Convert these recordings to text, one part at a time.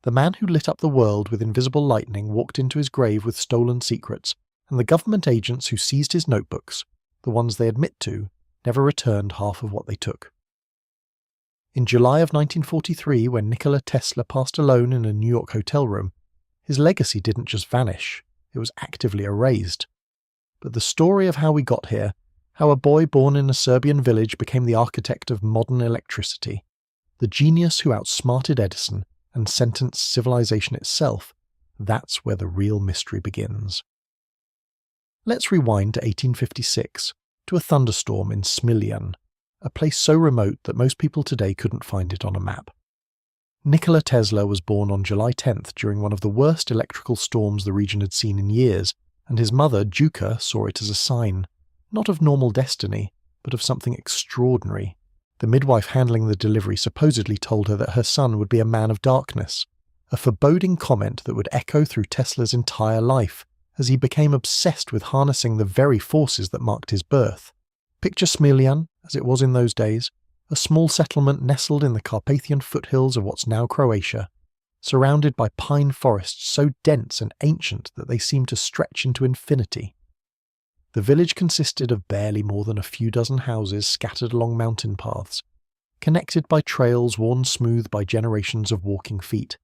The man who lit up the world with invisible lightning walked into his grave with stolen secrets, and the government agents who seized his notebooks, the ones they admit to, never returned half of what they took. In July of 1943, when Nikola Tesla passed alone in a New York hotel room, his legacy didn't just vanish, it was actively erased. But the story of how we got here, how a boy born in a Serbian village became the architect of modern electricity, the genius who outsmarted Edison and sentenced civilization itself, that's where the real mystery begins. Let's rewind to 1856, to a thunderstorm in Smiljan, a place so remote that most people today couldn't find it on a map. Nikola Tesla was born on July 10th during one of the worst electrical storms the region had seen in years, and his mother, Duka, saw it as a sign, not of normal destiny, but of something extraordinary. The midwife handling the delivery supposedly told her that her son would be a man of darkness, a foreboding comment that would echo through Tesla's entire life, as he became obsessed with harnessing the very forces that marked his birth. Picture Smiljan, as it was in those days, a small settlement nestled in the Carpathian foothills of what's now Croatia, surrounded by pine forests so dense and ancient that they seemed to stretch into infinity. The village consisted of barely more than a few dozen houses scattered along mountain paths, connected by trails worn smooth by generations of walking feet.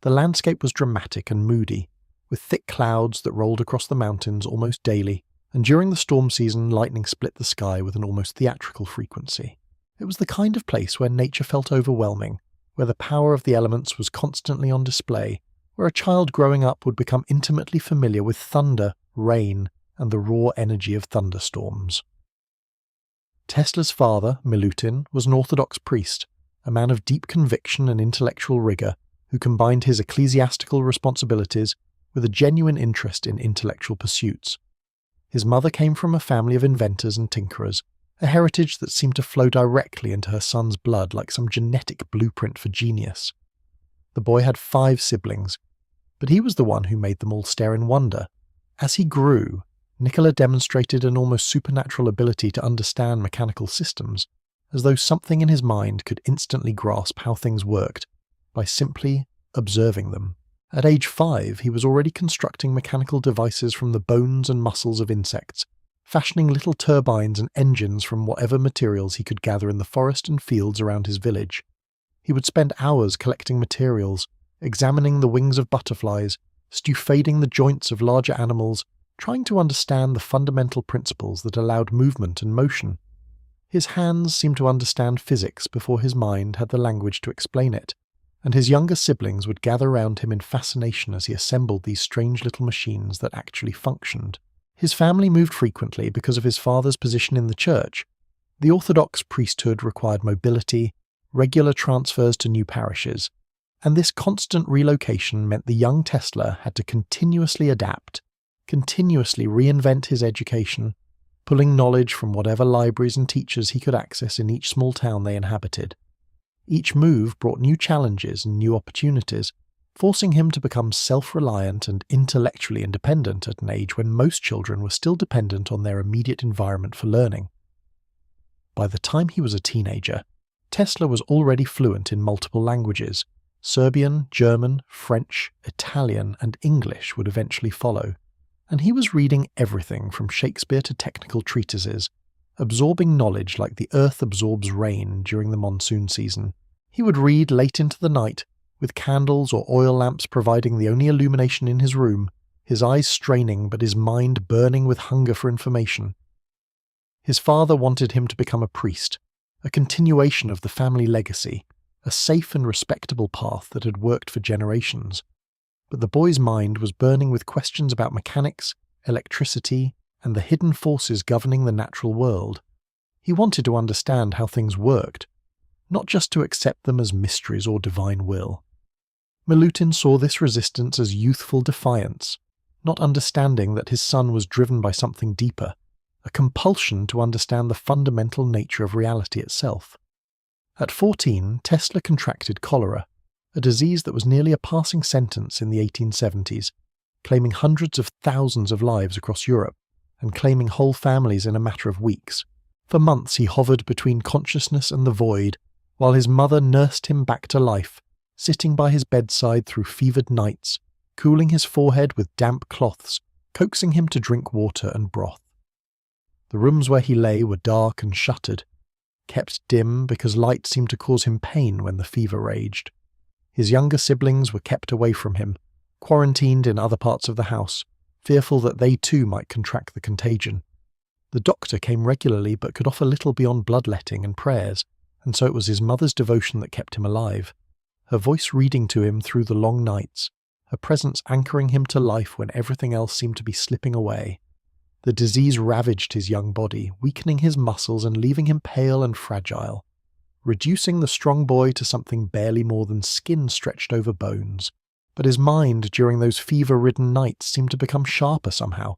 The landscape was dramatic and moody, with thick clouds that rolled across the mountains almost daily, and during the storm season lightning split the sky with an almost theatrical frequency. It was the kind of place where nature felt overwhelming, where the power of the elements was constantly on display, where a child growing up would become intimately familiar with thunder, rain, and the raw energy of thunderstorms. Tesla's father, Milutin, was an Orthodox priest, a man of deep conviction and intellectual rigor, who combined his ecclesiastical responsibilities with a genuine interest in intellectual pursuits. His mother came from a family of inventors and tinkerers, a heritage that seemed to flow directly into her son's blood like some genetic blueprint for genius. The boy had 5 siblings, but he was the one who made them all stare in wonder. As he grew, Nikola demonstrated an almost supernatural ability to understand mechanical systems, as though something in his mind could instantly grasp how things worked by simply observing them. At age 5, he was already constructing mechanical devices from the bones and muscles of insects, fashioning little turbines and engines from whatever materials he could gather in the forest and fields around his village. He would spend hours collecting materials, examining the wings of butterflies, stufading the joints of larger animals, trying to understand the fundamental principles that allowed movement and motion. His hands seemed to understand physics before his mind had the language to explain it, and his younger siblings would gather round him in fascination as he assembled these strange little machines that actually functioned. His family moved frequently because of his father's position in the church. The Orthodox priesthood required mobility, regular transfers to new parishes, and this constant relocation meant the young Tesla had to continuously adapt, continuously reinvent his education, pulling knowledge from whatever libraries and teachers he could access in each small town they inhabited. Each move brought new challenges and new opportunities, forcing him to become self-reliant and intellectually independent at an age when most children were still dependent on their immediate environment for learning. By the time he was a teenager, Tesla was already fluent in multiple languages. Serbian, German, French, Italian, and English would eventually follow, and he was reading everything from Shakespeare to technical treatises, absorbing knowledge like the earth absorbs rain during the monsoon season. He would read late into the night, with candles or oil lamps providing the only illumination in his room, his eyes straining but his mind burning with hunger for information. His father wanted him to become a priest, a continuation of the family legacy, a safe and respectable path that had worked for generations. But the boy's mind was burning with questions about mechanics, electricity, and the hidden forces governing the natural world. He wanted to understand how things worked, not just to accept them as mysteries or divine will. Milutin saw this resistance as youthful defiance, not understanding that his son was driven by something deeper, a compulsion to understand the fundamental nature of reality itself. At 14, Tesla contracted cholera, a disease that was nearly a passing sentence in the 1870s, claiming hundreds of thousands of lives across Europe, and claiming whole families in a matter of weeks. For months he hovered between consciousness and the void, while his mother nursed him back to life, sitting by his bedside through fevered nights, cooling his forehead with damp cloths, coaxing him to drink water and broth. The rooms where he lay were dark and shuttered, kept dim because light seemed to cause him pain when the fever raged. His younger siblings were kept away from him, quarantined in other parts of the house, fearful that they too might contract the contagion. The doctor came regularly but could offer little beyond bloodletting and prayers, and so it was his mother's devotion that kept him alive, her voice reading to him through the long nights, her presence anchoring him to life when everything else seemed to be slipping away. The disease ravaged his young body, weakening his muscles and leaving him pale and fragile, reducing the strong boy to something barely more than skin stretched over bones. But his mind during those fever-ridden nights seemed to become sharper somehow,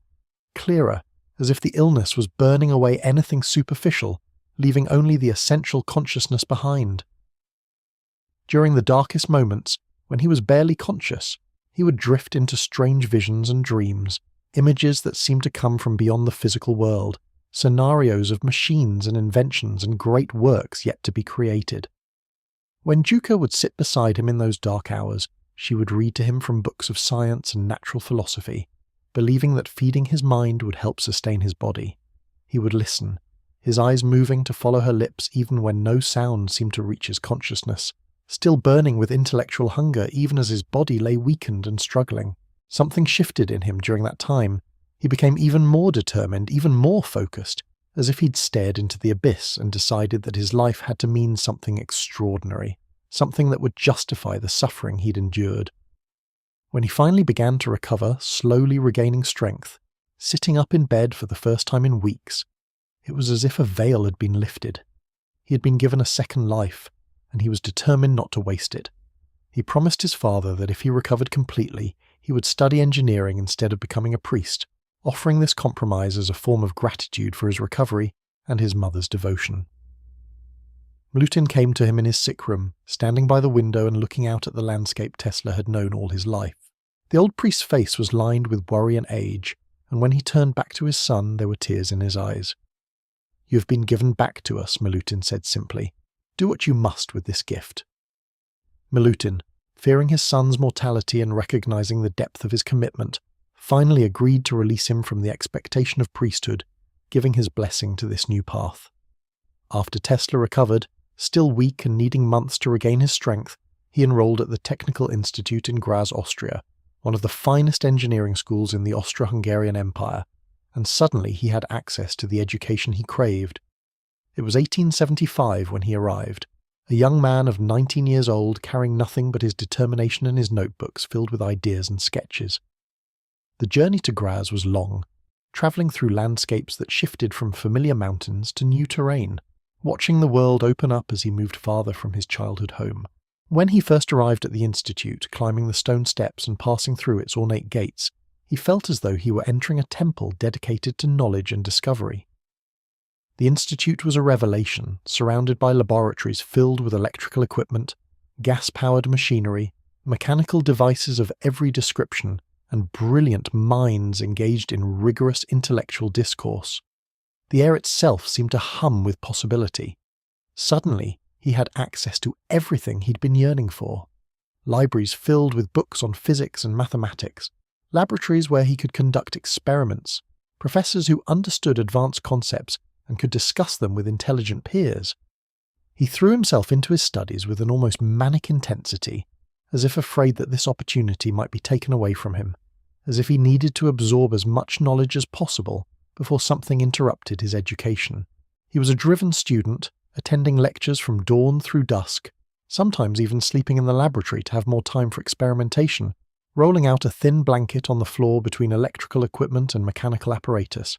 clearer, as if the illness was burning away anything superficial, leaving only the essential consciousness behind. During the darkest moments, when he was barely conscious, he would drift into strange visions and dreams, images that seemed to come from beyond the physical world, scenarios of machines and inventions and great works yet to be created. When Juka would sit beside him in those dark hours, she would read to him from books of science and natural philosophy, believing that feeding his mind would help sustain his body. He would listen, his eyes moving to follow her lips even when no sound seemed to reach his consciousness, still burning with intellectual hunger even as his body lay weakened and struggling. Something shifted in him during that time. He became even more determined, even more focused, as if he'd stared into the abyss and decided that his life had to mean something extraordinary, something that would justify the suffering he'd endured. When he finally began to recover, slowly regaining strength, sitting up in bed for the first time in weeks, it was as if a veil had been lifted. He had been given a second life, and he was determined not to waste it. He promised his father that if he recovered completely, he would study engineering instead of becoming a priest, offering this compromise as a form of gratitude for his recovery and his mother's devotion. Milutin came to him in his sick room, standing by the window and looking out at the landscape Tesla had known all his life. The old priest's face was lined with worry and age, and when he turned back to his son, there were tears in his eyes. "You have been given back to us," Milutin said simply. "Do what you must with this gift." Milutin, fearing his son's mortality and recognizing the depth of his commitment, finally agreed to release him from the expectation of priesthood, giving his blessing to this new path. After Tesla recovered, still weak and needing months to regain his strength, he enrolled at the Technical Institute in Graz, Austria, one of the finest engineering schools in the Austro-Hungarian Empire, and suddenly he had access to the education he craved. It was 1875 when he arrived, a young man of 19 years old carrying nothing but his determination and his notebooks filled with ideas and sketches. The journey to Graz was long, travelling through landscapes that shifted from familiar mountains to new terrain, watching the world open up as he moved farther from his childhood home. When he first arrived at the institute, climbing the stone steps and passing through its ornate gates, he felt as though he were entering a temple dedicated to knowledge and discovery. The institute was a revelation, surrounded by laboratories filled with electrical equipment, gas-powered machinery, mechanical devices of every description, and brilliant minds engaged in rigorous intellectual discourse. The air itself seemed to hum with possibility. Suddenly, he had access to everything he'd been yearning for. Libraries filled with books on physics and mathematics, laboratories where he could conduct experiments, professors who understood advanced concepts and could discuss them with intelligent peers. He threw himself into his studies with an almost manic intensity, as if afraid that this opportunity might be taken away from him, as if he needed to absorb as much knowledge as possible before something interrupted his education. He was a driven student, attending lectures from dawn through dusk, sometimes even sleeping in the laboratory to have more time for experimentation, rolling out a thin blanket on the floor between electrical equipment and mechanical apparatus.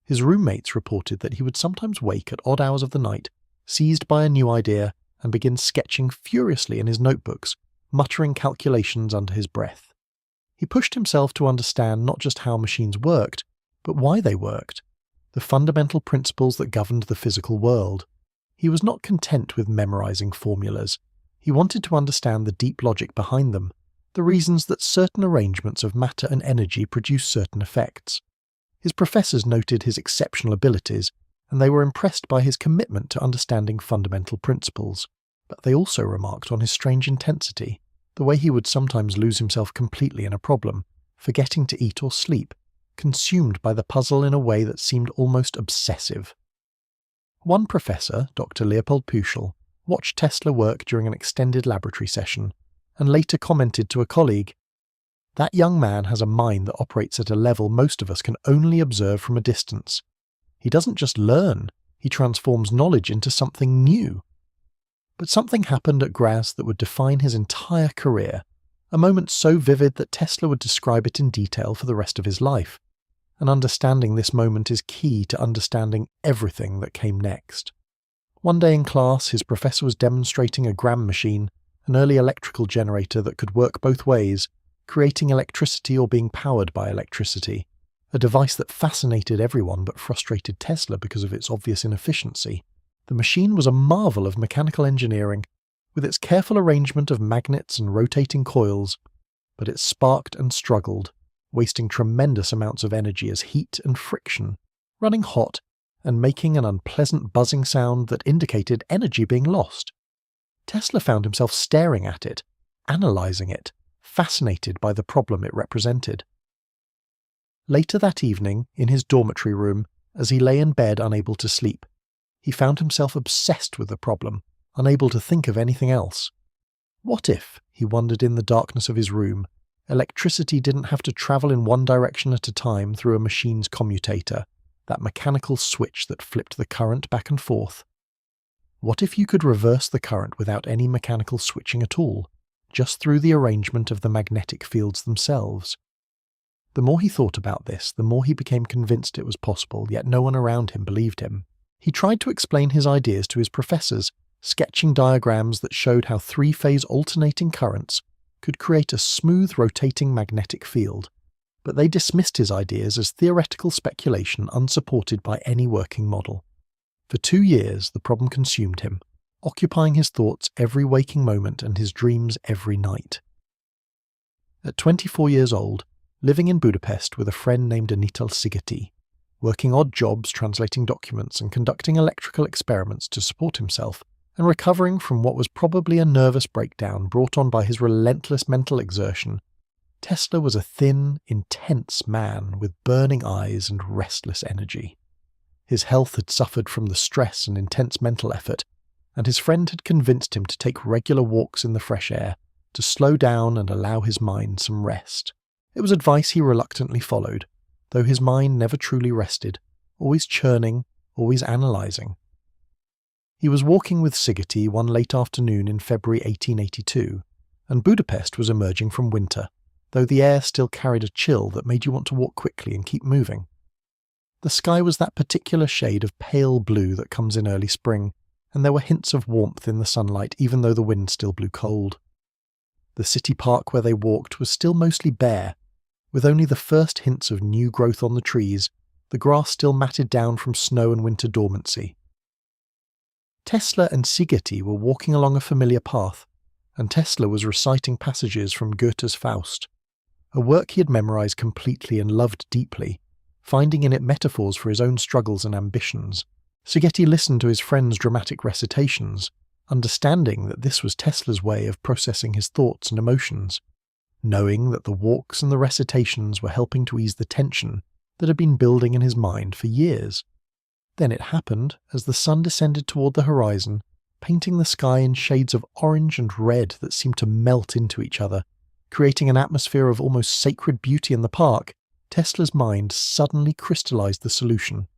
His roommates reported that he would sometimes wake at odd hours of the night, seized by a new idea, and begin sketching furiously in his notebooks, muttering calculations under his breath. He pushed himself to understand not just how machines worked, but why they worked, the fundamental principles that governed the physical world. He was not content with memorizing formulas. He wanted to understand the deep logic behind them, the reasons that certain arrangements of matter and energy produce certain effects. His professors noted his exceptional abilities, and they were impressed by his commitment to understanding fundamental principles. But they also remarked on his strange intensity, the way he would sometimes lose himself completely in a problem, forgetting to eat or sleep, consumed by the puzzle in a way that seemed almost obsessive. One professor, Dr. Leopold Puschel, watched Tesla work during an extended laboratory session, and later commented to a colleague, "That young man has a mind that operates at a level most of us can only observe from a distance. He doesn't just learn, he transforms knowledge into something new." But something happened at Graz that would define his entire career, a moment so vivid that Tesla would describe it in detail for the rest of his life. And understanding this moment is key to understanding everything that came next. One day in class, his professor was demonstrating a Gram machine, an early electrical generator that could work both ways, creating electricity or being powered by electricity, a device that fascinated everyone but frustrated Tesla because of its obvious inefficiency. The machine was a marvel of mechanical engineering, with its careful arrangement of magnets and rotating coils, but it sparked and struggled, wasting tremendous amounts of energy as heat and friction, running hot, and making an unpleasant buzzing sound that indicated energy being lost. Tesla found himself staring at it, analysing it, fascinated by the problem it represented. Later that evening, in his dormitory room, as he lay in bed unable to sleep, he found himself obsessed with the problem, unable to think of anything else. What if, he wondered in the darkness of his room, electricity didn't have to travel in one direction at a time through a machine's commutator, that mechanical switch that flipped the current back and forth? What if you could reverse the current without any mechanical switching at all, just through the arrangement of the magnetic fields themselves? The more he thought about this, the more he became convinced it was possible, yet no one around him believed him. He tried to explain his ideas to his professors, sketching diagrams that showed how three-phase alternating currents could create a smooth rotating magnetic field, but they dismissed his ideas as theoretical speculation unsupported by any working model. For 2 years the problem consumed him, occupying his thoughts every waking moment and his dreams every night. At 24 years old, living in Budapest with a friend named Anita Sigeti, working odd jobs translating documents and conducting electrical experiments to support himself, and recovering from what was probably a nervous breakdown brought on by his relentless mental exertion, Tesla was a thin, intense man with burning eyes and restless energy. His health had suffered from the stress and intense mental effort, and his friend had convinced him to take regular walks in the fresh air, to slow down and allow his mind some rest. It was advice he reluctantly followed, though his mind never truly rested, always churning, always analysing. He was walking with Sigeti one late afternoon in February 1882, and Budapest was emerging from winter, though the air still carried a chill that made you want to walk quickly and keep moving. The sky was that particular shade of pale blue that comes in early spring, and there were hints of warmth in the sunlight even though the wind still blew cold. The city park where they walked was still mostly bare, with only the first hints of new growth on the trees, the grass still matted down from snow and winter dormancy. Tesla and Sigeti were walking along a familiar path, and Tesla was reciting passages from Goethe's Faust, a work he had memorized completely and loved deeply, finding in it metaphors for his own struggles and ambitions. Sigeti listened to his friend's dramatic recitations, understanding that this was Tesla's way of processing his thoughts and emotions, knowing that the walks and the recitations were helping to ease the tension that had been building in his mind for years. Then it happened, as the sun descended toward the horizon, painting the sky in shades of orange and red that seemed to melt into each other, creating an atmosphere of almost sacred beauty in the park, Tesla's mind suddenly crystallized the solution.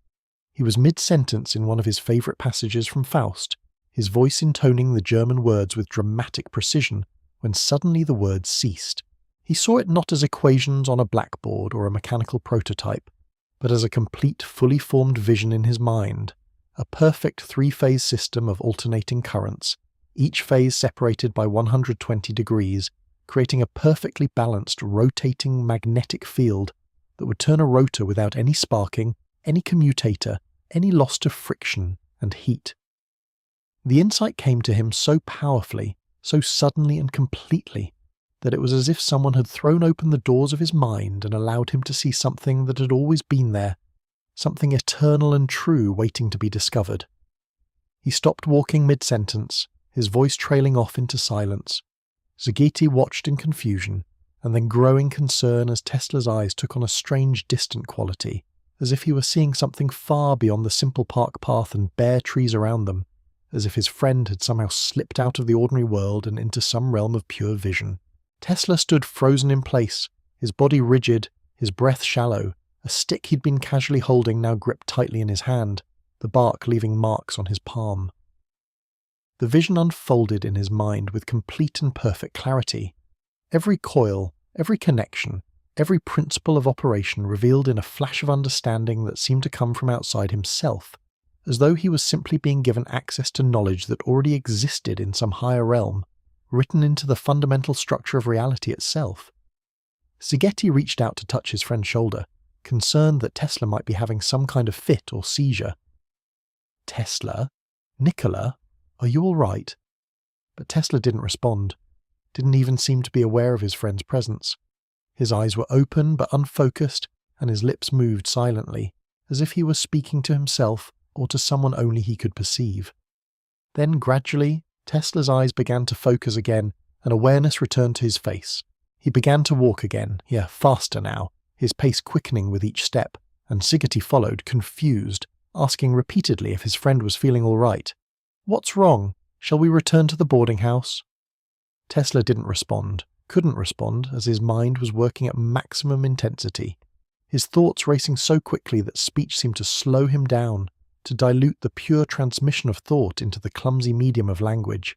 He was mid-sentence in one of his favorite passages from Faust, his voice intoning the German words with dramatic precision, when suddenly the words ceased. He saw it not as equations on a blackboard or a mechanical prototype, but as a complete, fully formed vision in his mind, a perfect three-phase system of alternating currents, each phase separated by 120 degrees, creating a perfectly balanced, rotating magnetic field that would turn a rotor without any sparking, any commutator, any loss to friction and heat. The insight came to him so powerfully, so suddenly and completely, that it was as if someone had thrown open the doors of his mind and allowed him to see something that had always been there, something eternal and true waiting to be discovered. He stopped walking mid-sentence, his voice trailing off into silence. Szigeti watched in confusion, and then growing concern as Tesla's eyes took on a strange distant quality, as if he were seeing something far beyond the simple park path and bare trees around them, as if his friend had somehow slipped out of the ordinary world and into some realm of pure vision. Tesla stood frozen in place, his body rigid, his breath shallow, a stick he'd been casually holding now gripped tightly in his hand, the bark leaving marks on his palm. The vision unfolded in his mind with complete and perfect clarity. Every coil, every connection, every principle of operation revealed in a flash of understanding that seemed to come from outside himself, as though he was simply being given access to knowledge that already existed in some higher realm, written into the fundamental structure of reality itself. Szigeti reached out to touch his friend's shoulder, concerned that Tesla might be having some kind of fit or seizure. "Tesla? Nikola? Are you all right?" But Tesla didn't respond, didn't even seem to be aware of his friend's presence. His eyes were open but unfocused, and his lips moved silently, as if he were speaking to himself or to someone only he could perceive. Then gradually, Tesla's eyes began to focus again, and awareness returned to his face. He began to walk again, faster now, his pace quickening with each step, and Szigeti followed, confused, asking repeatedly if his friend was feeling all right. "What's wrong? Shall we return to the boarding house?" Tesla didn't respond, couldn't respond, as his mind was working at maximum intensity, his thoughts racing so quickly that speech seemed to slow him down, to dilute the pure transmission of thought into the clumsy medium of language.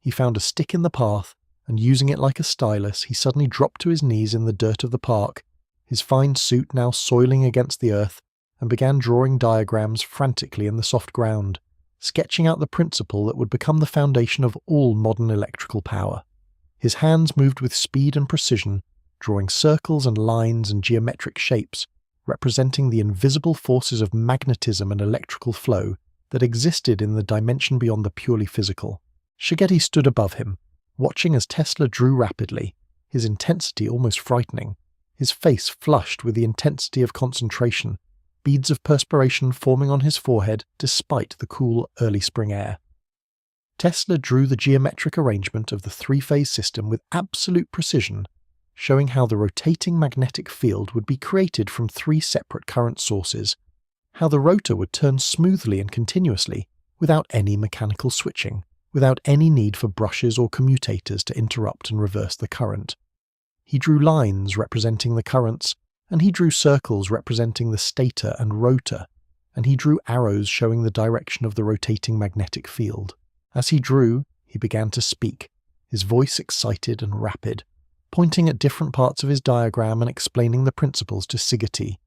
He found a stick in the path, and using it like a stylus, he suddenly dropped to his knees in the dirt of the park, his fine suit now soiling against the earth, and began drawing diagrams frantically in the soft ground, sketching out the principle that would become the foundation of all modern electrical power. His hands moved with speed and precision, drawing circles and lines and geometric shapes, representing the invisible forces of magnetism and electrical flow that existed in the dimension beyond the purely physical. Szigeti stood above him, watching as Tesla drew rapidly, his intensity almost frightening, his face flushed with the intensity of concentration, beads of perspiration forming on his forehead despite the cool early spring air. Tesla drew the geometric arrangement of the three-phase system with absolute precision, showing how the rotating magnetic field would be created from three separate current sources, how the rotor would turn smoothly and continuously, without any mechanical switching, without any need for brushes or commutators to interrupt and reverse the current. He drew lines representing the currents, and he drew circles representing the stator and rotor, and he drew arrows showing the direction of the rotating magnetic field. As he drew, he began to speak, his voice excited and rapid, pointing at different parts of his diagram and explaining the principles to Szigeti,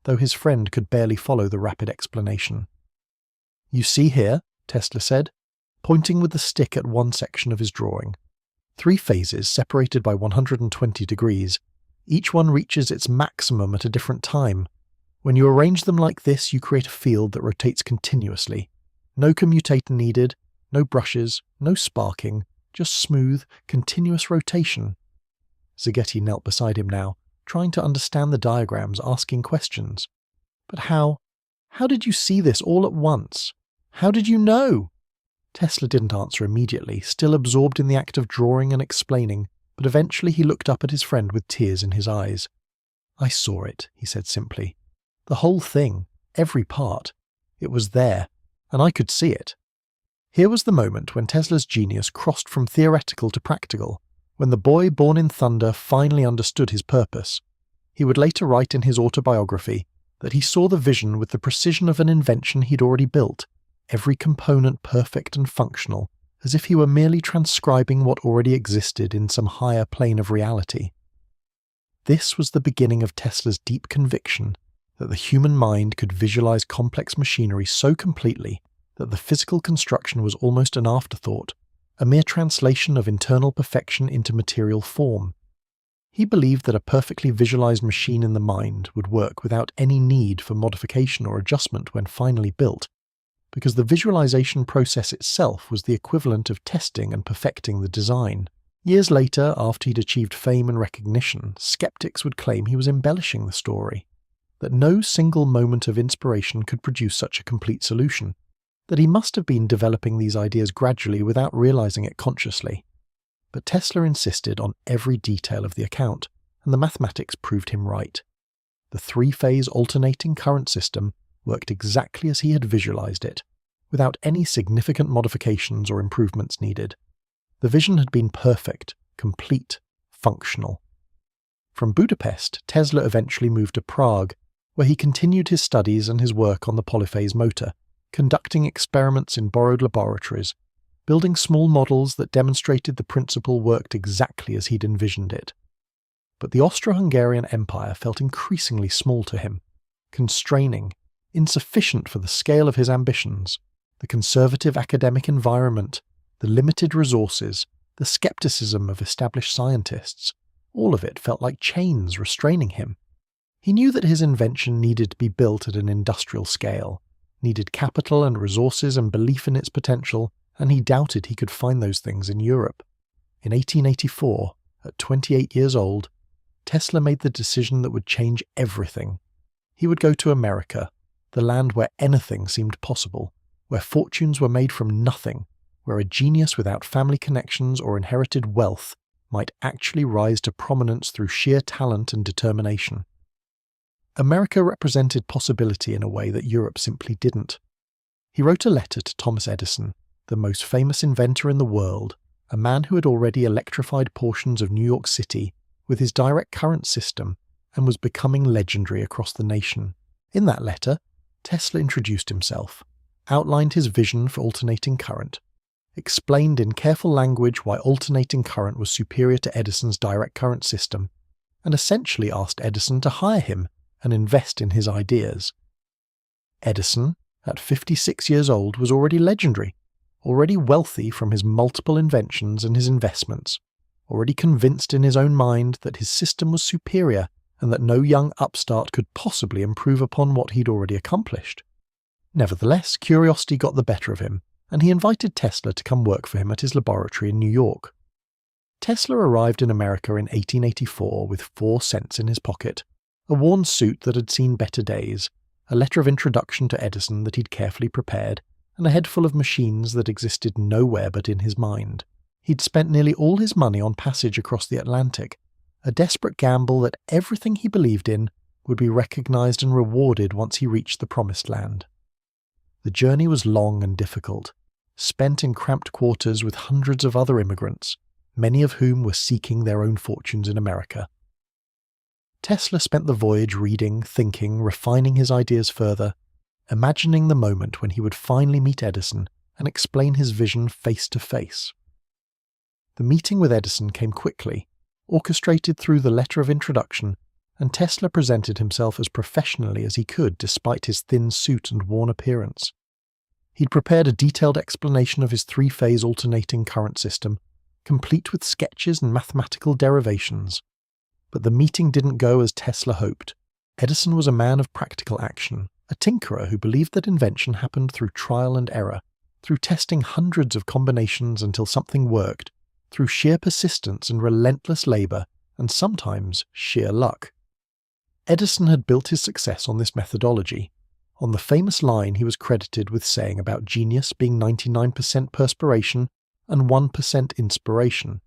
though his friend could barely follow the rapid explanation. "You see here," Tesla said, pointing with the stick at one section of his drawing. "Three phases separated by 120 degrees. Each one reaches its maximum at a different time. When you arrange them like this, you create a field that rotates continuously. No commutator needed, no brushes, no sparking, just smooth, continuous rotation." Szigeti knelt beside him now, trying to understand the diagrams, asking questions. "But how did you see this all at once? How did you know?" Tesla didn't answer immediately, still absorbed in the act of drawing and explaining, but eventually he looked up at his friend with tears in his eyes. "I saw it," he said simply. "The whole thing, every part. It was there, and I could see it." Here was the moment when Tesla's genius crossed from theoretical to practical, when the boy born in thunder finally understood his purpose. He would later write in his autobiography that he saw the vision with the precision of an invention he'd already built, every component perfect and functional, as if he were merely transcribing what already existed in some higher plane of reality. This was the beginning of Tesla's deep conviction that the human mind could visualize complex machinery so completely that the physical construction was almost an afterthought, a mere translation of internal perfection into material form. He believed that a perfectly visualized machine in the mind would work without any need for modification or adjustment when finally built, because the visualization process itself was the equivalent of testing and perfecting the design. Years later, after he'd achieved fame and recognition, skeptics would claim he was embellishing the story, that no single moment of inspiration could produce such a complete solution, that he must have been developing these ideas gradually without realizing it consciously. But Tesla insisted on every detail of the account, and the mathematics proved him right. The three-phase alternating current system worked exactly as he had visualized it, without any significant modifications or improvements needed. The vision had been perfect, complete, functional. From Budapest, Tesla eventually moved to Prague, where he continued his studies and his work on the polyphase motor, conducting experiments in borrowed laboratories, building small models that demonstrated the principle worked exactly as he'd envisioned it. But the Austro-Hungarian Empire felt increasingly small to him, constraining, insufficient for the scale of his ambitions. The conservative academic environment, the limited resources, the skepticism of established scientists, all of it felt like chains restraining him. He knew that his invention needed to be built at an industrial scale, needed capital and resources and belief in its potential, and he doubted he could find those things in Europe. In 1884, at 28 years old, Tesla made the decision that would change everything. He would go to America, the land where anything seemed possible, where fortunes were made from nothing, where a genius without family connections or inherited wealth might actually rise to prominence through sheer talent and determination. America represented possibility in a way that Europe simply didn't. He wrote a letter to Thomas Edison, the most famous inventor in the world, a man who had already electrified portions of New York City with his direct current system and was becoming legendary across the nation. In that letter, Tesla introduced himself, outlined his vision for alternating current, explained in careful language why alternating current was superior to Edison's direct current system, and essentially asked Edison to hire him and invest in his ideas. Edison, at 56 years old, was already legendary, already wealthy from his multiple inventions and his investments, already convinced in his own mind that his system was superior and that no young upstart could possibly improve upon what he'd already accomplished. Nevertheless, curiosity got the better of him, and he invited Tesla to come work for him at his laboratory in New York. Tesla arrived in America in 1884 with 4 cents in his pocket, a worn suit that had seen better days, a letter of introduction to Edison that he'd carefully prepared, and a head full of machines that existed nowhere but in his mind. He'd spent nearly all his money on passage across the Atlantic, a desperate gamble that everything he believed in would be recognized and rewarded once he reached the promised land. The journey was long and difficult, spent in cramped quarters with hundreds of other immigrants, many of whom were seeking their own fortunes in America. Tesla spent the voyage reading, thinking, refining his ideas further, imagining the moment when he would finally meet Edison and explain his vision face to face. The meeting with Edison came quickly, orchestrated through the letter of introduction, and Tesla presented himself as professionally as he could despite his thin suit and worn appearance. He'd prepared a detailed explanation of his 3-phase alternating current system, complete with sketches and mathematical derivations. But the meeting didn't go as Tesla hoped. Edison was a man of practical action, a tinkerer who believed that invention happened through trial and error, through testing hundreds of combinations until something worked, through sheer persistence and relentless labor, and sometimes sheer luck. Edison had built his success on this methodology, on the famous line he was credited with saying about genius being 99% perspiration and 1% inspiration.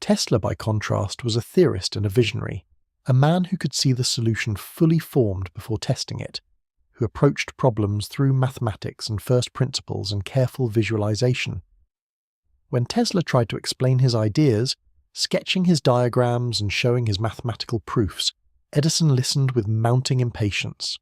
Tesla, by contrast, was a theorist and a visionary, a man who could see the solution fully formed before testing it, who approached problems through mathematics and first principles and careful visualization. When Tesla tried to explain his ideas, sketching his diagrams and showing his mathematical proofs, Edison listened with mounting impatience.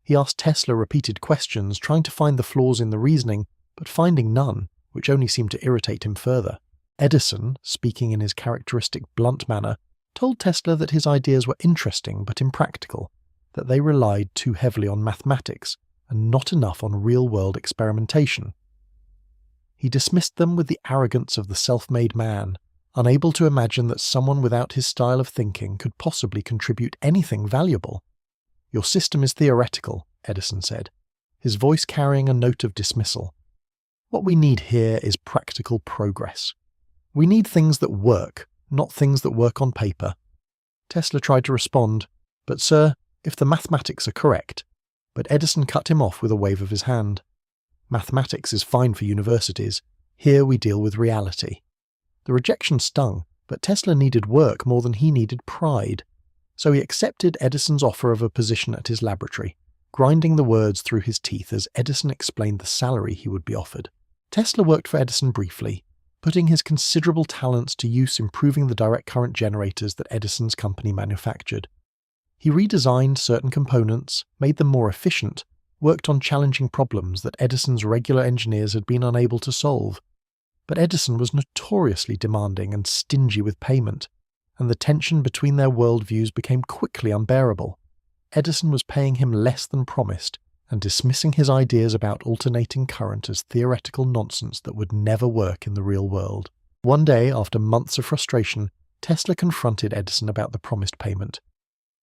He asked Tesla repeated questions, trying to find the flaws in the reasoning, but finding none, which only seemed to irritate him further. Edison, speaking in his characteristic blunt manner, told Tesla that his ideas were interesting but impractical, that they relied too heavily on mathematics and not enough on real-world experimentation. He dismissed them with the arrogance of the self-made man, unable to imagine that someone without his style of thinking could possibly contribute anything valuable. "Your system is theoretical," Edison said, his voice carrying a note of dismissal. "What we need here is practical progress. We need things that work, not things that work on paper." Tesla tried to respond, "But sir, if the mathematics are correct," but Edison cut him off with a wave of his hand. Mathematics is fine for universities. Here we deal with reality. The rejection stung, but Tesla needed work more than he needed pride. So he accepted Edison's offer of a position at his laboratory, grinding the words through his teeth as Edison explained the salary he would be offered. Tesla worked for Edison briefly, putting his considerable talents to use improving the direct current generators that Edison's company manufactured. He redesigned certain components, made them more efficient, worked on challenging problems that Edison's regular engineers had been unable to solve. But Edison was notoriously demanding and stingy with payment, and the tension between their worldviews became quickly unbearable. Edison was paying him less than promised, and dismissing his ideas about alternating current as theoretical nonsense that would never work in the real world. One day, after months of frustration, Tesla confronted Edison about the promised payment.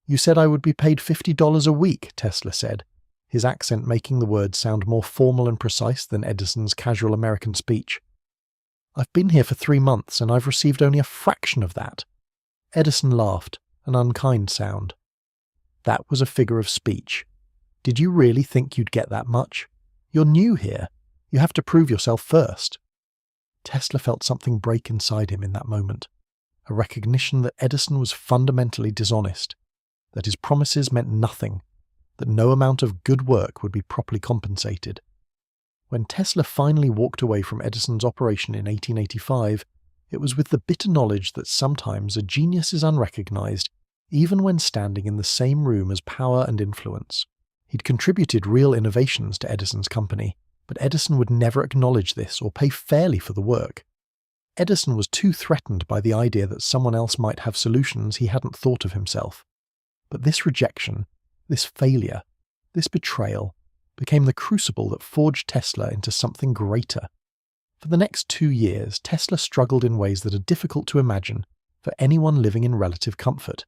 "You said I would be paid $50 a week," Tesla said, his accent making the words sound more formal and precise than Edison's casual American speech. "I've been here for 3 months and I've received only a fraction of that." Edison laughed, an unkind sound. That was a figure of speech. Did you really think you'd get that much? You're new here. You have to prove yourself first. Tesla felt something break inside him in that moment, a recognition that Edison was fundamentally dishonest, that his promises meant nothing, that no amount of good work would be properly compensated. When Tesla finally walked away from Edison's operation in 1885, it was with the bitter knowledge that sometimes a genius is unrecognized, even when standing in the same room as power and influence. He'd contributed real innovations to Edison's company, but Edison would never acknowledge this or pay fairly for the work. Edison was too threatened by the idea that someone else might have solutions he hadn't thought of himself. But this rejection, this failure, this betrayal, became the crucible that forged Tesla into something greater. For the next 2 years, Tesla struggled in ways that are difficult to imagine for anyone living in relative comfort.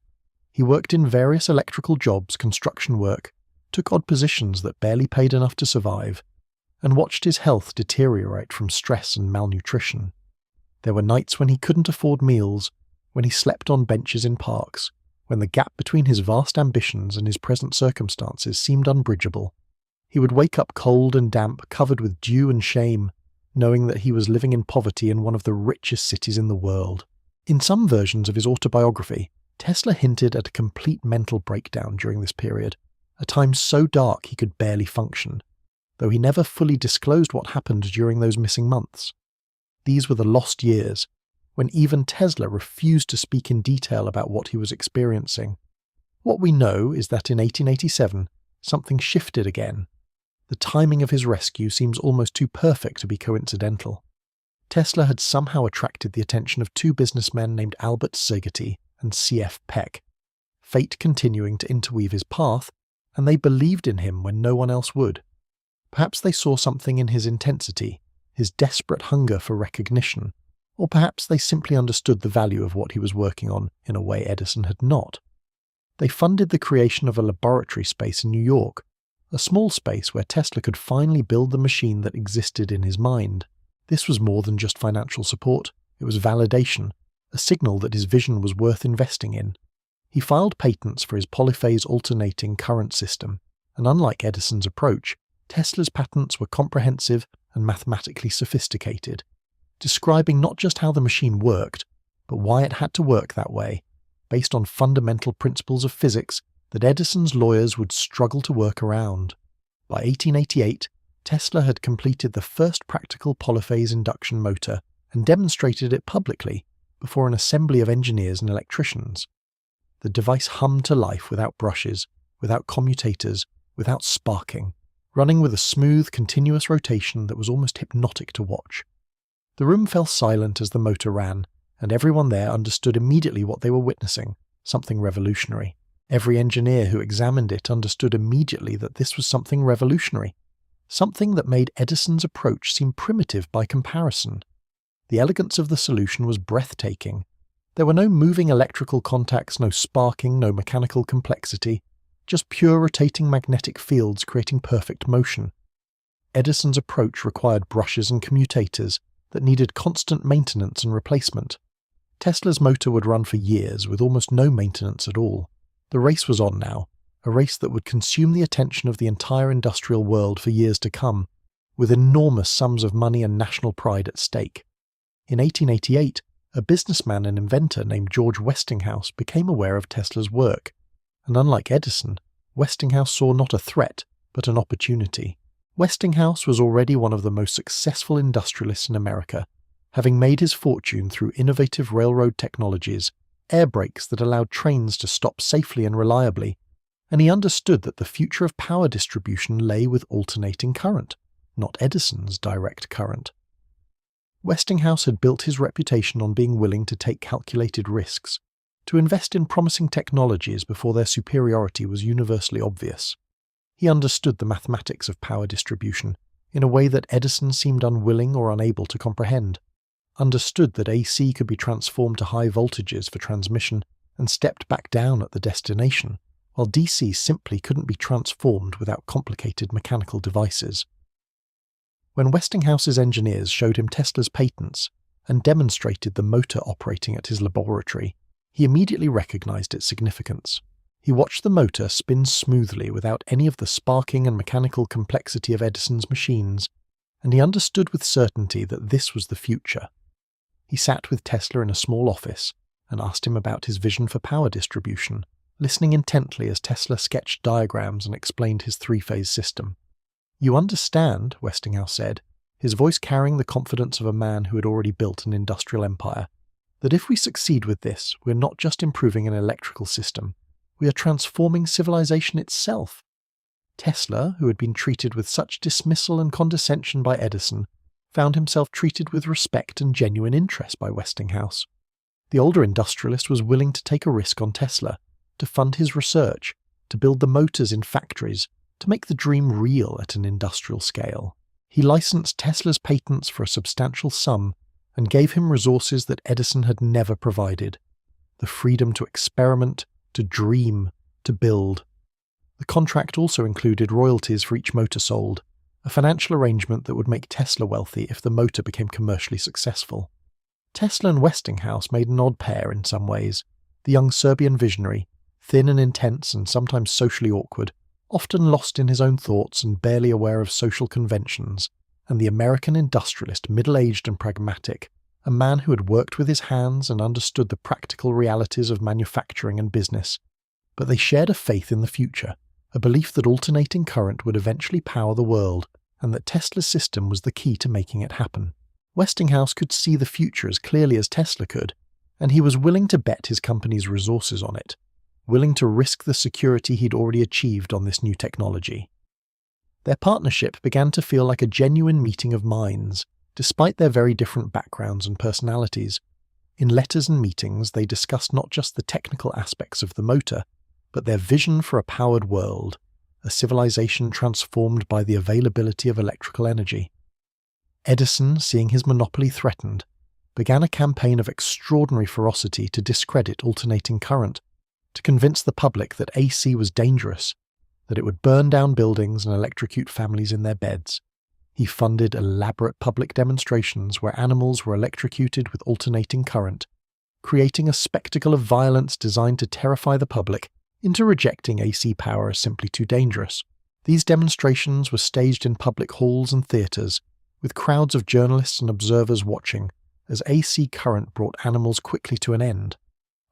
He worked in various electrical jobs, construction work, took odd positions that barely paid enough to survive, and watched his health deteriorate from stress and malnutrition. There were nights when he couldn't afford meals, when he slept on benches in parks, when the gap between his vast ambitions and his present circumstances seemed unbridgeable. He would wake up cold and damp, covered with dew and shame, knowing that he was living in poverty in one of the richest cities in the world. In some versions of his autobiography, Tesla hinted at a complete mental breakdown during this period, a time so dark he could barely function, though he never fully disclosed what happened during those missing months. These were the lost years, when even Tesla refused to speak in detail about what he was experiencing. What we know is that in 1887, something shifted again. The timing of his rescue seems almost too perfect to be coincidental. Tesla had somehow attracted the attention of 2 businessmen named Albert Szigeti and C.F. Peck, fate continuing to interweave his path, and they believed in him when no one else would. Perhaps they saw something in his intensity, his desperate hunger for recognition, or perhaps they simply understood the value of what he was working on in a way Edison had not. They funded the creation of a laboratory space in New York, a small space where Tesla could finally build the machine that existed in his mind. This was more than just financial support, it was validation, a signal that his vision was worth investing in. He filed patents for his polyphase alternating current system, and unlike Edison's approach, Tesla's patents were comprehensive and mathematically sophisticated, describing not just how the machine worked, but why it had to work that way, based on fundamental principles of physics that Edison's lawyers would struggle to work around. By 1888, Tesla had completed the first practical polyphase induction motor and demonstrated it publicly before an assembly of engineers and electricians. The device hummed to life without brushes, without commutators, without sparking, running with a smooth, continuous rotation that was almost hypnotic to watch. The room fell silent as the motor ran, and everyone there understood immediately what they were witnessing, something revolutionary. Every engineer who examined it understood immediately that this was something revolutionary, something that made Edison's approach seem primitive by comparison. The elegance of the solution was breathtaking. There were no moving electrical contacts, no sparking, no mechanical complexity, just pure rotating magnetic fields creating perfect motion. Edison's approach required brushes and commutators that needed constant maintenance and replacement. Tesla's motor would run for years with almost no maintenance at all. The race was on now, a race that would consume the attention of the entire industrial world for years to come. with enormous sums of money and national pride at stake. In 1888, a businessman and inventor named George Westinghouse became aware of Tesla's work, and unlike Edison, Westinghouse saw not a threat, but an opportunity. Westinghouse was already one of the most successful industrialists in America, having made his fortune through innovative railroad technologies, air brakes that allowed trains to stop safely and reliably, and he understood that the future of power distribution lay with alternating current, not Edison's direct current. Westinghouse had built his reputation on being willing to take calculated risks, to invest in promising technologies before their superiority was universally obvious. He understood the mathematics of power distribution in a way that Edison seemed unwilling or unable to comprehend, understood that AC could be transformed to high voltages for transmission and stepped back down at the destination, while DC simply couldn't be transformed without complicated mechanical devices. When Westinghouse's engineers showed him Tesla's patents and demonstrated the motor operating at his laboratory, he immediately recognized its significance. He watched the motor spin smoothly without any of the sparking and mechanical complexity of Edison's machines, and he understood with certainty that this was the future. He sat with Tesla in a small office and asked him about his vision for power distribution, listening intently as Tesla sketched diagrams and explained his three-phase system. "You understand," Westinghouse said, his voice carrying the confidence of a man who had already built an industrial empire, "that if we succeed with this, we're not just improving an electrical system, we are transforming civilization itself." Tesla, who had been treated with such dismissal and condescension by Edison, found himself treated with respect and genuine interest by Westinghouse. The older industrialist was willing to take a risk on Tesla, to fund his research, to build the motors in factories, to make the dream real at an industrial scale. He licensed Tesla's patents for a substantial sum and gave him resources that Edison had never provided: the freedom to experiment, to dream, to build. The contract also included royalties for each motor sold, a financial arrangement that would make Tesla wealthy if the motor became commercially successful. Tesla and Westinghouse made an odd pair in some ways. The young Serbian visionary, thin and intense and sometimes socially awkward, often lost in his own thoughts and barely aware of social conventions, and the American industrialist, middle-aged and pragmatic, a man who had worked with his hands and understood the practical realities of manufacturing and business. But they shared a faith in the future, a belief that alternating current would eventually power the world, and that Tesla's system was the key to making it happen. Westinghouse could see the future as clearly as Tesla could, and he was willing to bet his company's resources on it, willing to risk the security he'd already achieved on this new technology. Their partnership began to feel like a genuine meeting of minds, despite their very different backgrounds and personalities. In letters and meetings, they discussed not just the technical aspects of the motor, but their vision for a powered world, a civilization transformed by the availability of electrical energy. Edison, seeing his monopoly threatened, began a campaign of extraordinary ferocity to discredit alternating current, to convince the public that AC was dangerous, that it would burn down buildings and electrocute families in their beds. He funded elaborate public demonstrations where animals were electrocuted with alternating current, creating a spectacle of violence designed to terrify the public into rejecting AC power as simply too dangerous. These demonstrations were staged in public halls and theatres, with crowds of journalists and observers watching as AC current brought animals quickly to an end,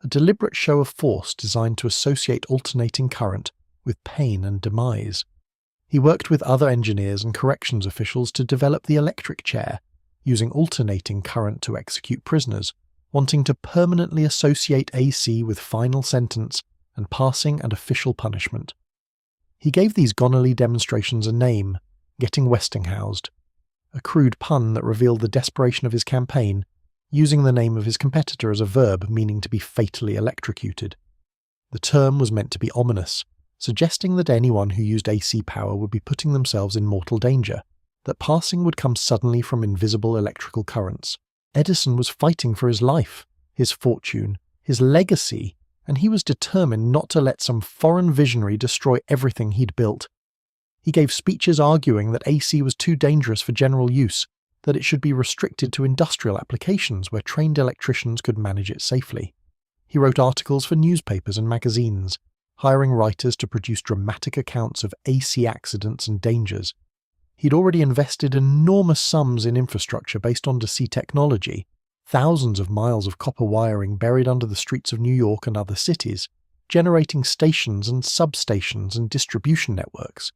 a deliberate show of force designed to associate alternating current with pain and demise. He worked with other engineers and corrections officials to develop the electric chair, using alternating current to execute prisoners, wanting to permanently associate AC with final sentence and passing and official punishment. He gave these gonely demonstrations a name, getting Westinghoused, a crude pun that revealed the desperation of his campaign, using the name of his competitor as a verb meaning to be fatally electrocuted. The term was meant to be ominous, suggesting that anyone who used AC power would be putting themselves in mortal danger, that passing would come suddenly from invisible electrical currents. Edison was fighting for his life, his fortune, his legacy, and he was determined not to let some foreign visionary destroy everything he'd built. He gave speeches arguing that AC was too dangerous for general use, that it should be restricted to industrial applications where trained electricians could manage it safely. He wrote articles for newspapers and magazines, hiring writers to produce dramatic accounts of AC accidents and dangers. He'd already invested enormous sums in infrastructure based on DC technology, thousands of miles of copper wiring buried under the streets of New York and other cities, generating stations and substations and distribution networks.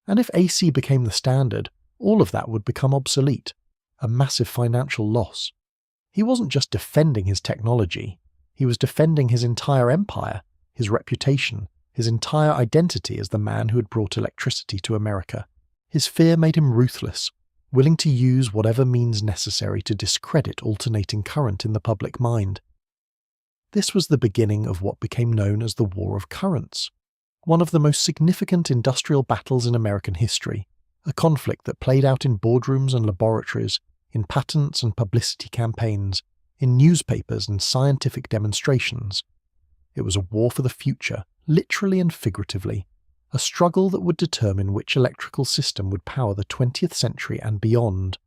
And if AC became the standard, all of that would become obsolete, a massive financial loss. He wasn't just defending his technology, he was defending his entire empire, his reputation, his entire identity as the man who had brought electricity to America. His fear made him ruthless, willing to use whatever means necessary to discredit alternating current in the public mind. This was the beginning of what became known as the War of Currents, one of the most significant industrial battles in American history, a conflict that played out in boardrooms and laboratories, in patents and publicity campaigns, in newspapers and scientific demonstrations. It was a war for the future, literally and figuratively, a struggle that would determine which electrical system would power the 20th century and beyond.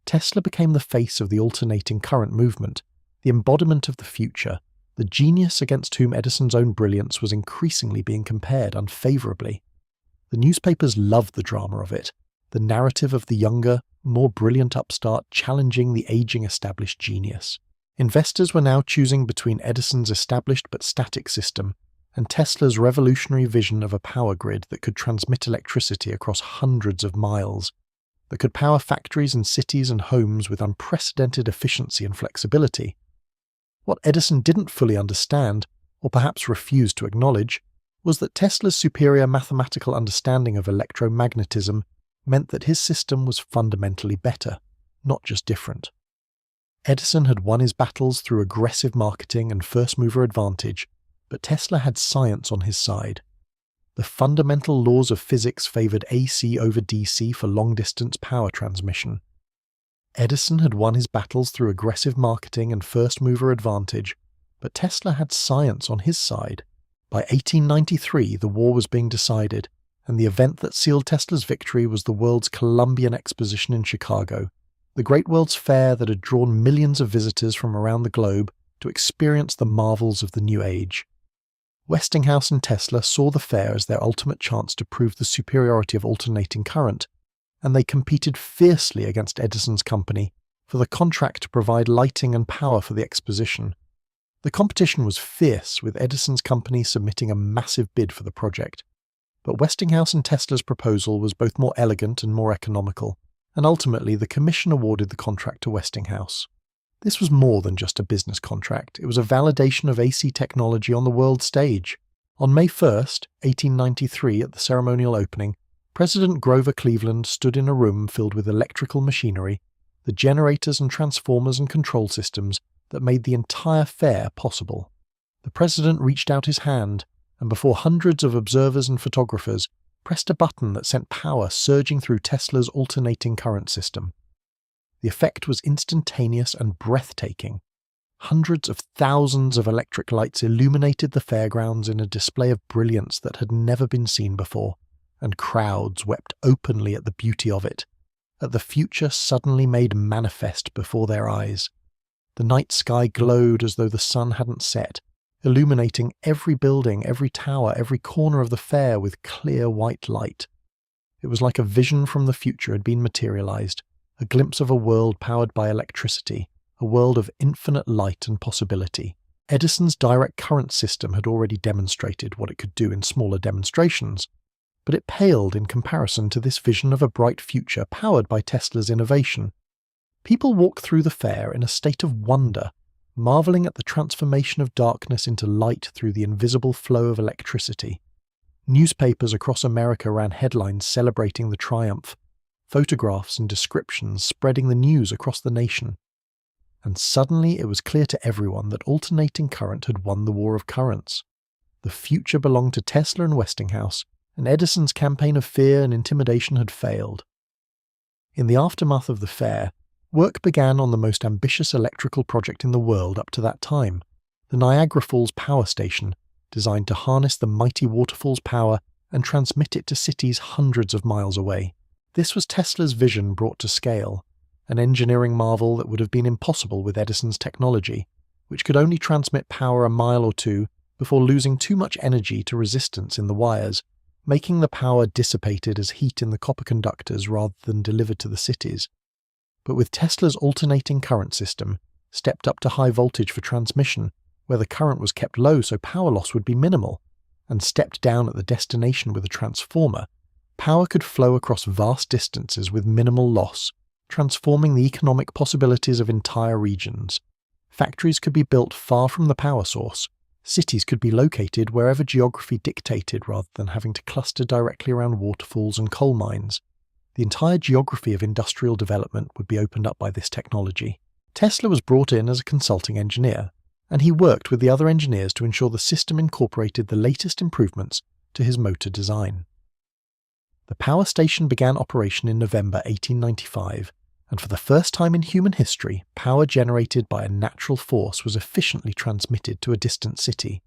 Tesla became the face of the alternating current movement, the embodiment of the future, the genius against whom Edison's own brilliance was increasingly being compared unfavourably. The newspapers loved the drama of it, the narrative of the younger, more brilliant upstart challenging the aging established genius. Investors were now choosing between Edison's established but static system and Tesla's revolutionary vision of a power grid that could transmit electricity across hundreds of miles, that could power factories and cities and homes with unprecedented efficiency and flexibility. What Edison didn't fully understand, or perhaps refused to acknowledge, was that Tesla's superior mathematical understanding of electromagnetism meant that his system was fundamentally better, not just different. Edison had won his battles through aggressive marketing and first-mover advantage, but Tesla had science on his side. The fundamental laws of physics favored AC over DC for long-distance power transmission. Edison had won his battles through aggressive marketing and first-mover advantage, but Tesla had science on his side. By 1893, the war was being decided, and the event that sealed Tesla's victory was the world's Columbian Exposition in Chicago, the great World's Fair that had drawn millions of visitors from around the globe to experience the marvels of the new age. Westinghouse and Tesla saw the fair as their ultimate chance to prove the superiority of alternating current, and they competed fiercely against Edison's company for the contract to provide lighting and power for the exposition. The competition was fierce, with Edison's company submitting a massive bid for the project. But Westinghouse and Tesla's proposal was both more elegant and more economical, and ultimately the commission awarded the contract to Westinghouse. This was more than just a business contract, it was a validation of AC technology on the world stage. On May 1st, 1893, at the ceremonial opening, President Grover Cleveland stood in a room filled with electrical machinery, the generators and transformers and control systems that made the entire fair possible. The president reached out his hand, and before hundreds of observers and photographers, pressed a button that sent power surging through Tesla's alternating current system. The effect was instantaneous and breathtaking. Hundreds of thousands of electric lights illuminated the fairgrounds in a display of brilliance that had never been seen before, and crowds wept openly at the beauty of it, at the future suddenly made manifest before their eyes. The night sky glowed as though the sun hadn't set, illuminating every building, every tower, every corner of the fair with clear white light. It was like a vision from the future had been materialized, a glimpse of a world powered by electricity, a world of infinite light and possibility. Edison's direct current system had already demonstrated what it could do in smaller demonstrations, but it paled in comparison to this vision of a bright future powered by Tesla's innovation. People walked through the fair in a state of wonder, marveling at the transformation of darkness into light through the invisible flow of electricity. Newspapers across America ran headlines celebrating the triumph, photographs and descriptions spreading the news across the nation. And suddenly it was clear to everyone that alternating current had won the war of currents. The future belonged to Tesla and Westinghouse, and Edison's campaign of fear and intimidation had failed. In the aftermath of the fair, work began on the most ambitious electrical project in the world up to that time, the Niagara Falls Power Station, designed to harness the mighty waterfall's power and transmit it to cities hundreds of miles away. This was Tesla's vision brought to scale, an engineering marvel that would have been impossible with Edison's technology, which could only transmit power a mile or two before losing too much energy to resistance in the wires, making the power dissipated as heat in the copper conductors rather than delivered to the cities. But with Tesla's alternating current system, stepped up to high voltage for transmission, where the current was kept low so power loss would be minimal, and stepped down at the destination with a transformer, power could flow across vast distances with minimal loss, transforming the economic possibilities of entire regions. Factories could be built far from the power source. Cities could be located wherever geography dictated rather than having to cluster directly around waterfalls and coal mines. The entire geography of industrial development would be opened up by this technology. Tesla was brought in as a consulting engineer, and he worked with the other engineers to ensure the system incorporated the latest improvements to his motor design. The power station began operation in November 1895, and for the first time in human history, power generated by a natural force was efficiently transmitted to a distant city.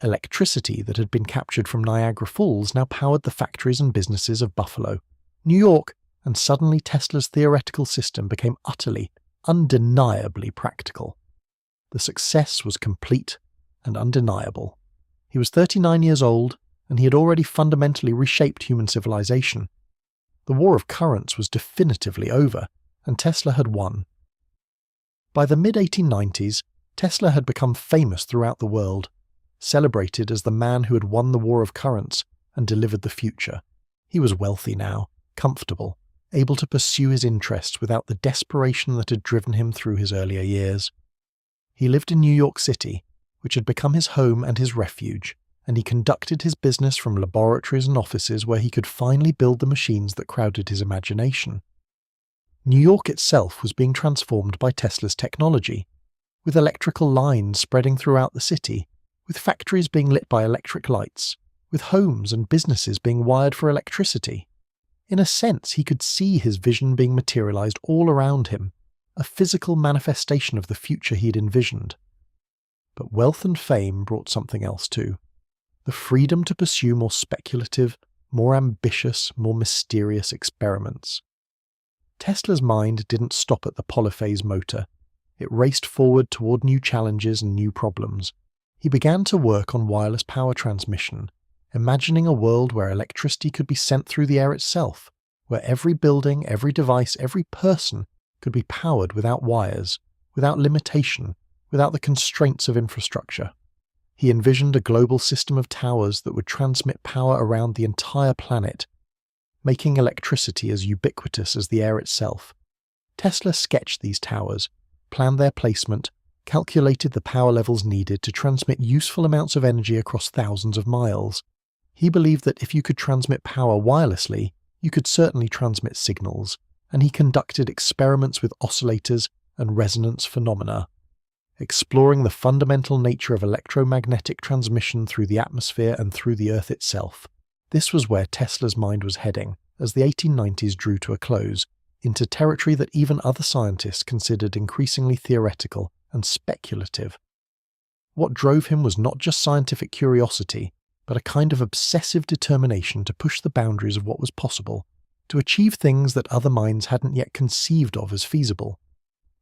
Electricity that had been captured from Niagara Falls now powered the factories and businesses of Buffalo, New York, and suddenly Tesla's theoretical system became utterly, undeniably practical. The success was complete and undeniable. He was 39 years old, and he had already fundamentally reshaped human civilization. The war of currents was definitively over, and Tesla had won. By the mid-1890s, Tesla had become famous throughout the world, celebrated as the man who had won the war of currents and delivered the future. He was wealthy now, comfortable, able to pursue his interests without the desperation that had driven him through his earlier years. He lived in New York City, which had become his home and his refuge, and he conducted his business from laboratories and offices where he could finally build the machines that crowded his imagination. New York itself was being transformed by Tesla's technology, with electrical lines spreading throughout the city, with factories being lit by electric lights, with homes and businesses being wired for electricity. In a sense, he could see his vision being materialized all around him, a physical manifestation of the future he'd envisioned. But wealth and fame brought something else too. The freedom to pursue more speculative, more ambitious, more mysterious experiments. Tesla's mind didn't stop at the polyphase motor. It raced forward toward new challenges and new problems. He began to work on wireless power transmission, imagining a world where electricity could be sent through the air itself, where every building, every device, every person could be powered without wires, without limitation, without the constraints of infrastructure. He envisioned a global system of towers that would transmit power around the entire planet, making electricity as ubiquitous as the air itself. Tesla sketched these towers, planned their placement, calculated the power levels needed to transmit useful amounts of energy across thousands of miles. He believed that if you could transmit power wirelessly, you could certainly transmit signals, and he conducted experiments with oscillators and resonance phenomena, exploring the fundamental nature of electromagnetic transmission through the atmosphere and through the Earth itself. This was where Tesla's mind was heading as the 1890s drew to a close, into territory that even other scientists considered increasingly theoretical and speculative. What drove him was not just scientific curiosity, but a kind of obsessive determination to push the boundaries of what was possible, to achieve things that other minds hadn't yet conceived of as feasible.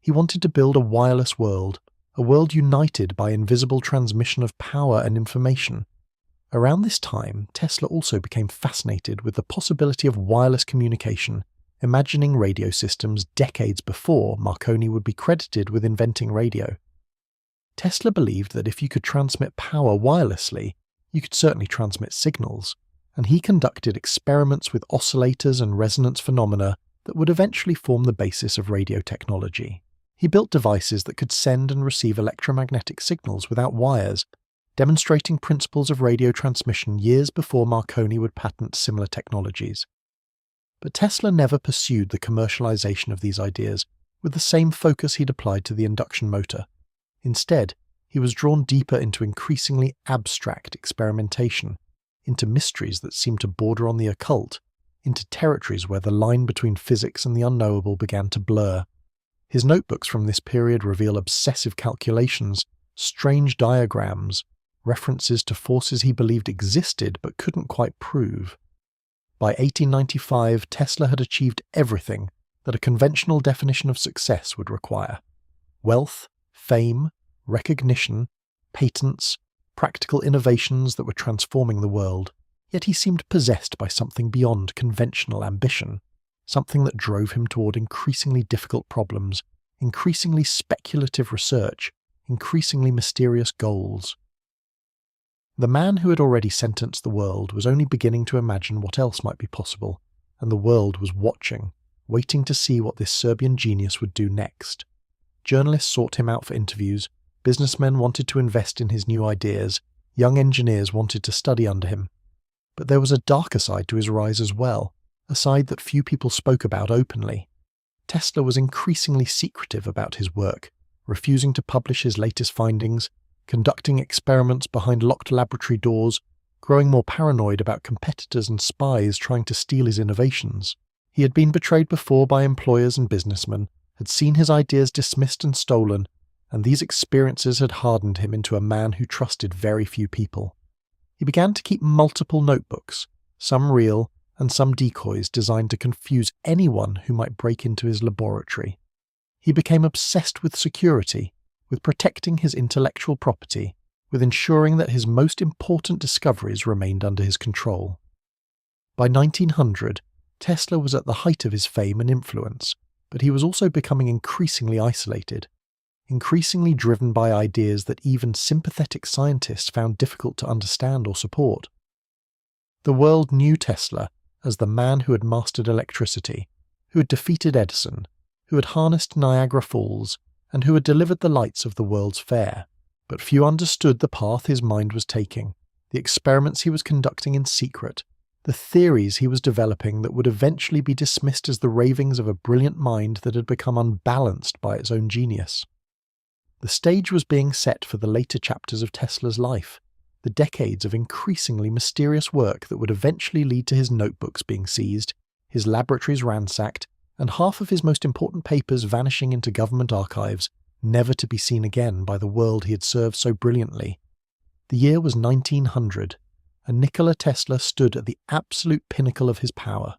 He wanted to build a wireless world, a world united by invisible transmission of power and information. Around this time, Tesla also became fascinated with the possibility of wireless communication, imagining radio systems decades before Marconi would be credited with inventing radio. Tesla believed that if you could transmit power wirelessly, you could certainly transmit signals, and he conducted experiments with oscillators and resonance phenomena that would eventually form the basis of radio technology. He built devices that could send and receive electromagnetic signals without wires, demonstrating principles of radio transmission years before Marconi would patent similar technologies. But Tesla never pursued the commercialization of these ideas with the same focus he'd applied to the induction motor. Instead, he was drawn deeper into increasingly abstract experimentation, into mysteries that seemed to border on the occult, into territories where the line between physics and the unknowable began to blur. His notebooks from this period reveal obsessive calculations, strange diagrams, references to forces he believed existed but couldn't quite prove. By 1895, Tesla had achieved everything that a conventional definition of success would require: wealth, fame, recognition, patents, practical innovations that were transforming the world. Yet he seemed possessed by something beyond conventional ambition, something that drove him toward increasingly difficult problems, increasingly speculative research, increasingly mysterious goals. The man who had already sentenced the world was only beginning to imagine what else might be possible, and the world was watching, waiting to see what this Serbian genius would do next. Journalists sought him out for interviews, businessmen wanted to invest in his new ideas, young engineers wanted to study under him. But there was a darker side to his rise as well, a side that few people spoke about openly. Tesla was increasingly secretive about his work, refusing to publish his latest findings, conducting experiments behind locked laboratory doors, growing more paranoid about competitors and spies trying to steal his innovations. He had been betrayed before by employers and businessmen, had seen his ideas dismissed and stolen, and these experiences had hardened him into a man who trusted very few people. He began to keep multiple notebooks, some real and some decoys designed to confuse anyone who might break into his laboratory. He became obsessed with security, with protecting his intellectual property, with ensuring that his most important discoveries remained under his control. By 1900, Tesla was at the height of his fame and influence, but he was also becoming increasingly isolated, increasingly driven by ideas that even sympathetic scientists found difficult to understand or support. The world knew Tesla as the man who had mastered electricity, who had defeated Edison, who had harnessed Niagara Falls, and who had delivered the lights of the World's Fair. But few understood the path his mind was taking, the experiments he was conducting in secret, the theories he was developing that would eventually be dismissed as the ravings of a brilliant mind that had become unbalanced by its own genius. The stage was being set for the later chapters of Tesla's life, the decades of increasingly mysterious work that would eventually lead to his notebooks being seized, his laboratories ransacked, and half of his most important papers vanishing into government archives, never to be seen again by the world he had served so brilliantly. The year was 1900, and Nikola Tesla stood at the absolute pinnacle of his power.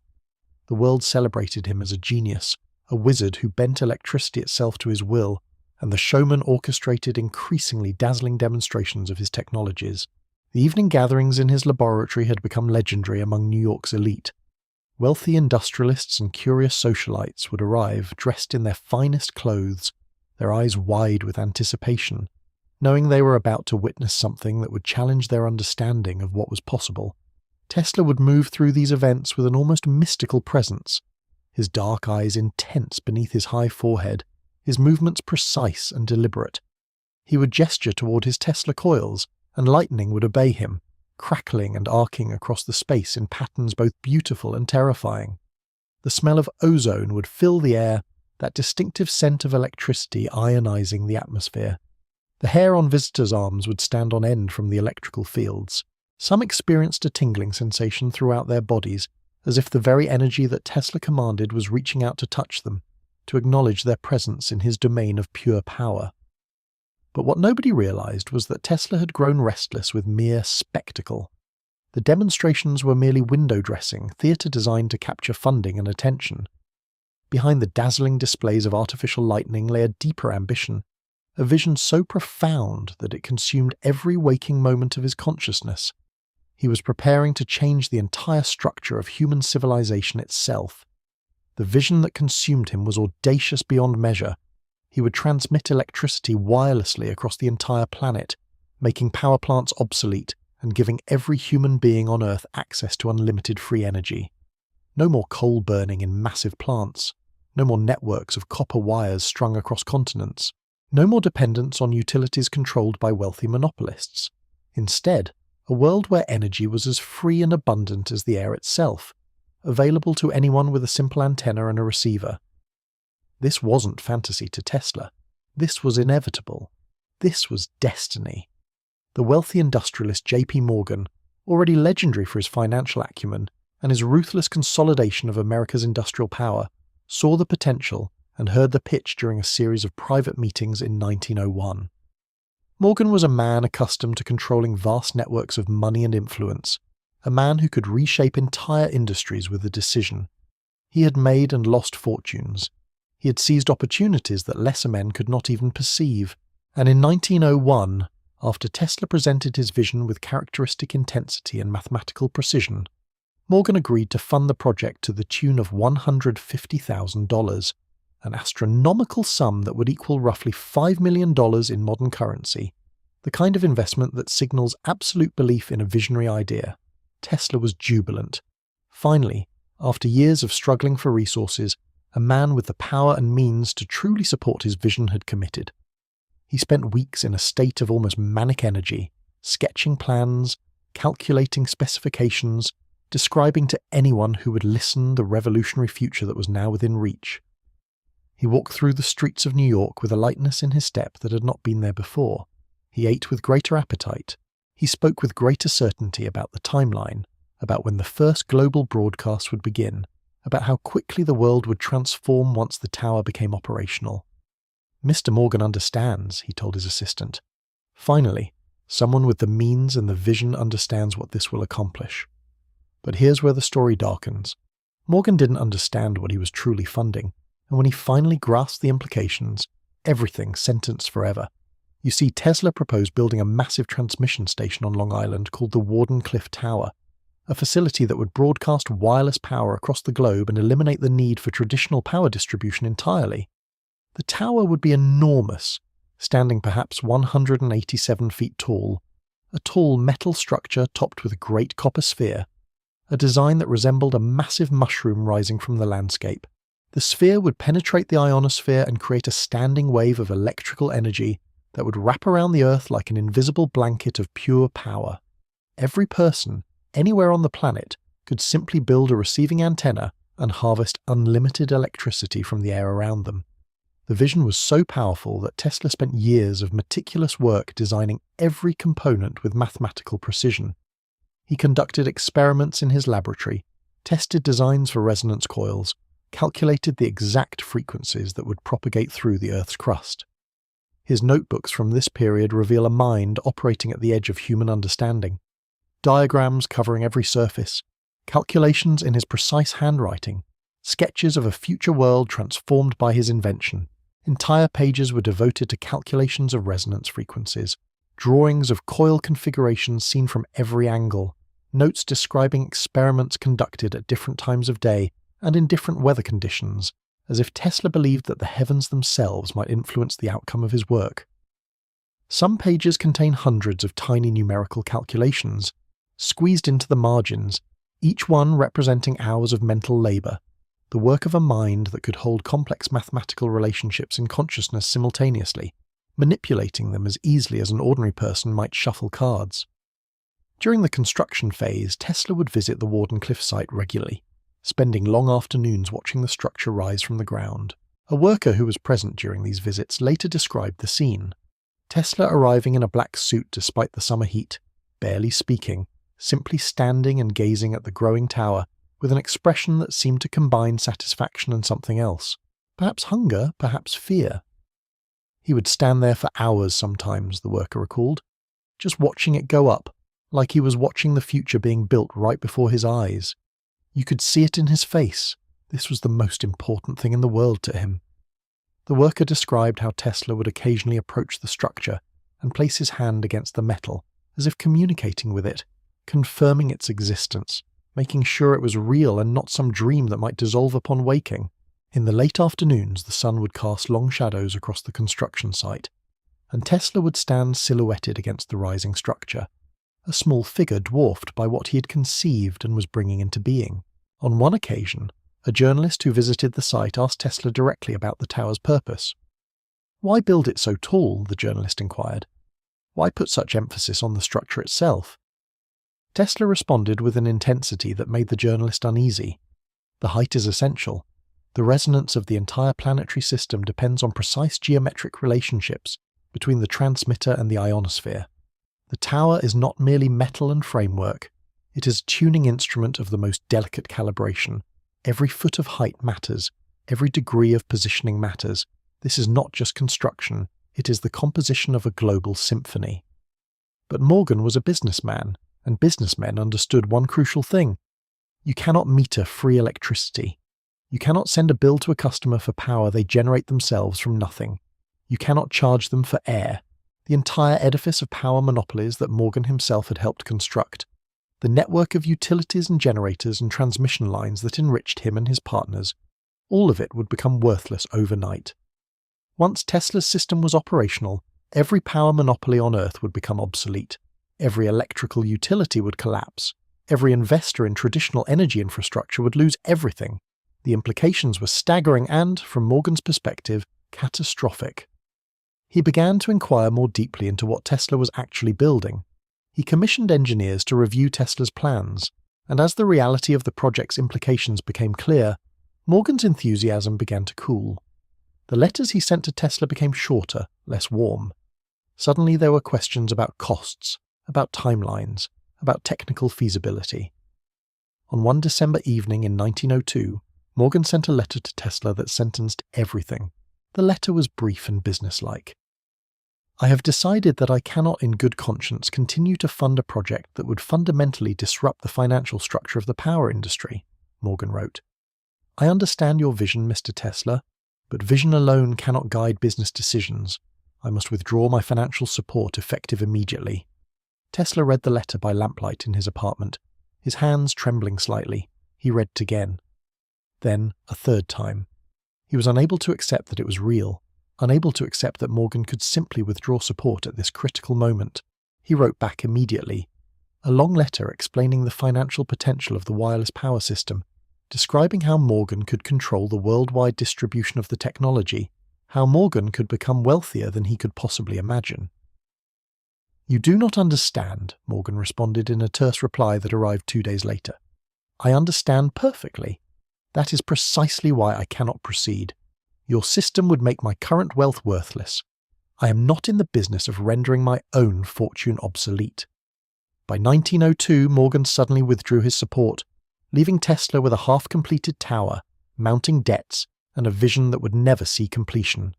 The world celebrated him as a genius, a wizard who bent electricity itself to his will, and the showman orchestrated increasingly dazzling demonstrations of his technologies. The evening gatherings in his laboratory had become legendary among New York's elite. Wealthy industrialists and curious socialites would arrive dressed in their finest clothes, their eyes wide with anticipation, knowing they were about to witness something that would challenge their understanding of what was possible. Tesla would move through these events with an almost mystical presence, his dark eyes intense beneath his high forehead, his movements precise and deliberate. He would gesture toward his Tesla coils, and lightning would obey him, crackling and arcing across the space in patterns both beautiful and terrifying. The smell of ozone would fill the air, that distinctive scent of electricity ionizing the atmosphere. The hair on visitors' arms would stand on end from the electrical fields. Some experienced a tingling sensation throughout their bodies, as if the very energy that Tesla commanded was reaching out to touch them, to acknowledge their presence in his domain of pure power. But what nobody realized was that Tesla had grown restless with mere spectacle. The demonstrations were merely window dressing, theatre designed to capture funding and attention. Behind the dazzling displays of artificial lightning lay a deeper ambition, a vision so profound that it consumed every waking moment of his consciousness. He was preparing to change the entire structure of human civilization itself. The vision that consumed him was audacious beyond measure. He would transmit electricity wirelessly across the entire planet, making power plants obsolete and giving every human being on Earth access to unlimited free energy. No more coal burning in massive plants. No more networks of copper wires strung across continents. No more dependence on utilities controlled by wealthy monopolists. Instead, a world where energy was as free and abundant as the air itself, available to anyone with a simple antenna and a receiver. This wasn't fantasy to Tesla. This was inevitable. This was destiny. The wealthy industrialist J.P. Morgan, already legendary for his financial acumen and his ruthless consolidation of America's industrial power, saw the potential and heard the pitch during a series of private meetings in 1901. Morgan was a man accustomed to controlling vast networks of money and influence, a man who could reshape entire industries with a decision. He had made and lost fortunes. He had seized opportunities that lesser men could not even perceive, and in 1901, after Tesla presented his vision with characteristic intensity and mathematical precision, Morgan agreed to fund the project to the tune of $150,000, an astronomical sum that would equal roughly $5 million in modern currency, the kind of investment that signals absolute belief in a visionary idea. Tesla was jubilant. Finally, after years of struggling for resources, a man with the power and means to truly support his vision had committed. He spent weeks in a state of almost manic energy, sketching plans, calculating specifications, describing to anyone who would listen the revolutionary future that was now within reach. He walked through the streets of New York with a lightness in his step that had not been there before. He ate with greater appetite. He spoke with greater certainty about the timeline, about when the first global broadcast would begin, about how quickly the world would transform once the tower became operational. "Mr. Morgan understands," he told his assistant. "Finally, someone with the means and the vision understands what this will accomplish." But here's where the story darkens. Morgan didn't understand what he was truly funding, and when he finally grasped the implications, everything sentenced forever. You see, Tesla proposed building a massive transmission station on Long Island called the Wardenclyffe Tower, a facility that would broadcast wireless power across the globe and eliminate the need for traditional power distribution entirely. The tower would be enormous, standing perhaps 187 feet tall, a tall metal structure topped with a great copper sphere, a design that resembled a massive mushroom rising from the landscape. The sphere would penetrate the ionosphere and create a standing wave of electrical energy that would wrap around the Earth like an invisible blanket of pure power. Every person, anywhere on the planet, could simply build a receiving antenna and harvest unlimited electricity from the air around them. The vision was so powerful that Tesla spent years of meticulous work designing every component with mathematical precision. He conducted experiments in his laboratory, tested designs for resonance coils, calculated the exact frequencies that would propagate through the Earth's crust. His notebooks from this period reveal a mind operating at the edge of human understanding. Diagrams covering every surface, calculations in his precise handwriting, sketches of a future world transformed by his invention. Entire pages were devoted to calculations of resonance frequencies, drawings of coil configurations seen from every angle, notes describing experiments conducted at different times of day and in different weather conditions, as if Tesla believed that the heavens themselves might influence the outcome of his work. Some pages contain hundreds of tiny numerical calculations, squeezed into the margins, each one representing hours of mental labour, the work of a mind that could hold complex mathematical relationships in consciousness simultaneously, manipulating them as easily as an ordinary person might shuffle cards. During the construction phase, Tesla would visit the Wardenclyffe site regularly, spending long afternoons watching the structure rise from the ground. A worker who was present during these visits later described the scene. Tesla arriving in a black suit despite the summer heat, barely speaking, simply standing and gazing at the growing tower with an expression that seemed to combine satisfaction and something else. Perhaps hunger, perhaps fear. He would stand there for hours sometimes, the worker recalled, just watching it go up, like he was watching the future being built right before his eyes. You could see it in his face. This was the most important thing in the world to him. The worker described how Tesla would occasionally approach the structure and place his hand against the metal, as if communicating with it, confirming its existence, making sure it was real and not some dream that might dissolve upon waking. In the late afternoons, the sun would cast long shadows across the construction site, and Tesla would stand silhouetted against the rising structure, a small figure dwarfed by what he had conceived and was bringing into being. On one occasion, a journalist who visited the site asked Tesla directly about the tower's purpose. "Why build it so tall?" the journalist inquired. "Why put such emphasis on the structure itself?" Tesla responded with an intensity that made the journalist uneasy. "The height is essential. The resonance of the entire planetary system depends on precise geometric relationships between the transmitter and the ionosphere. The tower is not merely metal and framework. It is a tuning instrument of the most delicate calibration. Every foot of height matters. Every degree of positioning matters. This is not just construction. It is the composition of a global symphony." But Morgan was a businessman, and businessmen understood one crucial thing. You cannot meter free electricity. You cannot send a bill to a customer for power they generate themselves from nothing. You cannot charge them for air. the entire edifice of power monopolies that Morgan himself had helped construct, the network of utilities and generators and transmission lines that enriched him and his partners, all of it would become worthless overnight. Once Tesla's system was operational, every power monopoly on Earth would become obsolete, every electrical utility would collapse, every investor in traditional energy infrastructure would lose everything. The implications were staggering and, from Morgan's perspective, catastrophic. He began to inquire more deeply into what Tesla was actually building. He commissioned engineers to review Tesla's plans, and as the reality of the project's implications became clear, Morgan's enthusiasm began to cool. The letters he sent to Tesla became shorter, less warm. Suddenly there were questions about costs, about timelines, about technical feasibility. On one December evening in 1902, Morgan sent a letter to Tesla that sentenced everything. The letter was brief and businesslike. "I have decided that I cannot in good conscience continue to fund a project that would fundamentally disrupt the financial structure of the power industry," Morgan wrote. "I understand your vision, Mr. Tesla, but vision alone cannot guide business decisions. I must withdraw my financial support effective immediately." Tesla read the letter by lamplight in his apartment, his hands trembling slightly. He read it again. Then, a third time. He was unable to accept that it was real, unable to accept that Morgan could simply withdraw support at this critical moment. He wrote back immediately, a long letter explaining the financial potential of the wireless power system, describing how Morgan could control the worldwide distribution of the technology, how Morgan could become wealthier than he could possibly imagine. "You do not understand," Morgan responded in a terse reply that arrived 2 days later. "I understand perfectly. That is precisely why I cannot proceed. Your system would make my current wealth worthless. I am not in the business of rendering my own fortune obsolete." By 1902, Morgan suddenly withdrew his support, leaving Tesla with a half-completed tower, mounting debts, and a vision that would never see completion.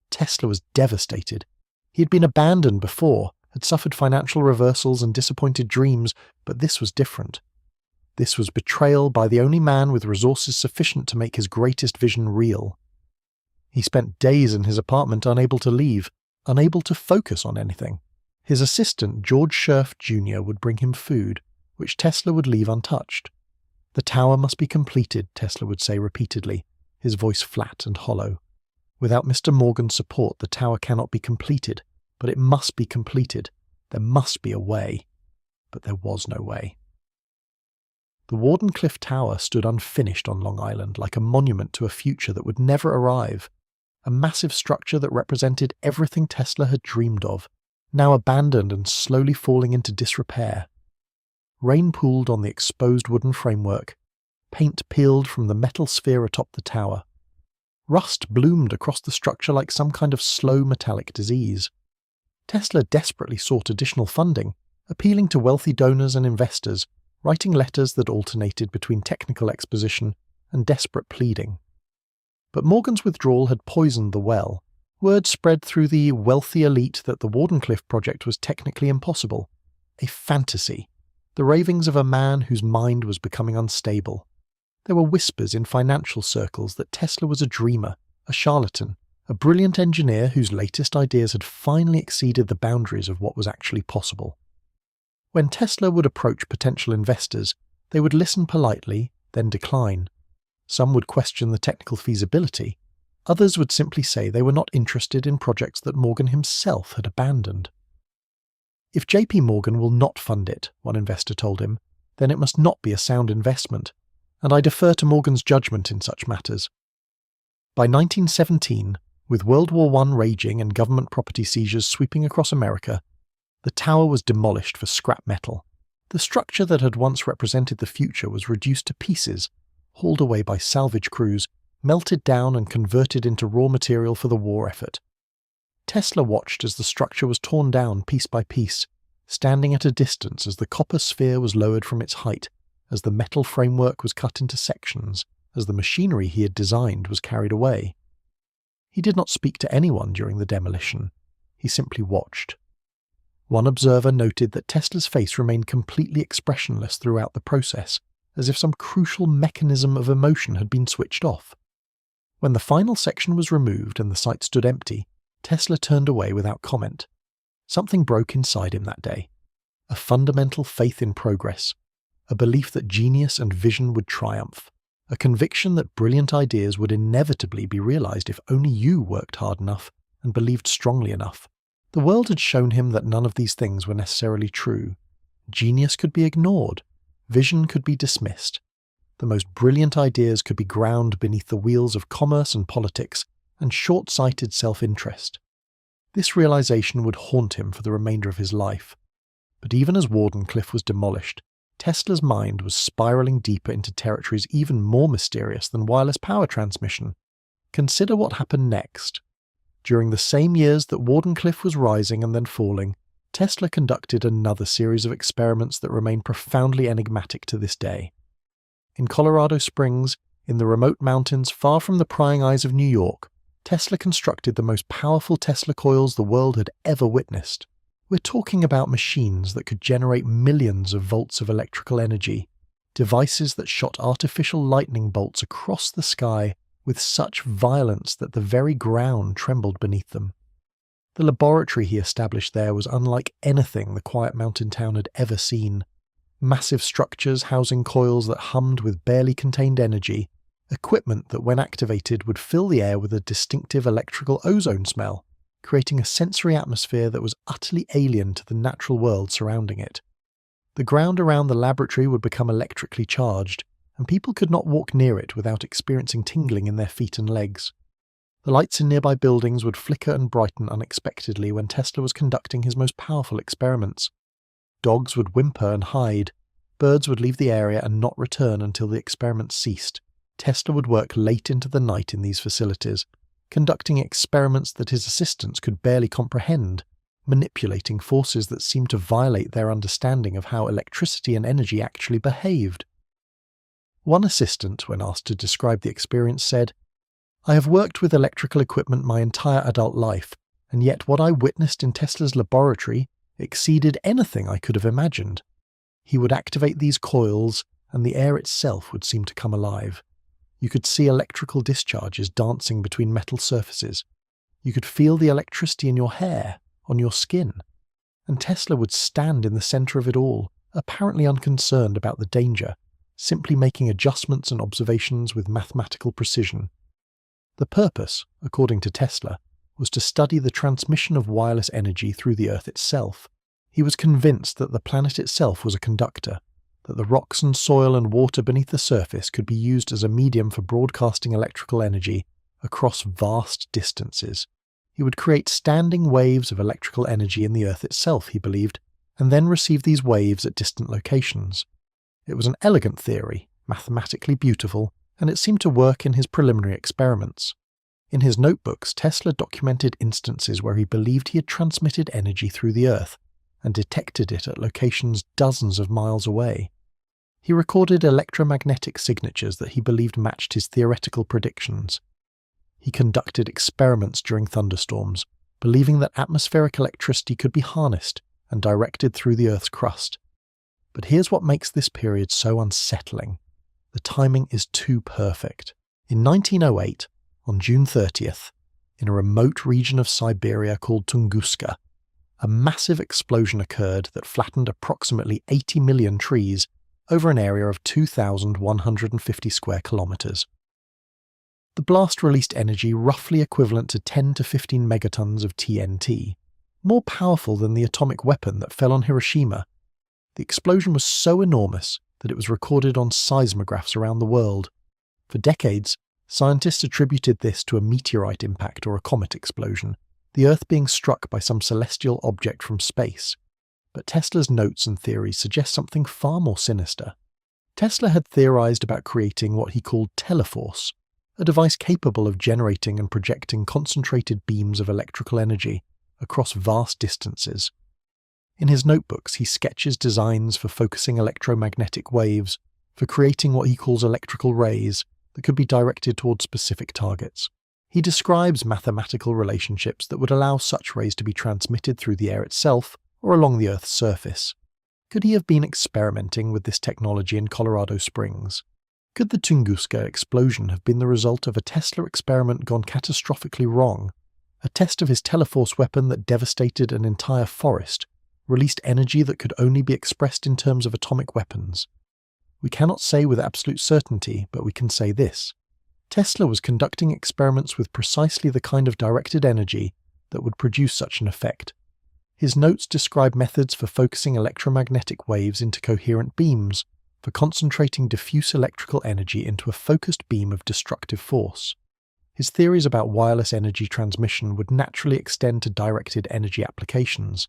Tesla was devastated. He had been abandoned before, had suffered financial reversals and disappointed dreams, but this was different. This was betrayal by the only man with resources sufficient to make his greatest vision real. He spent days in his apartment unable to leave, unable to focus on anything. His assistant, George Scherf Jr., would bring him food, which Tesla would leave untouched. "The tower must be completed," Tesla would say repeatedly, his voice flat and hollow. "Without Mr. Morgan's support, the tower cannot be completed, but it must be completed. There must be a way." But there was no way. The Wardenclyffe Tower stood unfinished on Long Island, like a monument to a future that would never arrive, a massive structure that represented everything Tesla had dreamed of, now abandoned and slowly falling into disrepair. Rain pooled on the exposed wooden framework, paint peeled from the metal sphere atop the tower. Rust bloomed across the structure like some kind of slow metallic disease. Tesla desperately sought additional funding, appealing to wealthy donors and investors, writing letters that alternated between technical exposition and desperate pleading. But Morgan's withdrawal had poisoned the well. Word spread through the wealthy elite that the Wardenclyffe project was technically impossible. A fantasy. The ravings of a man whose mind was becoming unstable. There were whispers in financial circles that Tesla was a dreamer, a charlatan, a brilliant engineer whose latest ideas had finally exceeded the boundaries of what was actually possible. When Tesla would approach potential investors, they would listen politely, then decline. Some would question the technical feasibility. Others would simply say they were not interested in projects that Morgan himself had abandoned. "If JP Morgan will not fund it," one investor told him, "then it must not be a sound investment, and I defer to Morgan's judgment in such matters." By 1917, with World War I raging and government property seizures sweeping across America, the tower was demolished for scrap metal. The structure that had once represented the future was reduced to pieces, hauled away by salvage crews, melted down and converted into raw material for the war effort. Tesla watched as the structure was torn down piece by piece, standing at a distance as the copper sphere was lowered from its height, as the metal framework was cut into sections, as the machinery he had designed was carried away. He did not speak to anyone during the demolition. He simply watched. One observer noted that Tesla's face remained completely expressionless throughout the process, as if some crucial mechanism of emotion had been switched off. When the final section was removed and the site stood empty, Tesla turned away without comment. Something broke inside him that day. A fundamental faith in progress, a belief that genius and vision would triumph, a conviction that brilliant ideas would inevitably be realized if only you worked hard enough and believed strongly enough. The world had shown him that none of these things were necessarily true. Genius could be ignored, vision could be dismissed. The most brilliant ideas could be ground beneath the wheels of commerce and politics and short-sighted self-interest. This realization would haunt him for the remainder of his life. But even as Wardenclyffe was demolished, Tesla's mind was spiraling deeper into territories even more mysterious than wireless power transmission. Consider what happened next. During the same years that Wardenclyffe was rising and then falling, Tesla conducted another series of experiments that remain profoundly enigmatic to this day. In Colorado Springs, in the remote mountains far from the prying eyes of New York, Tesla constructed the most powerful Tesla coils the world had ever witnessed. We're talking about machines that could generate millions of volts of electrical energy, devices that shot artificial lightning bolts across the sky with such violence that the very ground trembled beneath them. The laboratory he established there was unlike anything the quiet mountain town had ever seen. Massive structures housing coils that hummed with barely contained energy, equipment that when activated would fill the air with a distinctive electrical ozone smell, creating a sensory atmosphere that was utterly alien to the natural world surrounding it. The ground around the laboratory would become electrically charged, and people could not walk near it without experiencing tingling in their feet and legs. The lights in nearby buildings would flicker and brighten unexpectedly when Tesla was conducting his most powerful experiments. Dogs would whimper and hide, birds would leave the area and not return until the experiment ceased. Tesla would work late into the night in these facilities, conducting experiments that his assistants could barely comprehend, manipulating forces that seemed to violate their understanding of how electricity and energy actually behaved. One assistant, when asked to describe the experience, said, "I have worked with electrical equipment my entire adult life, and yet what I witnessed in Tesla's laboratory exceeded anything I could have imagined. He would activate these coils, and the air itself would seem to come alive. You could see electrical discharges dancing between metal surfaces. You could feel the electricity in your hair, on your skin. And Tesla would stand in the center of it all, apparently unconcerned about the danger, simply making adjustments and observations with mathematical precision. The purpose, according to Tesla, was to study the transmission of wireless energy through the Earth itself. He was convinced that the planet itself was a conductor, that the rocks and soil and water beneath the surface could be used as a medium for broadcasting electrical energy across vast distances. He would create standing waves of electrical energy in the Earth itself, he believed, and then receive these waves at distant locations. It was an elegant theory, mathematically beautiful, and it seemed to work in his preliminary experiments. In his notebooks, Tesla documented instances where he believed he had transmitted energy through the Earth and detected it at locations dozens of miles away. He recorded electromagnetic signatures that he believed matched his theoretical predictions. He conducted experiments during thunderstorms, believing that atmospheric electricity could be harnessed and directed through the Earth's crust. But here's what makes this period so unsettling. The timing is too perfect. In 1908, on June 30th, in a remote region of Siberia called Tunguska, a massive explosion occurred that flattened approximately 80 million trees over an area of 2,150 square kilometers. The blast released energy roughly equivalent to 10 to 15 megatons of TNT, more powerful than the atomic weapon that fell on Hiroshima. The explosion was so enormous that it was recorded on seismographs around the world. For decades, scientists attributed this to a meteorite impact or a comet explosion, the Earth being struck by some celestial object from space. But Tesla's notes and theories suggest something far more sinister. Tesla had theorized about creating what he called Teleforce, a device capable of generating and projecting concentrated beams of electrical energy across vast distances. In his notebooks, he sketches designs for focusing electromagnetic waves, for creating what he calls electrical rays that could be directed toward specific targets. He describes mathematical relationships that would allow such rays to be transmitted through the air itself or along the Earth's surface. Could he have been experimenting with this technology in Colorado Springs? Could the Tunguska explosion have been the result of a Tesla experiment gone catastrophically wrong, A test of his Teleforce weapon that devastated an entire forest released energy that could only be expressed in terms of atomic weapons. We cannot say with absolute certainty, but we can say this. Tesla was conducting experiments with precisely the kind of directed energy that would produce such an effect. His notes describe methods for focusing electromagnetic waves into coherent beams, for concentrating diffuse electrical energy into a focused beam of destructive force. His theories about wireless energy transmission would naturally extend to directed energy applications.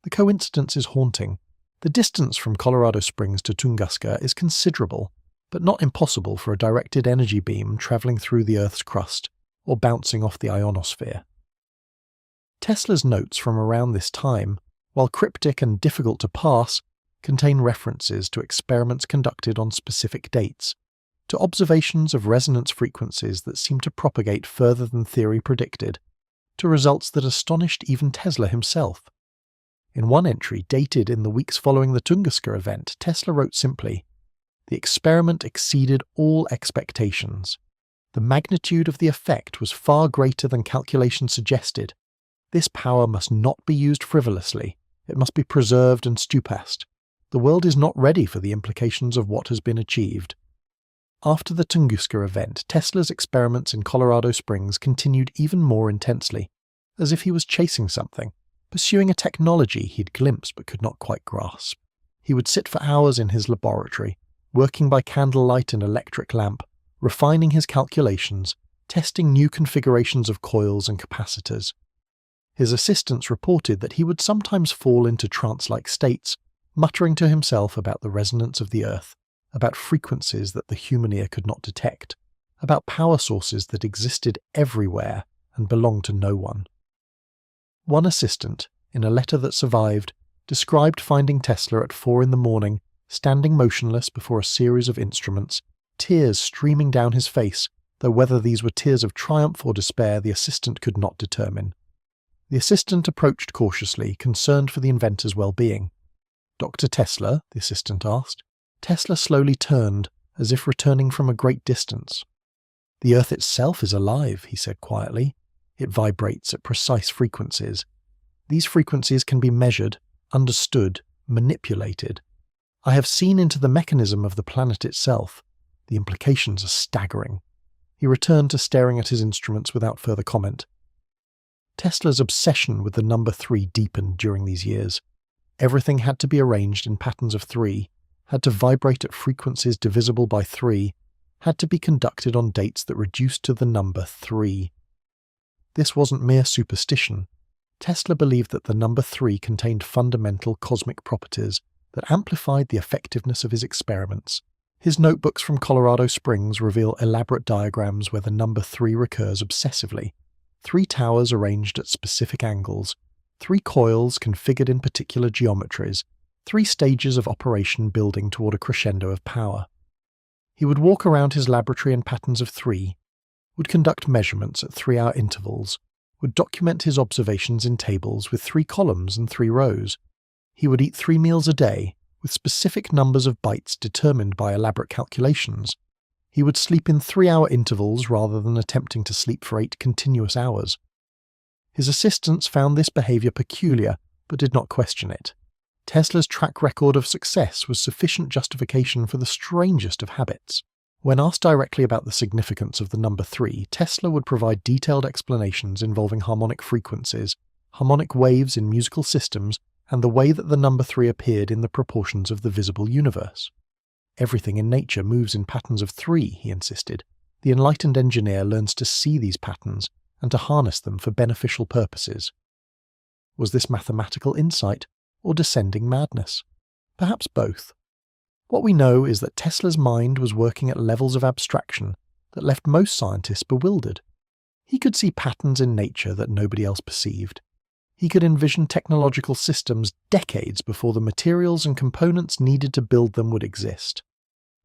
The coincidence is haunting. The distance from Colorado Springs to Tunguska is considerable, but not impossible for a directed energy beam traveling through the Earth's crust or bouncing off the ionosphere. Tesla's notes from around this time, while cryptic and difficult to parse, contain references to experiments conducted on specific dates, to observations of resonance frequencies that seem to propagate further than theory predicted, to results that astonished even Tesla himself. In one entry dated in the weeks following the Tunguska event, Tesla wrote simply, "The experiment exceeded all expectations. The magnitude of the effect was far greater than calculations suggested. This power must not be used frivolously. It must be preserved and stupast. The world is not ready for the implications of what has been achieved." After the Tunguska event, Tesla's experiments in Colorado Springs continued even more intensely, as if he was chasing something, pursuing a technology he'd glimpsed but could not quite grasp. He would sit for hours in his laboratory, working by candlelight and electric lamp, refining his calculations, testing new configurations of coils and capacitors. His assistants reported that he would sometimes fall into trance-like states, muttering to himself about the resonance of the Earth, about frequencies that the human ear could not detect, about power sources that existed everywhere and belonged to no one. One assistant, in a letter that survived, described finding Tesla at 4 a.m, standing motionless before a series of instruments, tears streaming down his face, though whether these were tears of triumph or despair the assistant could not determine. The assistant approached cautiously, concerned for the inventor's well-being. "Dr. Tesla?" the assistant asked. Tesla slowly turned, as if returning from a great distance. "The Earth itself is alive," he said quietly. "It vibrates at precise frequencies. These frequencies can be measured, understood, manipulated. I have seen into the mechanism of the planet itself. The implications are staggering." He returned to staring at his instruments without further comment. Tesla's obsession with the number 3 deepened during these years. Everything had to be arranged in patterns of 3, had to vibrate at frequencies divisible by 3, had to be conducted on dates that reduced to the number 3. This wasn't mere superstition. Tesla believed that the number 3 contained fundamental cosmic properties that amplified the effectiveness of his experiments. His notebooks from Colorado Springs reveal elaborate diagrams where the number 3 recurs obsessively. 3 towers arranged at specific angles, 3 coils configured in particular geometries, 3 stages of operation building toward a crescendo of power. He would walk around his laboratory in patterns of 3, would conduct measurements at 3-hour intervals, would document his observations in tables with 3 columns and 3 rows. He would eat 3 meals a day, with specific numbers of bites determined by elaborate calculations. He would sleep in 3-hour intervals rather than attempting to sleep for 8 continuous hours. His assistants found this behavior peculiar, but did not question it. Tesla's track record of success was sufficient justification for the strangest of habits. When asked directly about the significance of the number 3, Tesla would provide detailed explanations involving harmonic frequencies, harmonic waves in musical systems, and the way that the number 3 appeared in the proportions of the visible universe. "Everything in nature moves in patterns of 3, he insisted. The enlightened engineer learns to see these patterns and to harness them for beneficial purposes." Was this mathematical insight or descending madness? Perhaps both. What we know is that Tesla's mind was working at levels of abstraction that left most scientists bewildered. He could see patterns in nature that nobody else perceived. He could envision technological systems decades before the materials and components needed to build them would exist.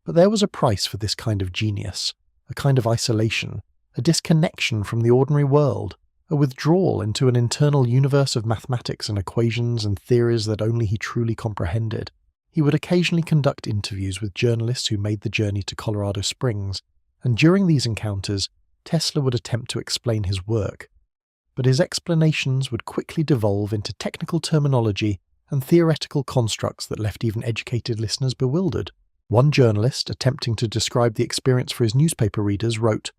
But there was a price for this kind of genius, a kind of isolation, a disconnection from the ordinary world, a withdrawal into an internal universe of mathematics and equations and theories that only he truly comprehended. He would occasionally conduct interviews with journalists who made the journey to Colorado Springs, and during these encounters, Tesla would attempt to explain his work. but his explanations would quickly devolve into technical terminology and theoretical constructs that left even educated listeners bewildered. One journalist, attempting to describe the experience for his newspaper readers, wrote,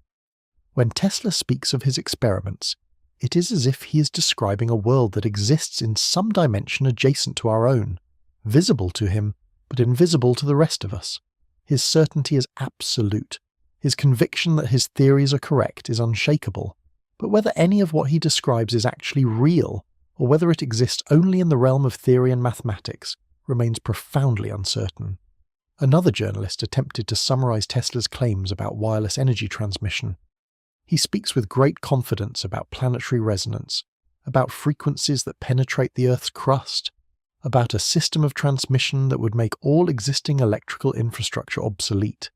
"When Tesla speaks of his experiments, it is as if he is describing a world that exists in some dimension adjacent to our own, visible to him, but invisible to the rest of us. His certainty is absolute. His conviction that his theories are correct is unshakable. But whether any of what he describes is actually real, or whether it exists only in the realm of theory and mathematics, remains profoundly uncertain." Another journalist attempted to summarize Tesla's claims about wireless energy transmission. He speaks with great confidence about planetary resonance, about frequencies that penetrate the Earth's crust, about a system of transmission that would make all existing electrical infrastructure obsolete.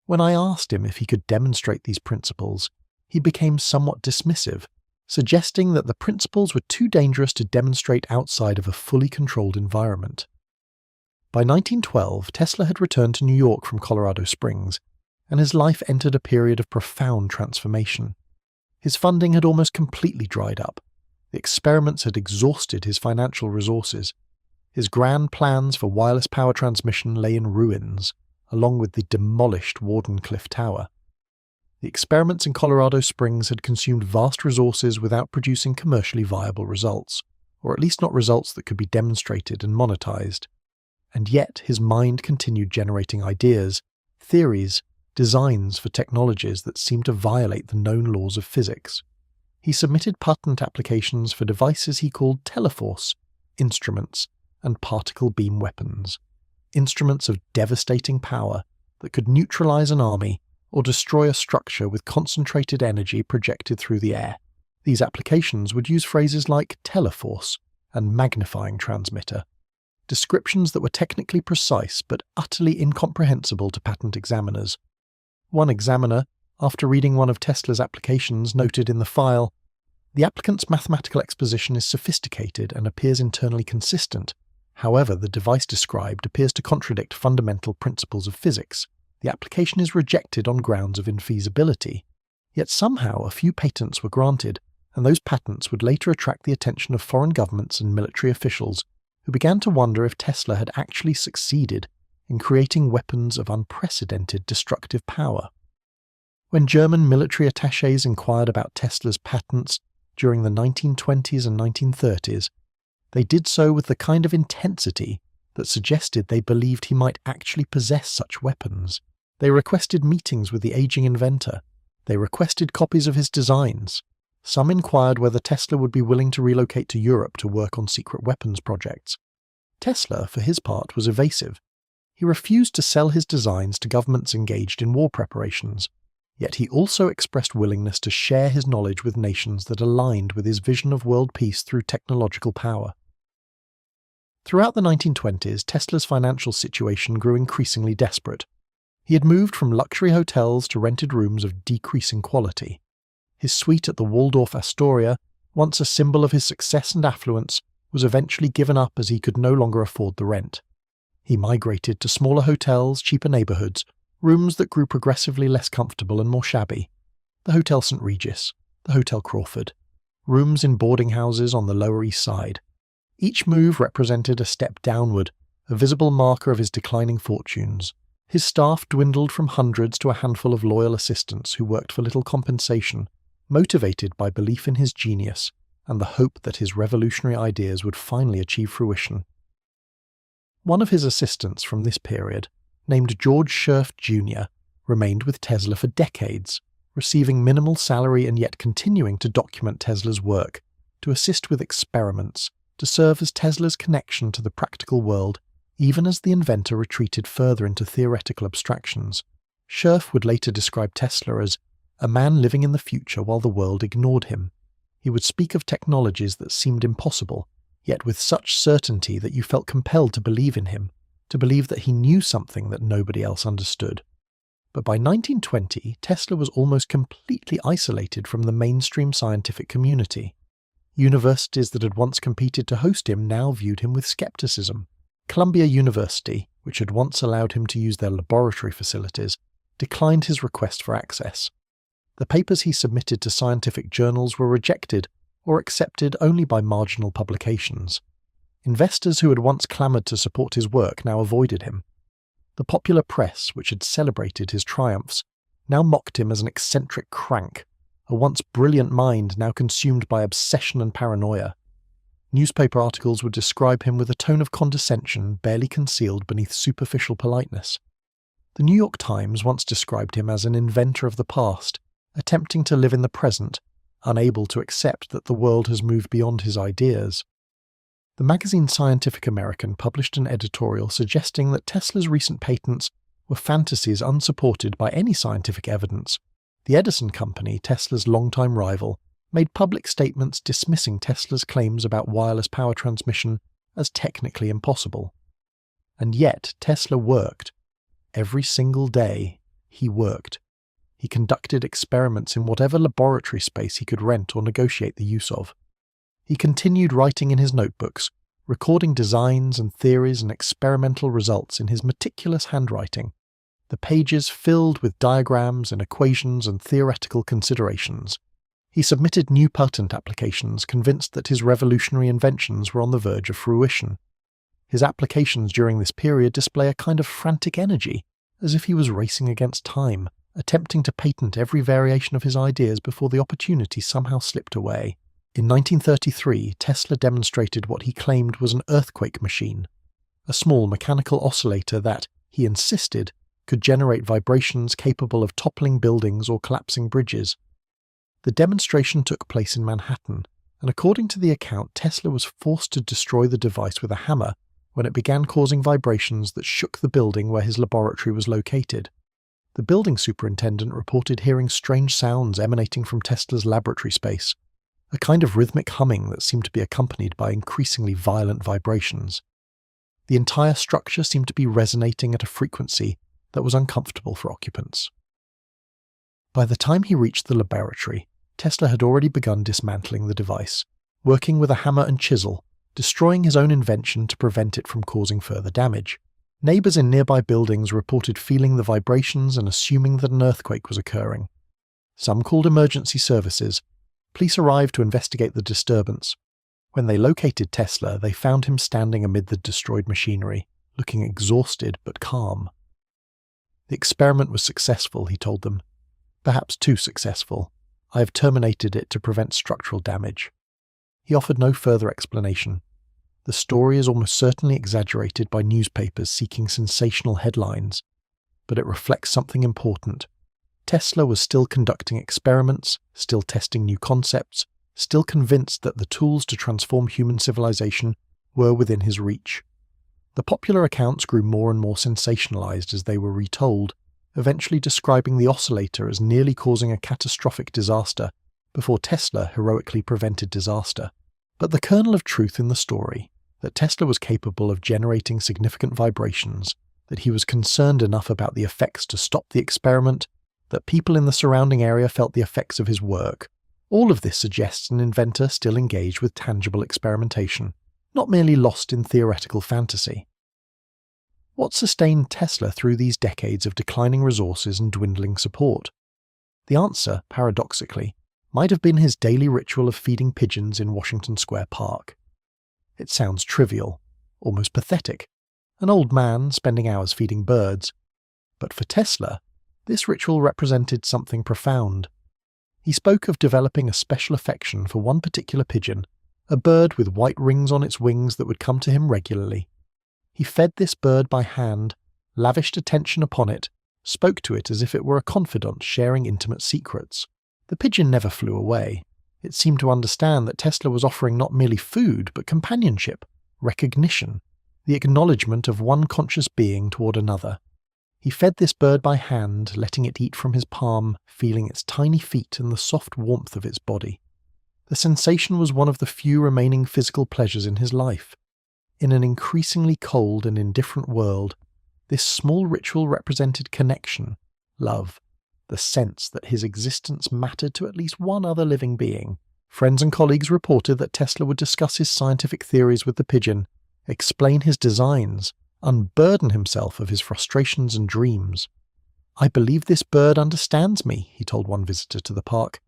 When I asked him if he could demonstrate these principles, he became somewhat dismissive, suggesting that the principles were too dangerous to demonstrate outside of a fully controlled environment. By 1912, Tesla had returned to New York from Colorado Springs, and his life entered a period of profound transformation. His funding had almost completely dried up. The experiments had exhausted his financial resources. His grand plans for wireless power transmission lay in ruins, along with the demolished Wardenclyffe Tower. The experiments in Colorado Springs had consumed vast resources without producing commercially viable results, or at least not results that could be demonstrated and monetized. And yet his mind continued generating ideas, theories, designs for technologies that seemed to violate the known laws of physics. He submitted patent applications for devices he called Teleforce, instruments, and particle beam weapons, instruments of devastating power that could neutralize an army or destroy a structure with concentrated energy projected through the air. These applications would use phrases like Teleforce and magnifying transmitter, descriptions that were technically precise but utterly incomprehensible to patent examiners. One examiner, after reading one of Tesla's applications, noted in the file, "The applicant's mathematical exposition is sophisticated and appears internally consistent. However, the device described appears to contradict fundamental principles of physics. The application is rejected on grounds of infeasibility. Yet somehow a few patents were granted, and those patents would later attract the attention of foreign governments and military officials, who began to wonder if Tesla had actually succeeded in creating weapons of unprecedented destructive power." When German military attachés inquired about Tesla's patents during the 1920s and 1930s, they did so with the kind of intensity that suggested they believed he might actually possess such weapons. They requested meetings with the aging inventor. They requested copies of his designs. Some inquired whether Tesla would be willing to relocate to Europe to work on secret weapons projects. Tesla, for his part, was evasive. He refused to sell his designs to governments engaged in war preparations. Yet he also expressed willingness to share his knowledge with nations that aligned with his vision of world peace through technological power. Throughout the 1920s, Tesla's financial situation grew increasingly desperate. He had moved from luxury hotels to rented rooms of decreasing quality. His suite at the Waldorf Astoria, once a symbol of his success and affluence, was eventually given up as he could no longer afford the rent. He migrated to smaller hotels, cheaper neighborhoods, rooms that grew progressively less comfortable and more shabby. The Hotel St. Regis, the Hotel Crawford, rooms in boarding houses on the Lower East Side. Each move represented a step downward, a visible marker of his declining fortunes. His staff dwindled from hundreds to a handful of loyal assistants who worked for little compensation, motivated by belief in his genius and the hope that his revolutionary ideas would finally achieve fruition. One of his assistants from this period, named George Scherf Jr., remained with Tesla for decades, receiving minimal salary and yet continuing to document Tesla's work, to assist with experiments, to serve as Tesla's connection to the practical world, even as the inventor retreated further into theoretical abstractions. Scherf would later describe Tesla as a man living in the future while the world ignored him. He would speak of technologies that seemed impossible, yet with such certainty that you felt compelled to believe in him, to believe that he knew something that nobody else understood. But by 1920, Tesla was almost completely isolated from the mainstream scientific community. Universities that had once competed to host him now viewed him with skepticism. Columbia University, which had once allowed him to use their laboratory facilities, declined his request for access. The papers he submitted to scientific journals were rejected or accepted only by marginal publications. Investors who had once clamoured to support his work now avoided him. The popular press, which had celebrated his triumphs, now mocked him as an eccentric crank, a once brilliant mind now consumed by obsession and paranoia. Newspaper articles would describe him with a tone of condescension barely concealed beneath superficial politeness. The New York Times once described him as an inventor of the past, attempting to live in the present, unable to accept that the world has moved beyond his ideas. The magazine Scientific American published an editorial suggesting that Tesla's recent patents were fantasies unsupported by any scientific evidence. The Edison Company, Tesla's longtime rival, made public statements dismissing Tesla's claims about wireless power transmission as technically impossible. And yet Tesla worked. Every single day, he worked. He conducted experiments in whatever laboratory space he could rent or negotiate the use of. He continued writing in his notebooks, recording designs and theories and experimental results in his meticulous handwriting, the pages filled with diagrams and equations and theoretical considerations. He submitted new patent applications, convinced that his revolutionary inventions were on the verge of fruition. His applications during this period display a kind of frantic energy, as if he was racing against time, attempting to patent every variation of his ideas before the opportunity somehow slipped away. In 1933, Tesla demonstrated what he claimed was an earthquake machine, a small mechanical oscillator that, he insisted, could generate vibrations capable of toppling buildings or collapsing bridges. The demonstration took place in Manhattan, and according to the account, Tesla was forced to destroy the device with a hammer when it began causing vibrations that shook the building where his laboratory was located. The building superintendent reported hearing strange sounds emanating from Tesla's laboratory space, a kind of rhythmic humming that seemed to be accompanied by increasingly violent vibrations. The entire structure seemed to be resonating at a frequency that was uncomfortable for occupants. By the time he reached the laboratory, Tesla had already begun dismantling the device, working with a hammer and chisel, destroying his own invention to prevent it from causing further damage. Neighbors in nearby buildings reported feeling the vibrations and assuming that an earthquake was occurring. Some called emergency services. Police arrived to investigate the disturbance. When they located Tesla, they found him standing amid the destroyed machinery, looking exhausted but calm. The experiment was successful, he told them. Perhaps too successful. I have terminated it to prevent structural damage. He offered no further explanation. The story is almost certainly exaggerated by newspapers seeking sensational headlines, but it reflects something important. Tesla was still conducting experiments, still testing new concepts, still convinced that the tools to transform human civilization were within his reach. The popular accounts grew more and more sensationalized as they were retold, eventually describing the oscillator as nearly causing a catastrophic disaster before Tesla heroically prevented disaster. But the kernel of truth in the story, that Tesla was capable of generating significant vibrations, that he was concerned enough about the effects to stop the experiment, that people in the surrounding area felt the effects of his work, all of this suggests an inventor still engaged with tangible experimentation, not merely lost in theoretical fantasy. What sustained Tesla through these decades of declining resources and dwindling support? The answer, paradoxically, might have been his daily ritual of feeding pigeons in Washington Square Park. It sounds trivial, almost pathetic, an old man spending hours feeding birds. But for Tesla, this ritual represented something profound. He spoke of developing a special affection for one particular pigeon, a bird with white rings on its wings that would come to him regularly. He fed this bird by hand, lavished attention upon it, spoke to it as if it were a confidant sharing intimate secrets. The pigeon never flew away. It seemed to understand that Tesla was offering not merely food, but companionship, recognition, the acknowledgement of one conscious being toward another. He fed this bird by hand, letting it eat from his palm, feeling its tiny feet and the soft warmth of its body. The sensation was one of the few remaining physical pleasures in his life. In an increasingly cold and indifferent world, this small ritual represented connection, love, the sense that his existence mattered to at least one other living being. Friends and colleagues reported that Tesla would discuss his scientific theories with the pigeon, explain his designs, unburden himself of his frustrations and dreams. "I believe this bird understands me," he told one visitor to the park.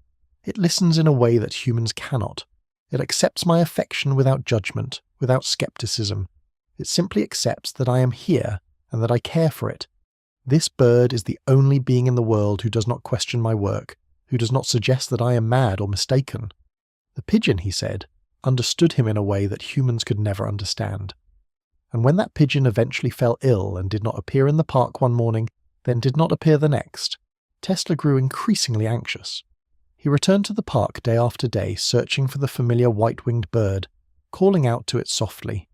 "It listens in a way that humans cannot. It accepts my affection without judgment, without skepticism. It simply accepts that I am here and that I care for it. This bird is the only being in the world who does not question my work, who does not suggest that I am mad or mistaken." The pigeon, he said, understood him in a way that humans could never understand. And when that pigeon eventually fell ill and did not appear in the park one morning, then did not appear the next, Tesla grew increasingly anxious. He returned to the park day after day, searching for the familiar white-winged bird, calling out to it softly.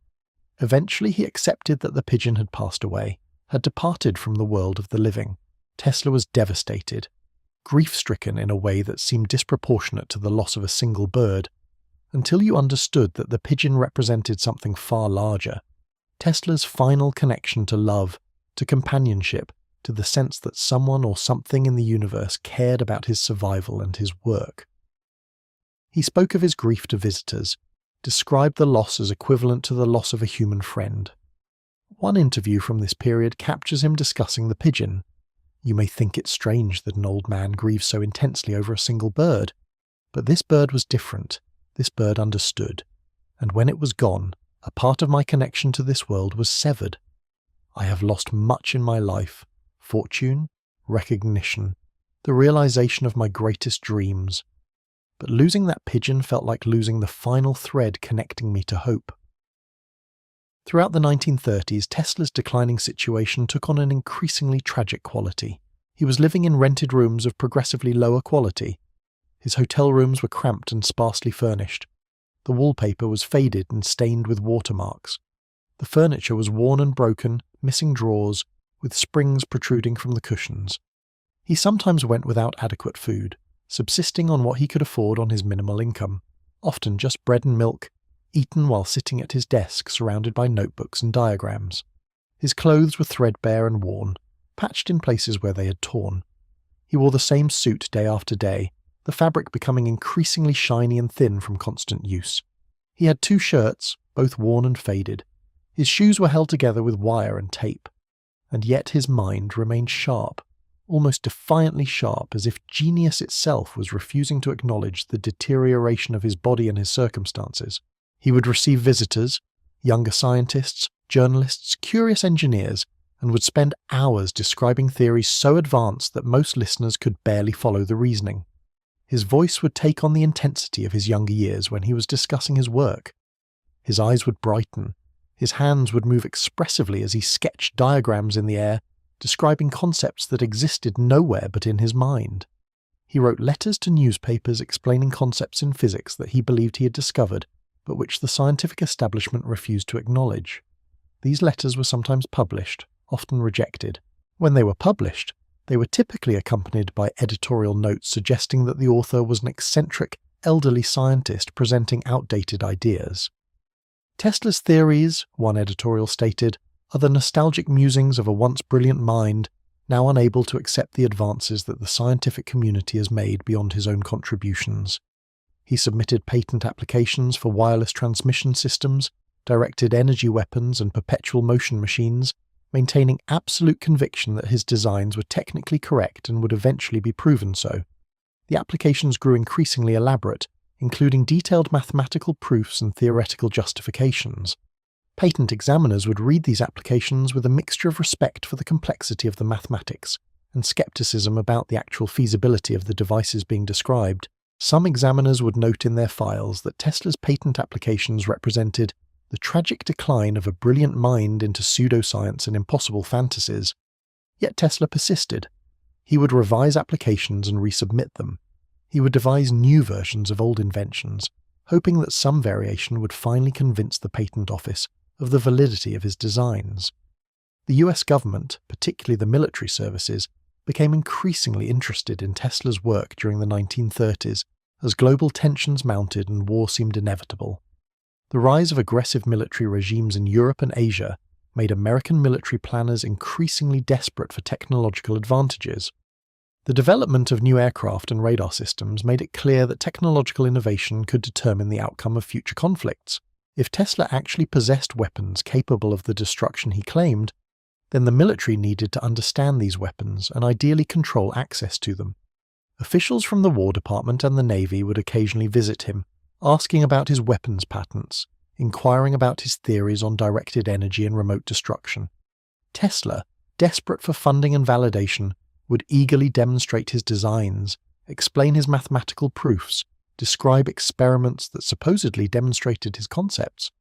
Eventually he accepted that the pigeon had passed away, had departed from the world of the living. Tesla was devastated, grief-stricken in a way that seemed disproportionate to the loss of a single bird, until you understood that the pigeon represented something far larger. Tesla's final connection to love, to companionship, to the sense that someone or something in the universe cared about his survival and his work. He spoke of his grief to visitors, described the loss as equivalent to the loss of a human friend. One interview from this period captures him discussing the pigeon. "You may think it strange that an old man grieves so intensely over a single bird, but this bird was different. This bird understood, and when it was gone, a part of my connection to this world was severed. I have lost much in my life: fortune, recognition, the realization of my greatest dreams. But losing that pigeon felt like losing the final thread connecting me to hope." Throughout the 1930s, Tesla's declining situation took on an increasingly tragic quality. He was living in rented rooms of progressively lower quality. His hotel rooms were cramped and sparsely furnished. The wallpaper was faded and stained with watermarks. The furniture was worn and broken, missing drawers, with springs protruding from the cushions. He sometimes went without adequate food, subsisting on what he could afford on his minimal income, often just bread and milk, eaten while sitting at his desk surrounded by notebooks and diagrams. His clothes were threadbare and worn, patched in places where they had torn. He wore the same suit day after day, the fabric becoming increasingly shiny and thin from constant use. He had 2 shirts, both worn and faded. His shoes were held together with wire and tape. And yet his mind remained sharp, almost defiantly sharp, as if genius itself was refusing to acknowledge the deterioration of his body and his circumstances. He would receive visitors, younger scientists, journalists, curious engineers, and would spend hours describing theories so advanced that most listeners could barely follow the reasoning. His voice would take on the intensity of his younger years when he was discussing his work. His eyes would brighten. His hands would move expressively as he sketched diagrams in the air, describing concepts that existed nowhere but in his mind. He wrote letters to newspapers explaining concepts in physics that he believed he had discovered, but which the scientific establishment refused to acknowledge. These letters were sometimes published, often rejected. When they were published, they were typically accompanied by editorial notes suggesting that the author was an eccentric, elderly scientist presenting outdated ideas. Tesla's theories, one editorial stated, are the nostalgic musings of a once brilliant mind, now unable to accept the advances that the scientific community has made beyond his own contributions. He submitted patent applications for wireless transmission systems, directed energy weapons and perpetual motion machines, maintaining absolute conviction that his designs were technically correct and would eventually be proven so. The applications grew increasingly elaborate, including detailed mathematical proofs and theoretical justifications. Patent examiners would read these applications with a mixture of respect for the complexity of the mathematics and skepticism about the actual feasibility of the devices being described. Some examiners would note in their files that Tesla's patent applications represented the tragic decline of a brilliant mind into pseudoscience and impossible fantasies. Yet Tesla persisted. He would revise applications and resubmit them. He would devise new versions of old inventions, hoping that some variation would finally convince the patent office of the validity of his designs. The US government, particularly the military services, became increasingly interested in Tesla's work during the 1930s as global tensions mounted and war seemed inevitable. The rise of aggressive military regimes in Europe and Asia made American military planners increasingly desperate for technological advantages. The development of new aircraft and radar systems made it clear that technological innovation could determine the outcome of future conflicts. If Tesla actually possessed weapons capable of the destruction he claimed, Then the military needed to understand these weapons and ideally control access to them. Officials from the War Department and the Navy would occasionally visit him, asking about his weapons patents, inquiring about his theories on directed energy and remote destruction. Tesla, desperate for funding and validation, would eagerly demonstrate his designs, explain his mathematical proofs, describe experiments that supposedly demonstrated his concepts.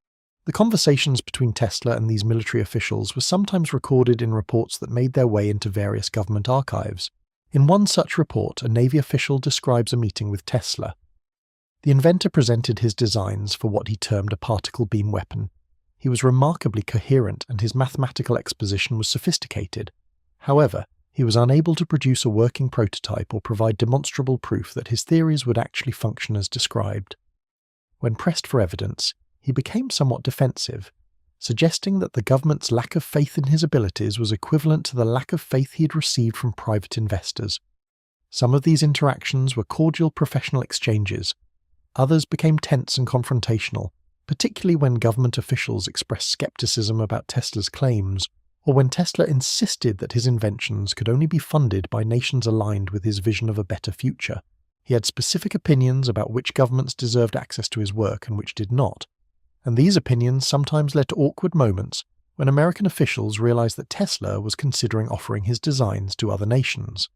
The conversations between Tesla and these military officials were sometimes recorded in reports that made their way into various government archives. In one such report, a Navy official describes a meeting with Tesla. The inventor presented his designs for what he termed a particle beam weapon. He was remarkably coherent and his mathematical exposition was sophisticated. However, he was unable to produce a working prototype or provide demonstrable proof that his theories would actually function as described. When pressed for evidence, he became somewhat defensive, suggesting that the government's lack of faith in his abilities was equivalent to the lack of faith he had received from private investors. Some of these interactions were cordial professional exchanges. Others became tense and confrontational, particularly when government officials expressed skepticism about Tesla's claims, or when Tesla insisted that his inventions could only be funded by nations aligned with his vision of a better future. He had specific opinions about which governments deserved access to his work and which did not, and these opinions sometimes led to awkward moments when American officials realized that Tesla was considering offering his designs to other nations.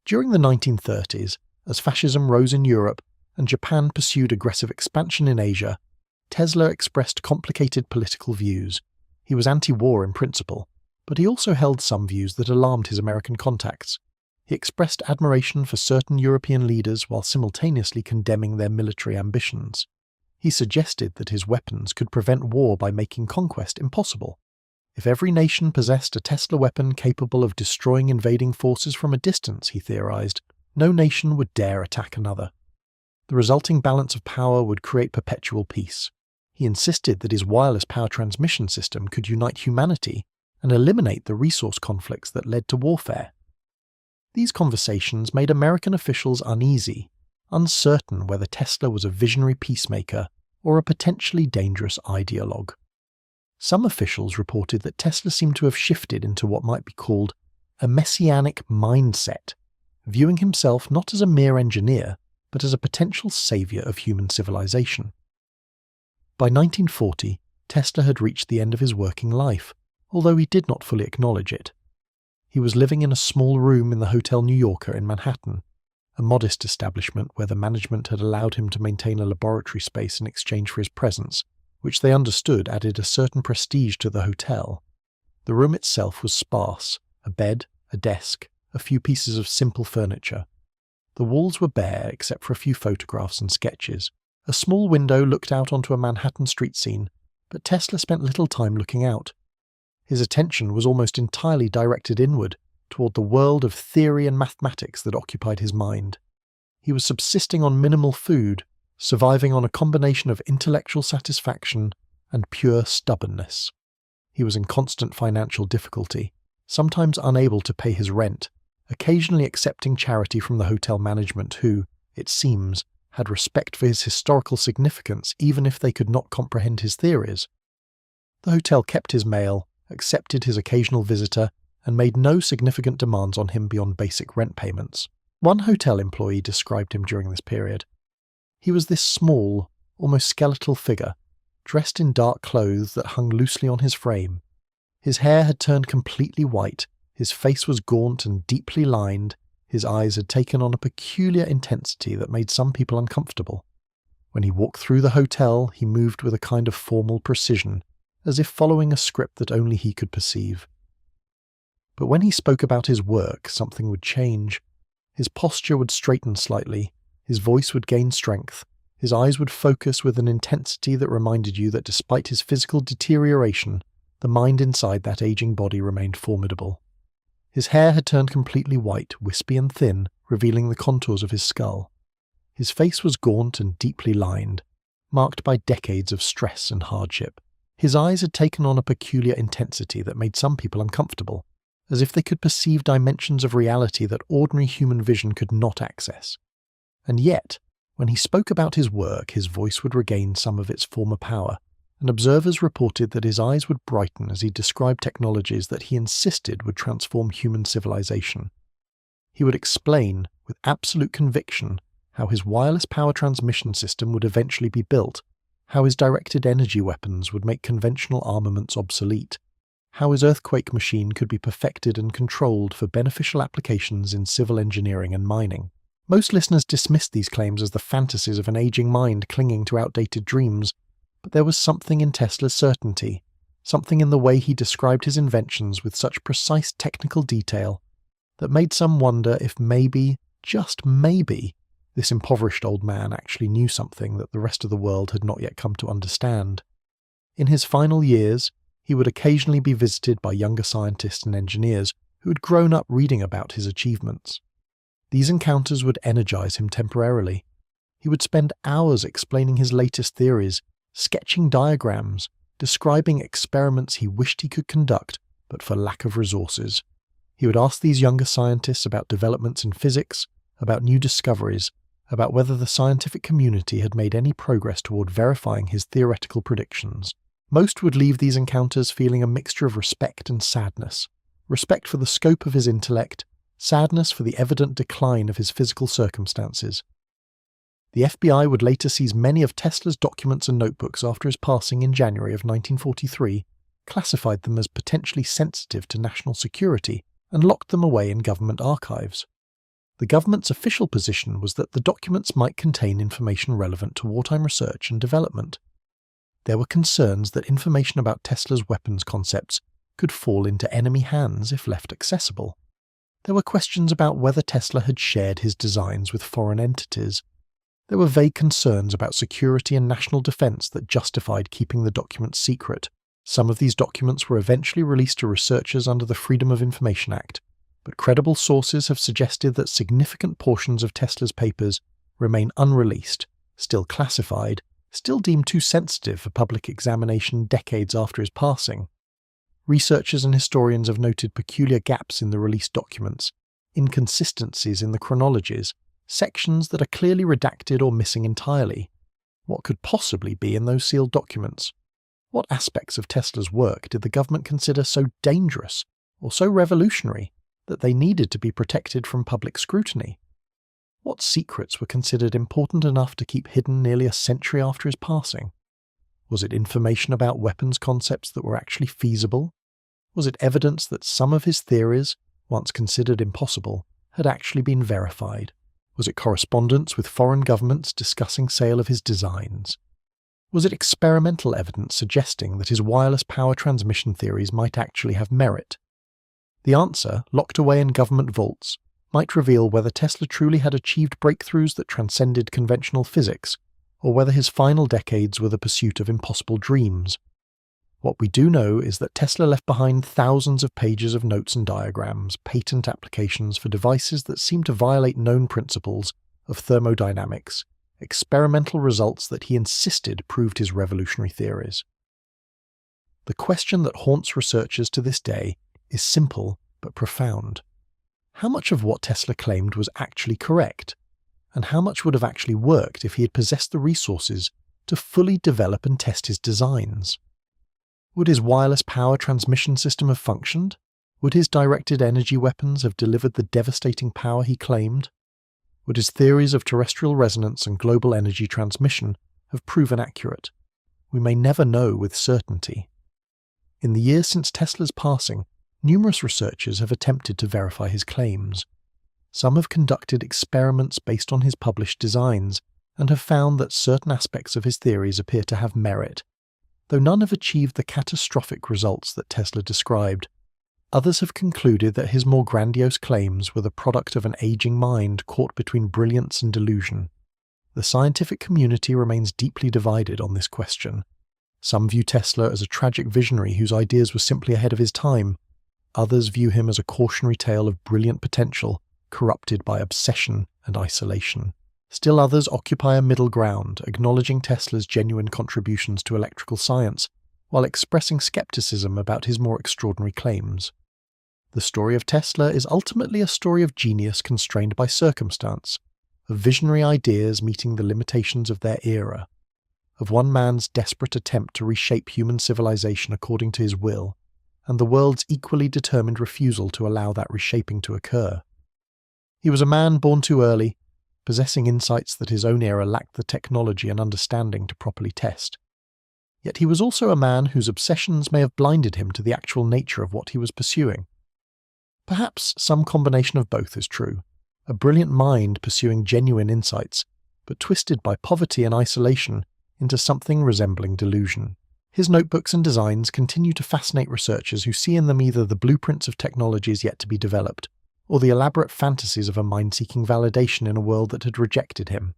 During the 1930s, as fascism rose in Europe and Japan pursued aggressive expansion in Asia, Tesla expressed complicated political views. He was anti-war in principle, but he also held some views that alarmed his American contacts. He expressed admiration for certain European leaders while simultaneously condemning their military ambitions. He suggested that his weapons could prevent war by making conquest impossible. If every nation possessed a Tesla weapon capable of destroying invading forces from a distance, he theorized, no nation would dare attack another. The resulting balance of power would create perpetual peace. He insisted that his wireless power transmission system could unite humanity and eliminate the resource conflicts that led to warfare. These conversations made American officials uneasy, uncertain whether Tesla was a visionary peacemaker or a potentially dangerous ideologue. Some officials reported that Tesla seemed to have shifted into what might be called a messianic mindset, viewing himself not as a mere engineer, but as a potential savior of human civilization. By 1940, Tesla had reached the end of his working life, although he did not fully acknowledge it. He was living in a small room in the Hotel New Yorker in Manhattan, a modest establishment where the management had allowed him to maintain a laboratory space in exchange for his presence, which they understood added a certain prestige to the hotel. The room itself was sparse: a bed, a desk, a few pieces of simple furniture. The walls were bare except for a few photographs and sketches. A small window looked out onto a Manhattan street scene, but Tesla spent little time looking out. His attention was almost entirely directed inward, toward the world of theory and mathematics that occupied his mind. He was subsisting on minimal food, surviving on a combination of intellectual satisfaction and pure stubbornness. He was in constant financial difficulty, sometimes unable to pay his rent, occasionally accepting charity from the hotel management who, it seems, had respect for his historical significance even if they could not comprehend his theories. The hotel kept his mail, accepted his occasional visitor, and made no significant demands on him beyond basic rent payments. One hotel employee described him during this period. He was this small, almost skeletal figure, dressed in dark clothes that hung loosely on his frame. His hair had turned completely white, his face was gaunt and deeply lined, his eyes had taken on a peculiar intensity that made some people uncomfortable. When he walked through the hotel, he moved with a kind of formal precision, as if following a script that only he could perceive. But when he spoke about his work, something would change. His posture would straighten slightly, his voice would gain strength, his eyes would focus with an intensity that reminded you that despite his physical deterioration, the mind inside that aging body remained formidable. His hair had turned completely white, wispy and thin, revealing the contours of his skull. His face was gaunt and deeply lined, marked by decades of stress and hardship. His eyes had taken on a peculiar intensity that made some people uncomfortable, as if they could perceive dimensions of reality that ordinary human vision could not access. And yet, when he spoke about his work, his voice would regain some of its former power, and observers reported that his eyes would brighten as he described technologies that he insisted would transform human civilization. He would explain, with absolute conviction, how his wireless power transmission system would eventually be built, how his directed energy weapons would make conventional armaments obsolete, how his earthquake machine could be perfected and controlled for beneficial applications in civil engineering and mining. Most listeners dismissed these claims as the fantasies of an aging mind clinging to outdated dreams, but there was something in Tesla's certainty, something in the way he described his inventions with such precise technical detail, that made some wonder if maybe, just maybe, this impoverished old man actually knew something that the rest of the world had not yet come to understand. In his final years, he would occasionally be visited by younger scientists and engineers who had grown up reading about his achievements. These encounters would energize him temporarily. He would spend hours explaining his latest theories, sketching diagrams, describing experiments he wished he could conduct, but for lack of resources. He would ask these younger scientists about developments in physics, about new discoveries, about whether the scientific community had made any progress toward verifying his theoretical predictions. Most would leave these encounters feeling a mixture of respect and sadness. Respect for the scope of his intellect, sadness for the evident decline of his physical circumstances. The FBI would later seize many of Tesla's documents and notebooks after his passing in January of 1943, classified them as potentially sensitive to national security, and locked them away in government archives. The government's official position was that the documents might contain information relevant to wartime research and development. There were concerns that information about Tesla's weapons concepts could fall into enemy hands if left accessible. There were questions about whether Tesla had shared his designs with foreign entities. There were vague concerns about security and national defense that justified keeping the documents secret. Some of these documents were eventually released to researchers under the Freedom of Information Act, but credible sources have suggested that significant portions of Tesla's papers remain unreleased, still classified, still deemed too sensitive for public examination decades after his passing. Researchers and historians have noted peculiar gaps in the released documents, inconsistencies in the chronologies, sections that are clearly redacted or missing entirely. What could possibly be in those sealed documents? What aspects of Tesla's work did the government consider so dangerous or so revolutionary that they needed to be protected from public scrutiny? What secrets were considered important enough to keep hidden nearly a century after his passing? Was it information about weapons concepts that were actually feasible? Was it evidence that some of his theories, once considered impossible, had actually been verified? Was it correspondence with foreign governments discussing sale of his designs? Was it experimental evidence suggesting that his wireless power transmission theories might actually have merit? The answer, locked away in government vaults, might reveal whether Tesla truly had achieved breakthroughs that transcended conventional physics, or whether his final decades were the pursuit of impossible dreams. What we do know is that Tesla left behind thousands of pages of notes and diagrams, patent applications for devices that seem to violate known principles of thermodynamics, experimental results that he insisted proved his revolutionary theories. The question that haunts researchers to this day is simple but profound. How much of what Tesla claimed was actually correct? And how much would have actually worked if he had possessed the resources to fully develop and test his designs? Would his wireless power transmission system have functioned? Would his directed energy weapons have delivered the devastating power he claimed? Would his theories of terrestrial resonance and global energy transmission have proven accurate? We may never know with certainty. In the years since Tesla's passing, numerous researchers have attempted to verify his claims. Some have conducted experiments based on his published designs and have found that certain aspects of his theories appear to have merit. Though none have achieved the catastrophic results that Tesla described, others have concluded that his more grandiose claims were the product of an aging mind caught between brilliance and delusion. The scientific community remains deeply divided on this question. Some view Tesla as a tragic visionary whose ideas were simply ahead of his time. Others view him as a cautionary tale of brilliant potential, corrupted by obsession and isolation. Still others occupy a middle ground, acknowledging Tesla's genuine contributions to electrical science, while expressing skepticism about his more extraordinary claims. The story of Tesla is ultimately a story of genius constrained by circumstance, of visionary ideas meeting the limitations of their era, of one man's desperate attempt to reshape human civilization according to his will, and the world's equally determined refusal to allow that reshaping to occur. He was a man born too early, possessing insights that his own era lacked the technology and understanding to properly test. Yet he was also a man whose obsessions may have blinded him to the actual nature of what he was pursuing. Perhaps some combination of both is true, a brilliant mind pursuing genuine insights, but twisted by poverty and isolation into something resembling delusion. His notebooks and designs continue to fascinate researchers who see in them either the blueprints of technologies yet to be developed, or the elaborate fantasies of a mind seeking validation in a world that had rejected him.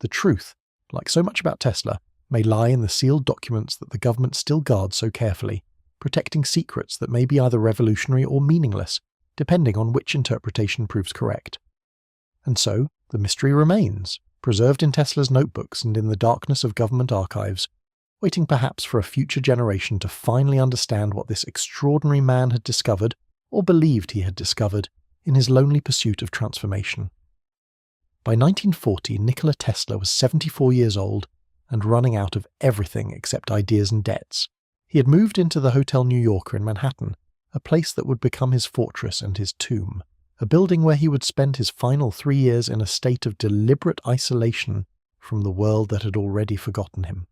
The truth, like so much about Tesla, may lie in the sealed documents that the government still guards so carefully, protecting secrets that may be either revolutionary or meaningless, depending on which interpretation proves correct. And so, the mystery remains, preserved in Tesla's notebooks and in the darkness of government archives, waiting perhaps for a future generation to finally understand what this extraordinary man had discovered, or believed he had discovered, in his lonely pursuit of transformation. By 1940, Nikola Tesla was 74 years old and running out of everything except ideas and debts. He had moved into the Hotel New Yorker in Manhattan, a place that would become his fortress and his tomb, a building where he would spend his final 3 years in a state of deliberate isolation from the world that had already forgotten him.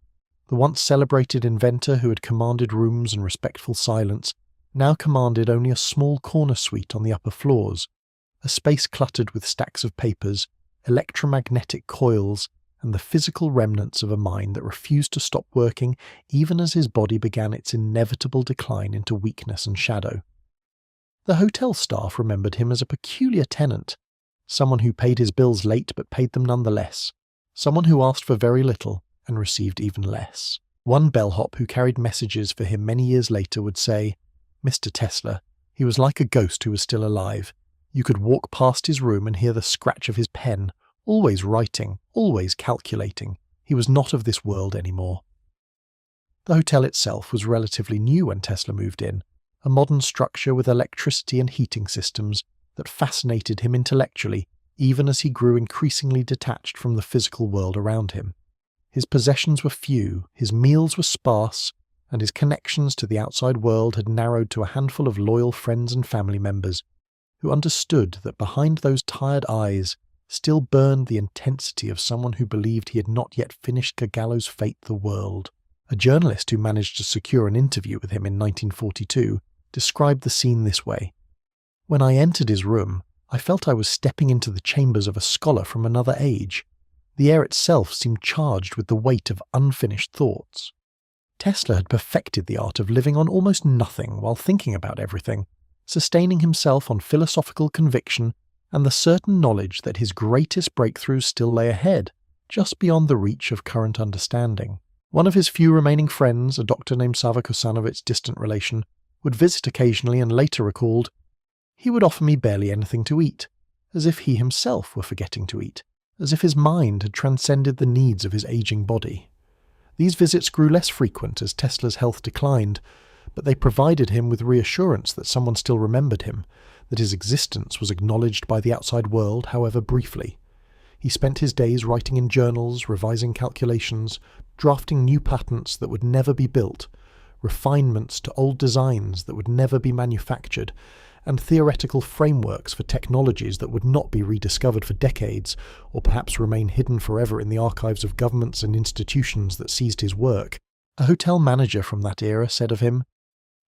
The once celebrated inventor who had commanded rooms and respectful silence now commanded only a small corner suite on the upper floors, a space cluttered with stacks of papers, electromagnetic coils, and the physical remnants of a mind that refused to stop working even as his body began its inevitable decline into weakness and shadow. The hotel staff remembered him as a peculiar tenant, someone who paid his bills late but paid them nonetheless, someone who asked for very little and received even less. One bellhop who carried messages for him many years later would say, "Mr. Tesla, he was like a ghost who was still alive. You could walk past his room and hear the scratch of his pen, always writing, always calculating. He was not of this world anymore." The hotel itself was relatively new when Tesla moved in, a modern structure with electricity and heating systems that fascinated him intellectually, even as he grew increasingly detached from the physical world around him. His possessions were few, his meals were sparse, and his connections to the outside world had narrowed to a handful of loyal friends and family members who understood that behind those tired eyes still burned the intensity of someone who believed he had not yet finished Gagallow's fate the world. A journalist who managed to secure an interview with him in 1942 described the scene this way: "When I entered his room, I felt I was stepping into the chambers of a scholar from another age. The air itself seemed charged with the weight of unfinished thoughts." Tesla had perfected the art of living on almost nothing while thinking about everything, sustaining himself on philosophical conviction and the certain knowledge that his greatest breakthroughs still lay ahead, just beyond the reach of current understanding. One of his few remaining friends, a doctor named Sava Kosanovic's distant relation, would visit occasionally and later recalled, "He would offer me barely anything to eat, as if he himself were forgetting to eat, as if his mind had transcended the needs of his aging body." These visits grew less frequent as Tesla's health declined, but they provided him with reassurance that someone still remembered him, that his existence was acknowledged by the outside world, however briefly. He spent his days writing in journals, revising calculations, drafting new patents that would never be built, refinements to old designs that would never be manufactured, and theoretical frameworks for technologies that would not be rediscovered for decades, or perhaps remain hidden forever in the archives of governments and institutions that seized his work. A hotel manager from that era said of him,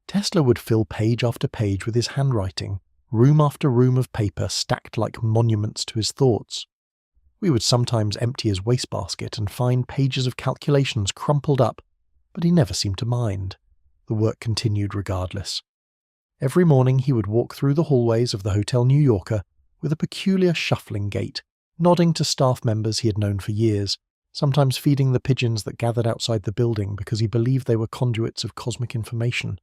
"Tesla would fill page after page with his handwriting, room after room of paper stacked like monuments to his thoughts. We would sometimes empty his wastebasket and find pages of calculations crumpled up, but he never seemed to mind. The work continued regardless. Every morning he would walk through the hallways of the Hotel New Yorker with a peculiar shuffling gait, nodding to staff members he had known for years, sometimes feeding the pigeons that gathered outside the building because he believed they were conduits of cosmic information,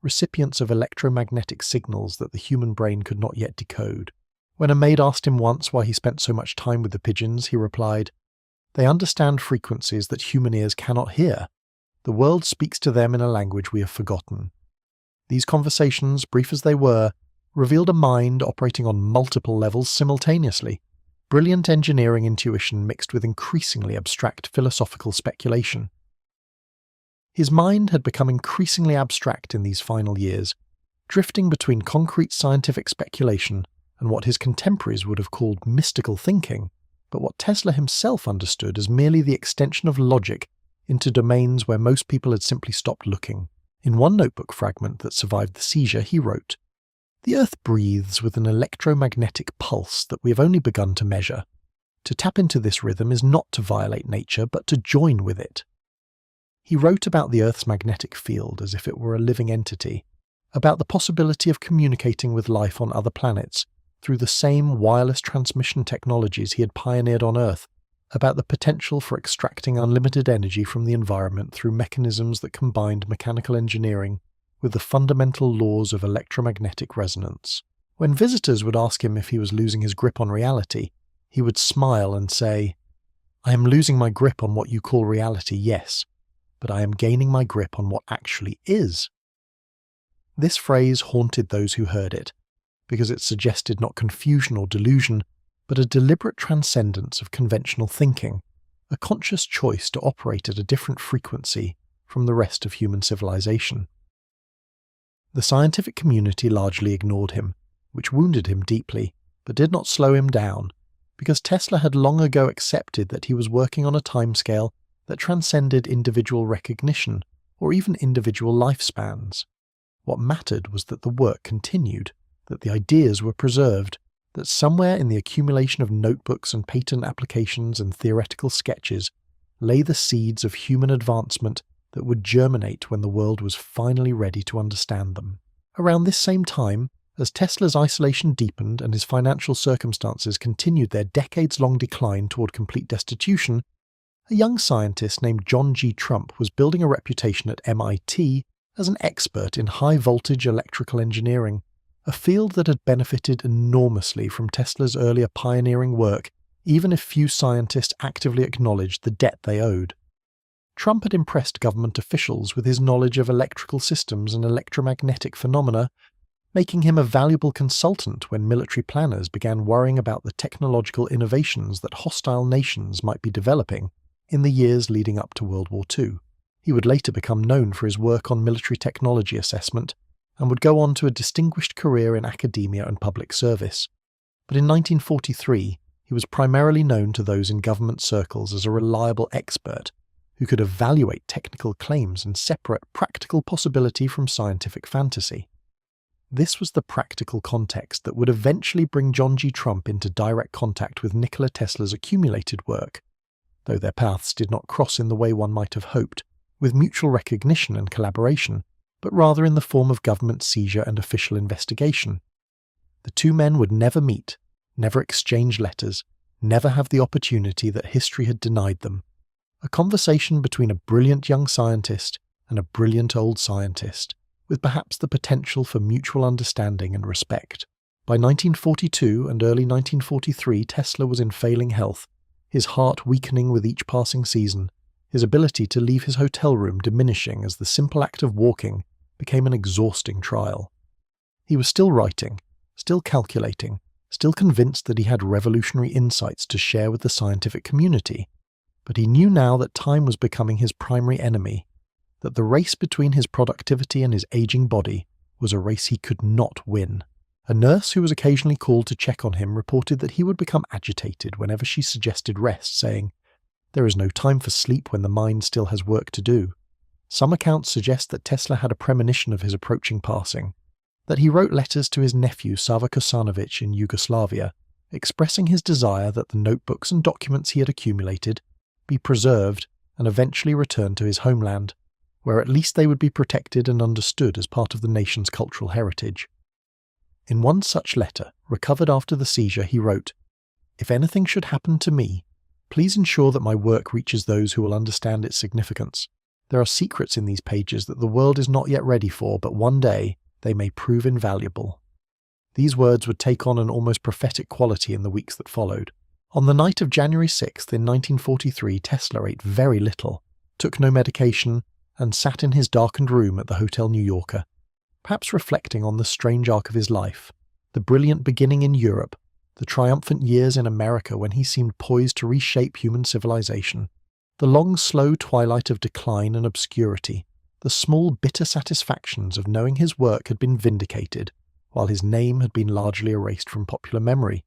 recipients of electromagnetic signals that the human brain could not yet decode. When a maid asked him once why he spent so much time with the pigeons, he replied, "They understand frequencies that human ears cannot hear. The world speaks to them in a language we have forgotten." These conversations, brief as they were, revealed a mind operating on multiple levels simultaneously, brilliant engineering intuition mixed with increasingly abstract philosophical speculation. His mind had become increasingly abstract in these final years, drifting between concrete scientific speculation and what his contemporaries would have called mystical thinking, but what Tesla himself understood as merely the extension of logic into domains where most people had simply stopped looking. In one notebook fragment that survived the seizure, he wrote, "The Earth breathes with an electromagnetic pulse that we have only begun to measure. To tap into this rhythm is not to violate nature, but to join with it." He wrote about the Earth's magnetic field as if it were a living entity, about the possibility of communicating with life on other planets through the same wireless transmission technologies he had pioneered on Earth, about the potential for extracting unlimited energy from the environment through mechanisms that combined mechanical engineering with the fundamental laws of electromagnetic resonance. When visitors would ask him if he was losing his grip on reality, he would smile and say, "I am losing my grip on what you call reality, yes, but I am gaining my grip on what actually is." This phrase haunted those who heard it, because it suggested not confusion or delusion, but a deliberate transcendence of conventional thinking, a conscious choice to operate at a different frequency from the rest of human civilization. The scientific community largely ignored him, which wounded him deeply, but did not slow him down, because Tesla had long ago accepted that he was working on a timescale that transcended individual recognition or even individual lifespans. What mattered was that the work continued, that the ideas were preserved, that somewhere in the accumulation of notebooks and patent applications and theoretical sketches lay the seeds of human advancement that would germinate when the world was finally ready to understand them. Around this same time, as Tesla's isolation deepened and his financial circumstances continued their decades-long decline toward complete destitution, a young scientist named John G. Trump was building a reputation at MIT as an expert in high-voltage electrical engineering, a field that had benefited enormously from Tesla's earlier pioneering work, even if few scientists actively acknowledged the debt they owed. Trump had impressed government officials with his knowledge of electrical systems and electromagnetic phenomena, making him a valuable consultant when military planners began worrying about the technological innovations that hostile nations might be developing in the years leading up to World War II. He would later become known for his work on military technology assessment, and would go on to a distinguished career in academia and public service. But in 1943, he was primarily known to those in government circles as a reliable expert who could evaluate technical claims and separate practical possibility from scientific fantasy. This was the practical context that would eventually bring John G. Trump into direct contact with Nikola Tesla's accumulated work, though their paths did not cross in the way one might have hoped, with mutual recognition and collaboration, but rather in the form of government seizure and official investigation. The two men would never meet, never exchange letters, never have the opportunity that history had denied them. A conversation between a brilliant young scientist and a brilliant old scientist, with perhaps the potential for mutual understanding and respect. By 1942 and early 1943, Tesla was in failing health, his heart weakening with each passing season, his ability to leave his hotel room diminishing as the simple act of walking became an exhausting trial. He was still writing, still calculating, still convinced that he had revolutionary insights to share with the scientific community, but he knew now that time was becoming his primary enemy, that the race between his productivity and his aging body was a race he could not win. A nurse who was occasionally called to check on him reported that he would become agitated whenever she suggested rest, saying, "There is no time for sleep when the mind still has work to do." Some accounts suggest that Tesla had a premonition of his approaching passing, that he wrote letters to his nephew Sava Kosanovic in Yugoslavia, expressing his desire that the notebooks and documents he had accumulated be preserved and eventually returned to his homeland, where at least they would be protected and understood as part of the nation's cultural heritage. In one such letter, recovered after the seizure, he wrote, "If anything should happen to me, please ensure that my work reaches those who will understand its significance. There are secrets in these pages that the world is not yet ready for, but one day they may prove invaluable." These words would take on an almost prophetic quality in the weeks that followed. On the night of January 6th in 1943, Tesla ate very little, took no medication, and sat in his darkened room at the Hotel New Yorker, perhaps reflecting on the strange arc of his life, the brilliant beginning in Europe, the triumphant years in America when he seemed poised to reshape human civilization, the long, slow twilight of decline and obscurity the small bitter satisfactions of knowing his work had been vindicated, while his name had been largely erased from popular memory.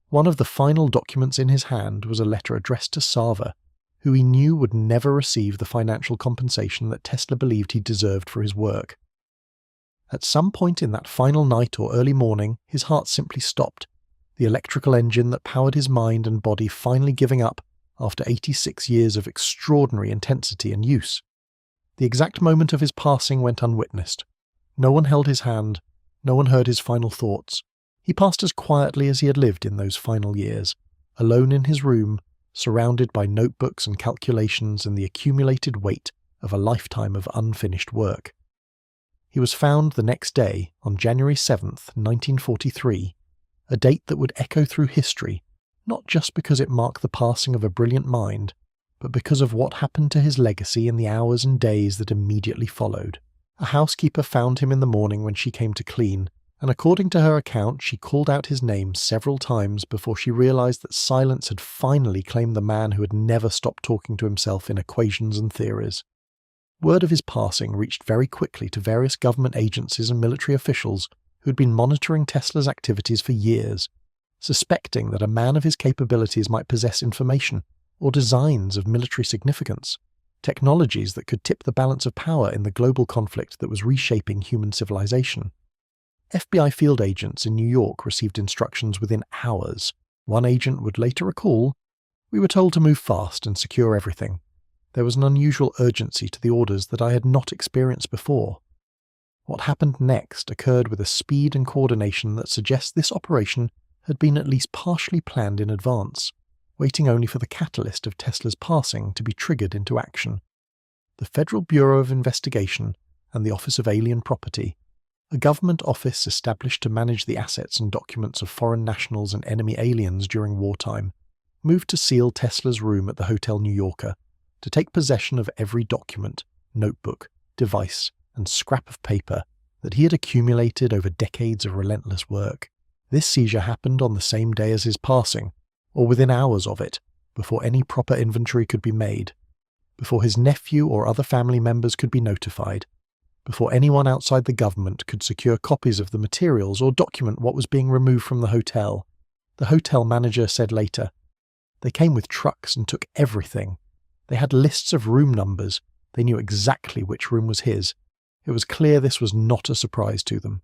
One of the final documents in his hand was a letter addressed to Sava, who he knew would never receive the financial compensation that Tesla believed he deserved for his work. At some point in that final night or early morning, his heart simply stopped, the electrical engine that powered his mind and body finally giving up after 86 years of extraordinary intensity and use. The exact moment of his passing went unwitnessed. No one held his hand, no one heard his final thoughts. He passed as quietly as he had lived in those final years, alone in his room, surrounded by notebooks and calculations and the accumulated weight of a lifetime of unfinished work. He was found the next day, on January 7th, 1943, a date that would echo through history, not just because it marked the passing of a brilliant mind, but because of what happened to his legacy in the hours and days that immediately followed. A housekeeper found him in the morning when she came to clean, and according to her account, she called out his name several times before she realized that silence had finally claimed the man who had never stopped talking to himself in equations and theories. Word of his passing reached very quickly to various government agencies and military officials who had been monitoring Tesla's activities for years, suspecting that a man of his capabilities might possess information or designs of military significance, technologies that could tip the balance of power in the global conflict that was reshaping human civilization. FBI field agents in New York received instructions within hours. One agent would later recall, "We were told to move fast and secure everything. There was an unusual urgency to the orders that I had not experienced before." What happened next occurred with a speed and coordination that suggests this operation had been at least partially planned in advance, waiting only for the catalyst of Tesla's passing to be triggered into action. The Federal Bureau of Investigation and the Office of Alien Property, a government office established to manage the assets and documents of foreign nationals and enemy aliens during wartime, moved to seal Tesla's room at the Hotel New Yorker, to take possession of every document, notebook, device, and scrap of paper that he had accumulated over decades of relentless work. This seizure happened on the same day as his passing, or within hours of it, before any proper inventory could be made, before his nephew or other family members could be notified, before anyone outside the government could secure copies of the materials or document what was being removed from the hotel. The hotel manager said later, "They came with trucks and took everything. They had lists of room numbers. They knew exactly which room was his. It was clear this was not a surprise to them."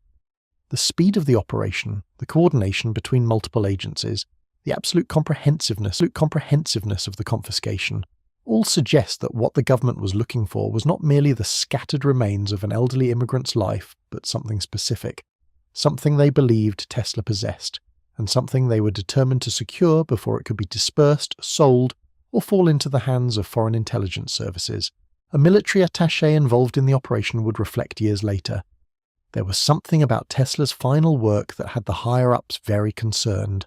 The speed of the operation, the coordination between multiple agencies, the absolute comprehensiveness of the confiscation, all suggest that what the government was looking for was not merely the scattered remains of an elderly immigrant's life, but something specific, something they believed Tesla possessed, and something they were determined to secure before it could be dispersed, sold, or fall into the hands of foreign intelligence services. A military attaché involved in the operation would reflect years later. There was something about Tesla's final work that had the higher-ups very concerned.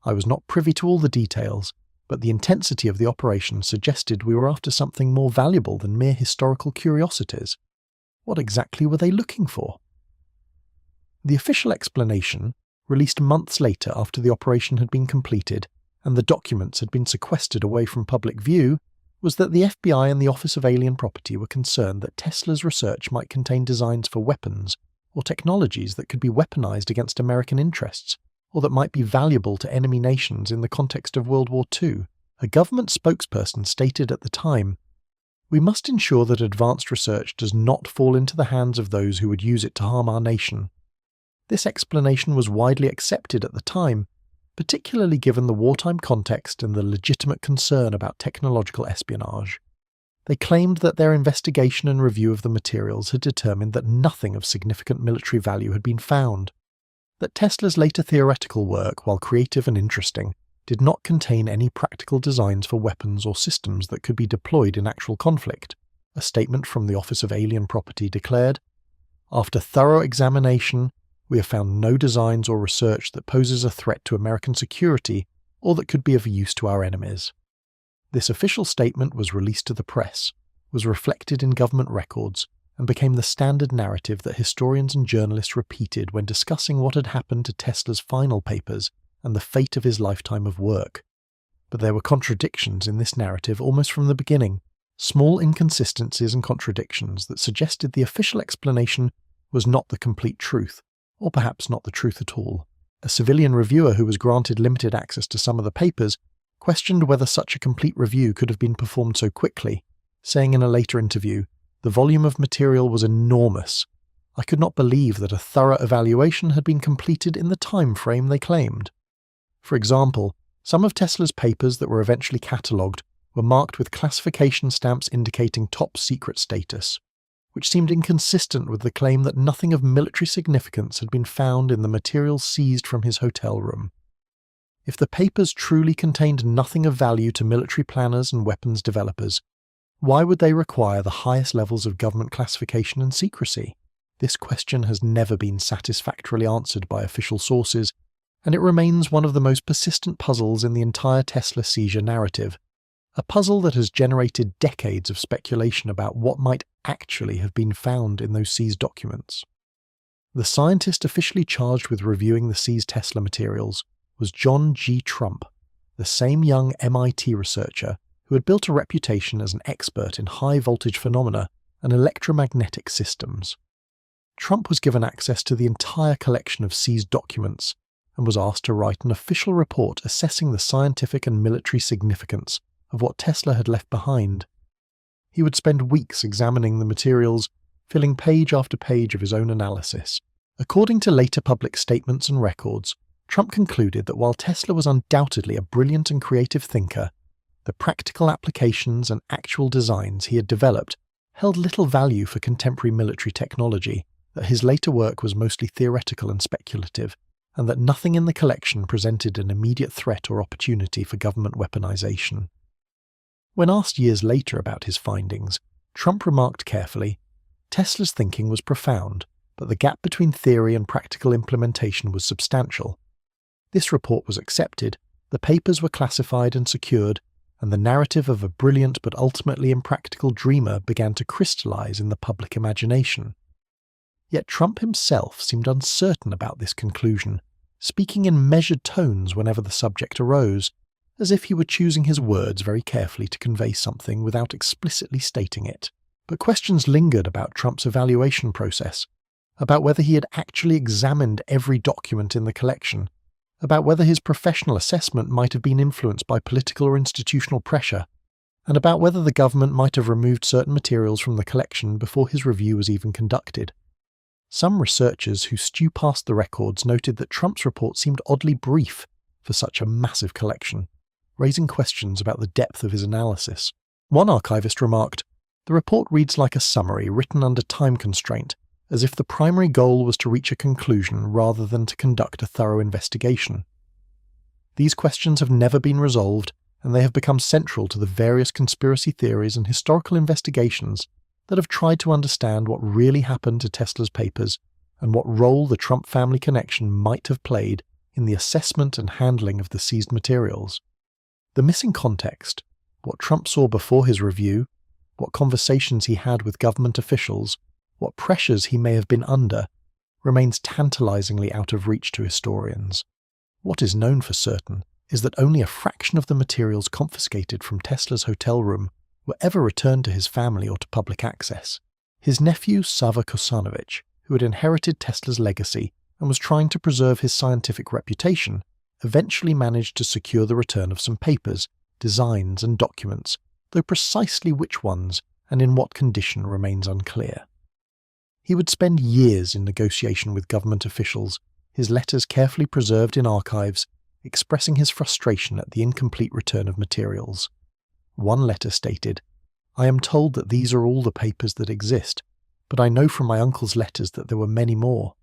"I was not privy to all the details, but the intensity of the operation suggested we were after something more valuable than mere historical curiosities. What exactly were they looking for?" The official explanation, released months later after the operation had been completed and the documents had been sequestered away from public view, was that the FBI and the Office of Alien Property were concerned that Tesla's research might contain designs for weapons or technologies that could be weaponized against American interests, or that might be valuable to enemy nations in the context of World War II. A government spokesperson stated at the time, "We must ensure that advanced research does not fall into the hands of those who would use it to harm our nation." This explanation was widely accepted at the time, particularly given the wartime context and the legitimate concern about technological espionage. They claimed that their investigation and review of the materials had determined that nothing of significant military value had been found, that Tesla's later theoretical work, while creative and interesting, did not contain any practical designs for weapons or systems that could be deployed in actual conflict. A statement from the Office of Alien Property declared, "After thorough examination, we have found no designs or research that poses a threat to American security or that could be of use to our enemies." This official statement was released to the press, was reflected in government records, and became the standard narrative that historians and journalists repeated when discussing what had happened to Tesla's final papers and the fate of his lifetime of work. But there were contradictions in this narrative almost from the beginning, small inconsistencies and contradictions that suggested the official explanation was not the complete truth, or perhaps not the truth at all. A civilian reviewer who was granted limited access to some of the papers questioned whether such a complete review could have been performed so quickly, saying in a later interview, "The volume of material was enormous. I could not believe that a thorough evaluation had been completed in the time frame they claimed." For example, some of Tesla's papers that were eventually catalogued were marked with classification stamps indicating top secret status, which seemed inconsistent with the claim that nothing of military significance had been found in the materials seized from his hotel room. If the papers truly contained nothing of value to military planners and weapons developers, why would they require the highest levels of government classification and secrecy? This question has never been satisfactorily answered by official sources, and it remains one of the most persistent puzzles in the entire Tesla seizure narrative, a puzzle that has generated decades of speculation about what might actually have been found in those seized documents. The scientist officially charged with reviewing the seized Tesla materials was John G. Trump, the same young MIT researcher who had built a reputation as an expert in high-voltage phenomena and electromagnetic systems. Trump was given access to the entire collection of seized documents and was asked to write an official report assessing the scientific and military significance of what Tesla had left behind. He would spend weeks examining the materials, filling page after page of his own analysis. According to later public statements and records, Trump concluded that while Tesla was undoubtedly a brilliant and creative thinker, the practical applications and actual designs he had developed held little value for contemporary military technology, that his later work was mostly theoretical and speculative, and that nothing in the collection presented an immediate threat or opportunity for government weaponization. When asked years later about his findings, Trump remarked carefully, "Tesla's thinking was profound, but the gap between theory and practical implementation was substantial." This report was accepted, the papers were classified and secured, and the narrative of a brilliant but ultimately impractical dreamer began to crystallize in the public imagination. Yet Trump himself seemed uncertain about this conclusion, speaking in measured tones whenever the subject arose, as if he were choosing his words very carefully to convey something without explicitly stating it. But questions lingered about Trump's evaluation process, about whether he had actually examined every document in the collection, about whether his professional assessment might have been influenced by political or institutional pressure, and about whether the government might have removed certain materials from the collection before his review was even conducted. Some researchers who stew past the records noted that Trump's report seemed oddly brief for such a massive collection, raising questions about the depth of his analysis. One archivist remarked, "The report reads like a summary written under time constraint, as if the primary goal was to reach a conclusion rather than to conduct a thorough investigation." These questions have never been resolved, and they have become central to the various conspiracy theories and historical investigations that have tried to understand what really happened to Tesla's papers and what role the Trump family connection might have played in the assessment and handling of the seized materials. The missing context, what Trump saw before his review, what conversations he had with government officials, what pressures he may have been under, remains tantalizingly out of reach to historians. What is known for certain is that only a fraction of the materials confiscated from Tesla's hotel room were ever returned to his family or to public access. His nephew Sava Kosanovich, who had inherited Tesla's legacy and was trying to preserve his scientific reputation, eventually managed to secure the return of some papers, designs and documents, though precisely which ones and in what condition remains unclear. He would spend years in negotiation with government officials, his letters carefully preserved in archives, expressing his frustration at the incomplete return of materials. One letter stated, "I am told that these are all the papers that exist, but I know from my uncle's letters that there were many more.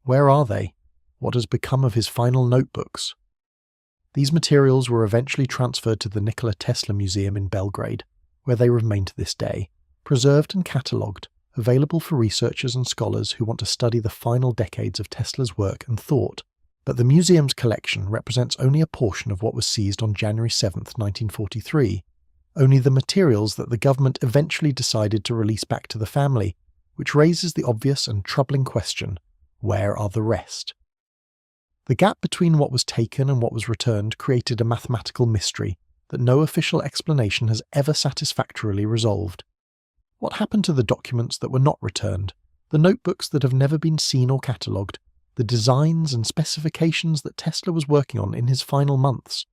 Where are they? What has become of his final notebooks?" These materials were eventually transferred to the Nikola Tesla Museum in Belgrade, where they remain to this day, preserved and catalogued, available for researchers and scholars who want to study the final decades of Tesla's work and thought. But the museum's collection represents only a portion of what was seized on January 7, 1943, only the materials that the government eventually decided to release back to the family, which raises the obvious and troubling question, where are the rest? The gap between what was taken and what was returned created a mathematical mystery, that no official explanation has ever satisfactorily resolved. What happened to the documents that were not returned, the notebooks that have never been seen or catalogued, the designs and specifications that Tesla was working on in his final months?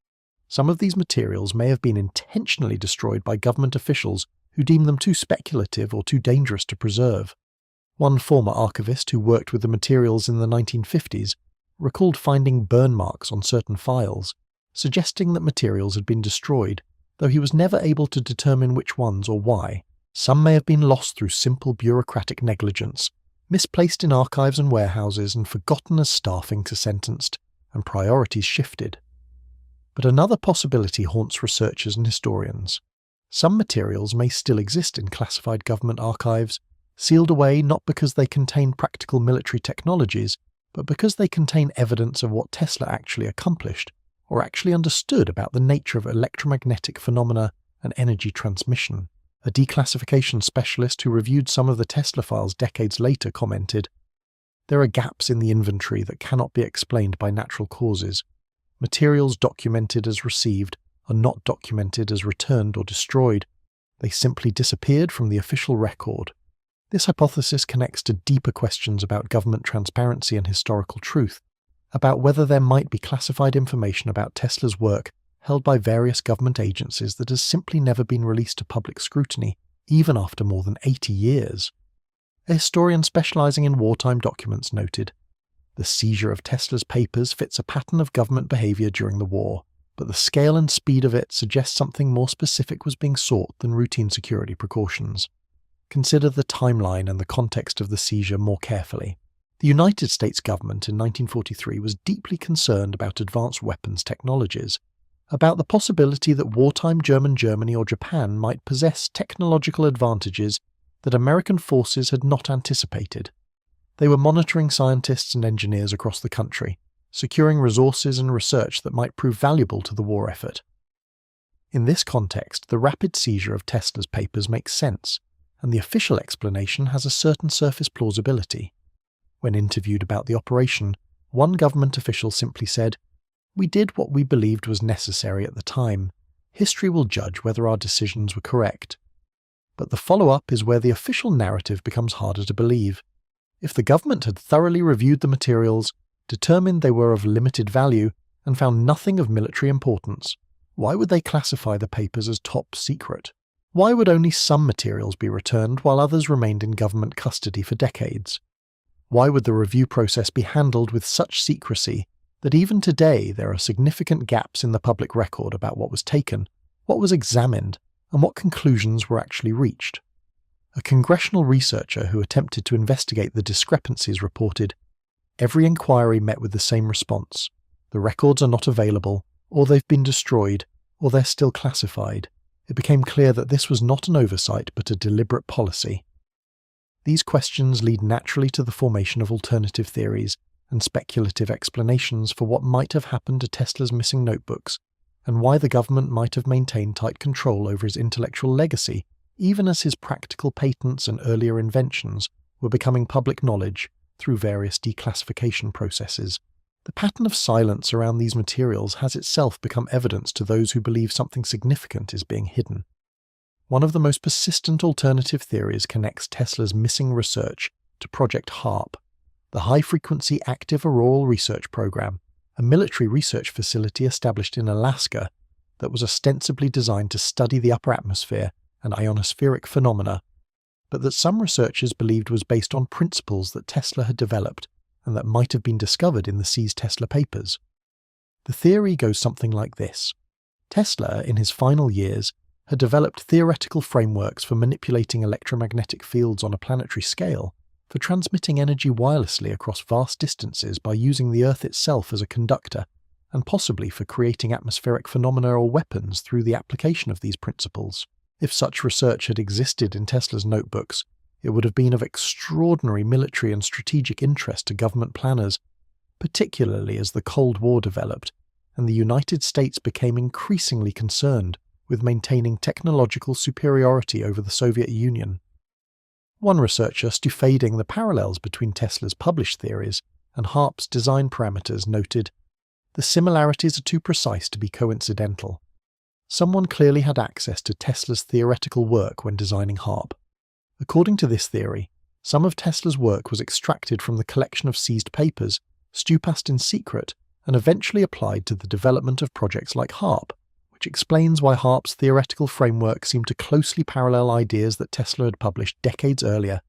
Some of these materials may have been intentionally destroyed by government officials who deemed them too speculative or too dangerous to preserve. One former archivist who worked with the materials in the 1950s recalled finding burn marks on certain files, suggesting that materials had been destroyed, though he was never able to determine which ones or why. Some may have been lost through simple bureaucratic negligence, misplaced in archives and warehouses and forgotten as staffing is sentenced, and priorities shifted. But another possibility haunts researchers and historians. Some materials may still exist in classified government archives, sealed away not because they contain practical military technologies, but because they contain evidence of what Tesla actually accomplished, or actually understood about the nature of electromagnetic phenomena and energy transmission. A declassification specialist who reviewed some of the Tesla files decades later commented, "There are gaps in the inventory that cannot be explained by natural causes. Materials documented as received are not documented as returned or destroyed. They simply disappeared from the official record." This hypothesis connects to deeper questions about government transparency and historical truth, about whether there might be classified information about Tesla's work held by various government agencies that has simply never been released to public scrutiny, even after more than 80 years. A historian specializing in wartime documents noted, "The seizure of Tesla's papers fits a pattern of government behavior during the war, but the scale and speed of it suggests something more specific was being sought than routine security precautions. Consider the timeline and the context of the seizure more carefully. The United States government in 1943 was deeply concerned about advanced weapons technologies, about the possibility that wartime German Germany or Japan might possess technological advantages that American forces had not anticipated. They were monitoring scientists and engineers across the country, securing resources and research that might prove valuable to the war effort. In this context, the rapid seizure of Tesla's papers makes sense, and the official explanation has a certain surface plausibility. When interviewed about the operation, one government official simply said, "We did what we believed was necessary at the time. History will judge whether our decisions were correct." But the follow-up is where the official narrative becomes harder to believe. If the government had thoroughly reviewed the materials, determined they were of limited value, and found nothing of military importance, why would they classify the papers as top secret? Why would only some materials be returned while others remained in government custody for decades? Why would the review process be handled with such secrecy that even today there are significant gaps in the public record about what was taken, what was examined, and what conclusions were actually reached? A congressional researcher who attempted to investigate the discrepancies reported, "Every inquiry met with the same response. The records are not available, or they've been destroyed, or they're still classified. It became clear that this was not an oversight but a deliberate policy." These questions lead naturally to the formation of alternative theories and speculative explanations for what might have happened to Tesla's missing notebooks, and why the government might have maintained tight control over his intellectual legacy, even as his practical patents and earlier inventions were becoming public knowledge through various declassification processes. The pattern of silence around these materials has itself become evidence to those who believe something significant is being hidden. One of the most persistent alternative theories connects Tesla's missing research to Project HARP, the High-Frequency Active Auroral Research Program, a military research facility established in Alaska that was ostensibly designed to study the upper atmosphere and ionospheric phenomena, but that some researchers believed was based on principles that Tesla had developed and that might have been discovered in the seized Tesla papers. The theory goes something like this. Tesla, in his final years, had developed theoretical frameworks for manipulating electromagnetic fields on a planetary scale, for transmitting energy wirelessly across vast distances by using the Earth itself as a conductor, and possibly for creating atmospheric phenomena or weapons through the application of these principles. If such research had existed in Tesla's notebooks, it would have been of extraordinary military and strategic interest to government planners, particularly as the Cold War developed, and the United States became increasingly concerned with maintaining technological superiority over the Soviet Union. One researcher studiing the parallels between Tesla's published theories and HARP's design parameters noted, "The similarities are too precise to be coincidental. Someone clearly had access to Tesla's theoretical work when designing HARP. According to this theory, some of Tesla's work was extracted from the collection of seized papers, stewpassed in secret, and eventually applied to the development of projects like HARP, which explains why HARP's theoretical framework seemed to closely parallel ideas that Tesla had published decades earlier,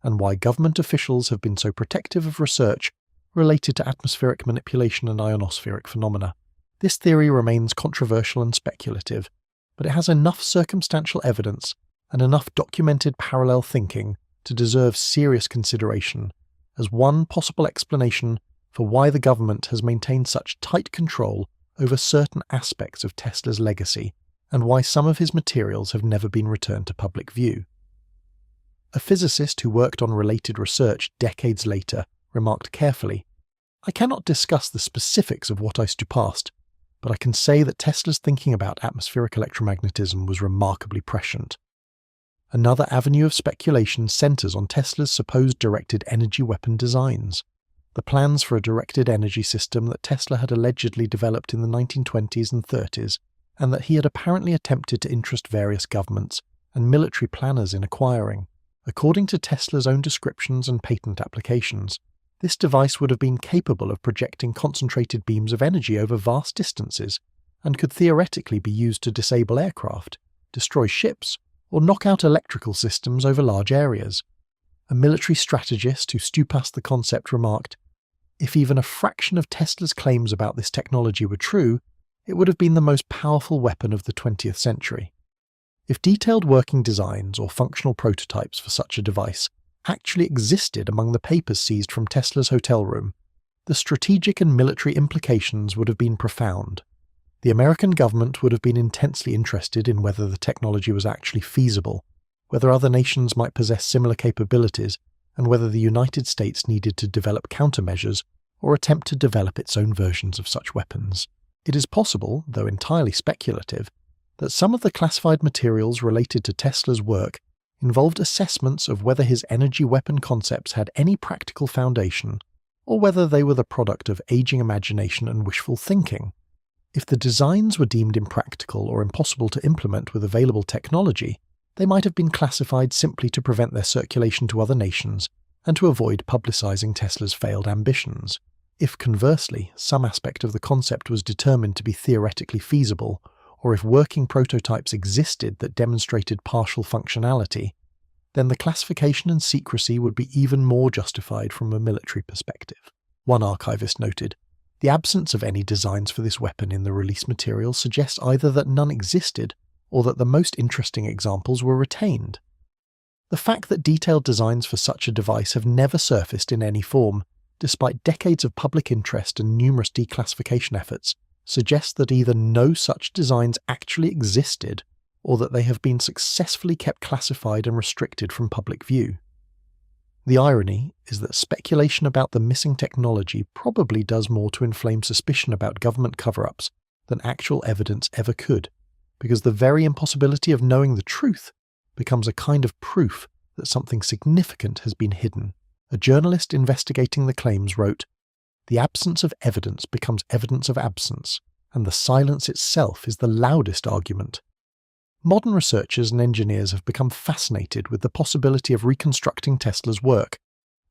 and why government officials have been so protective of research related to atmospheric manipulation and ionospheric phenomena. This theory remains controversial and speculative, but it has enough circumstantial evidence and enough documented parallel thinking to deserve serious consideration as one possible explanation for why the government has maintained such tight control over certain aspects of Tesla's legacy and why some of his materials have never been returned to public view. A physicist who worked on related research decades later remarked carefully, "I cannot discuss the specifics of what I stewpassed, but I can say that Tesla's thinking about atmospheric electromagnetism was remarkably prescient." Another avenue of speculation centers on Tesla's supposed directed energy weapon designs. The plans for a directed energy system that Tesla had allegedly developed in the 1920s and 30s, and that he had apparently attempted to interest various governments and military planners in acquiring. According to Tesla's own descriptions and patent applications, this device would have been capable of projecting concentrated beams of energy over vast distances, and could theoretically be used to disable aircraft, destroy ships, or knock out electrical systems over large areas. A military strategist who stewpassed the concept remarked, "If even a fraction of Tesla's claims about this technology were true, it would have been the most powerful weapon of the 20th century." If detailed working designs or functional prototypes for such a device actually existed among the papers seized from Tesla's hotel room, the strategic and military implications would have been profound. The American government would have been intensely interested in whether the technology was actually feasible, whether other nations might possess similar capabilities, and whether the United States needed to develop countermeasures or attempt to develop its own versions of such weapons. It is possible, though entirely speculative, that some of the classified materials related to Tesla's work involved assessments of whether his energy weapon concepts had any practical foundation, or whether they were the product of aging imagination and wishful thinking. If the designs were deemed impractical or impossible to implement with available technology, they might have been classified simply to prevent their circulation to other nations and to avoid publicizing Tesla's failed ambitions. If conversely, some aspect of the concept was determined to be theoretically feasible, or if working prototypes existed that demonstrated partial functionality, then the classification and secrecy would be even more justified from a military perspective. One archivist noted, "The absence of any designs for this weapon in the release material suggests either that none existed or that the most interesting examples were retained." The fact that detailed designs for such a device have never surfaced in any form, despite decades of public interest and numerous declassification efforts, suggests that either no such designs actually existed, or that they have been successfully kept classified and restricted from public view. The irony is that speculation about the missing technology probably does more to inflame suspicion about government cover-ups than actual evidence ever could, because the very impossibility of knowing the truth becomes a kind of proof that something significant has been hidden. A journalist investigating the claims wrote, "The absence of evidence becomes evidence of absence, and the silence itself is the loudest argument." Modern researchers and engineers have become fascinated with the possibility of reconstructing Tesla's work,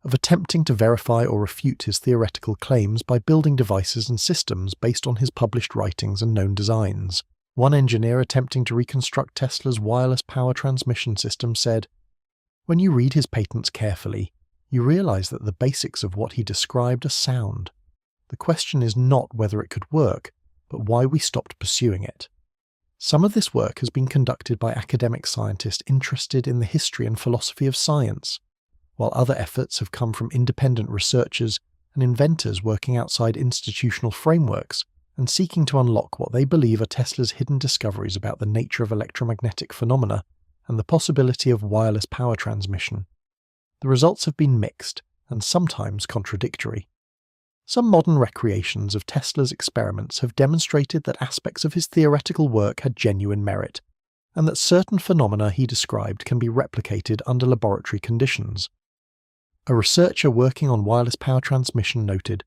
of attempting to verify or refute his theoretical claims by building devices and systems based on his published writings and known designs. One engineer attempting to reconstruct Tesla's wireless power transmission system said, "When you read his patents carefully, you realize that the basics of what he described are sound. The question is not whether it could work, but why we stopped pursuing it." Some of this work has been conducted by academic scientists interested in the history and philosophy of science, while other efforts have come from independent researchers and inventors working outside institutional frameworks and seeking to unlock what they believe are Tesla's hidden discoveries about the nature of electromagnetic phenomena and the possibility of wireless power transmission. The results have been mixed and sometimes contradictory. Some modern recreations of Tesla's experiments have demonstrated that aspects of his theoretical work had genuine merit, and that certain phenomena he described can be replicated under laboratory conditions. A researcher working on wireless power transmission noted,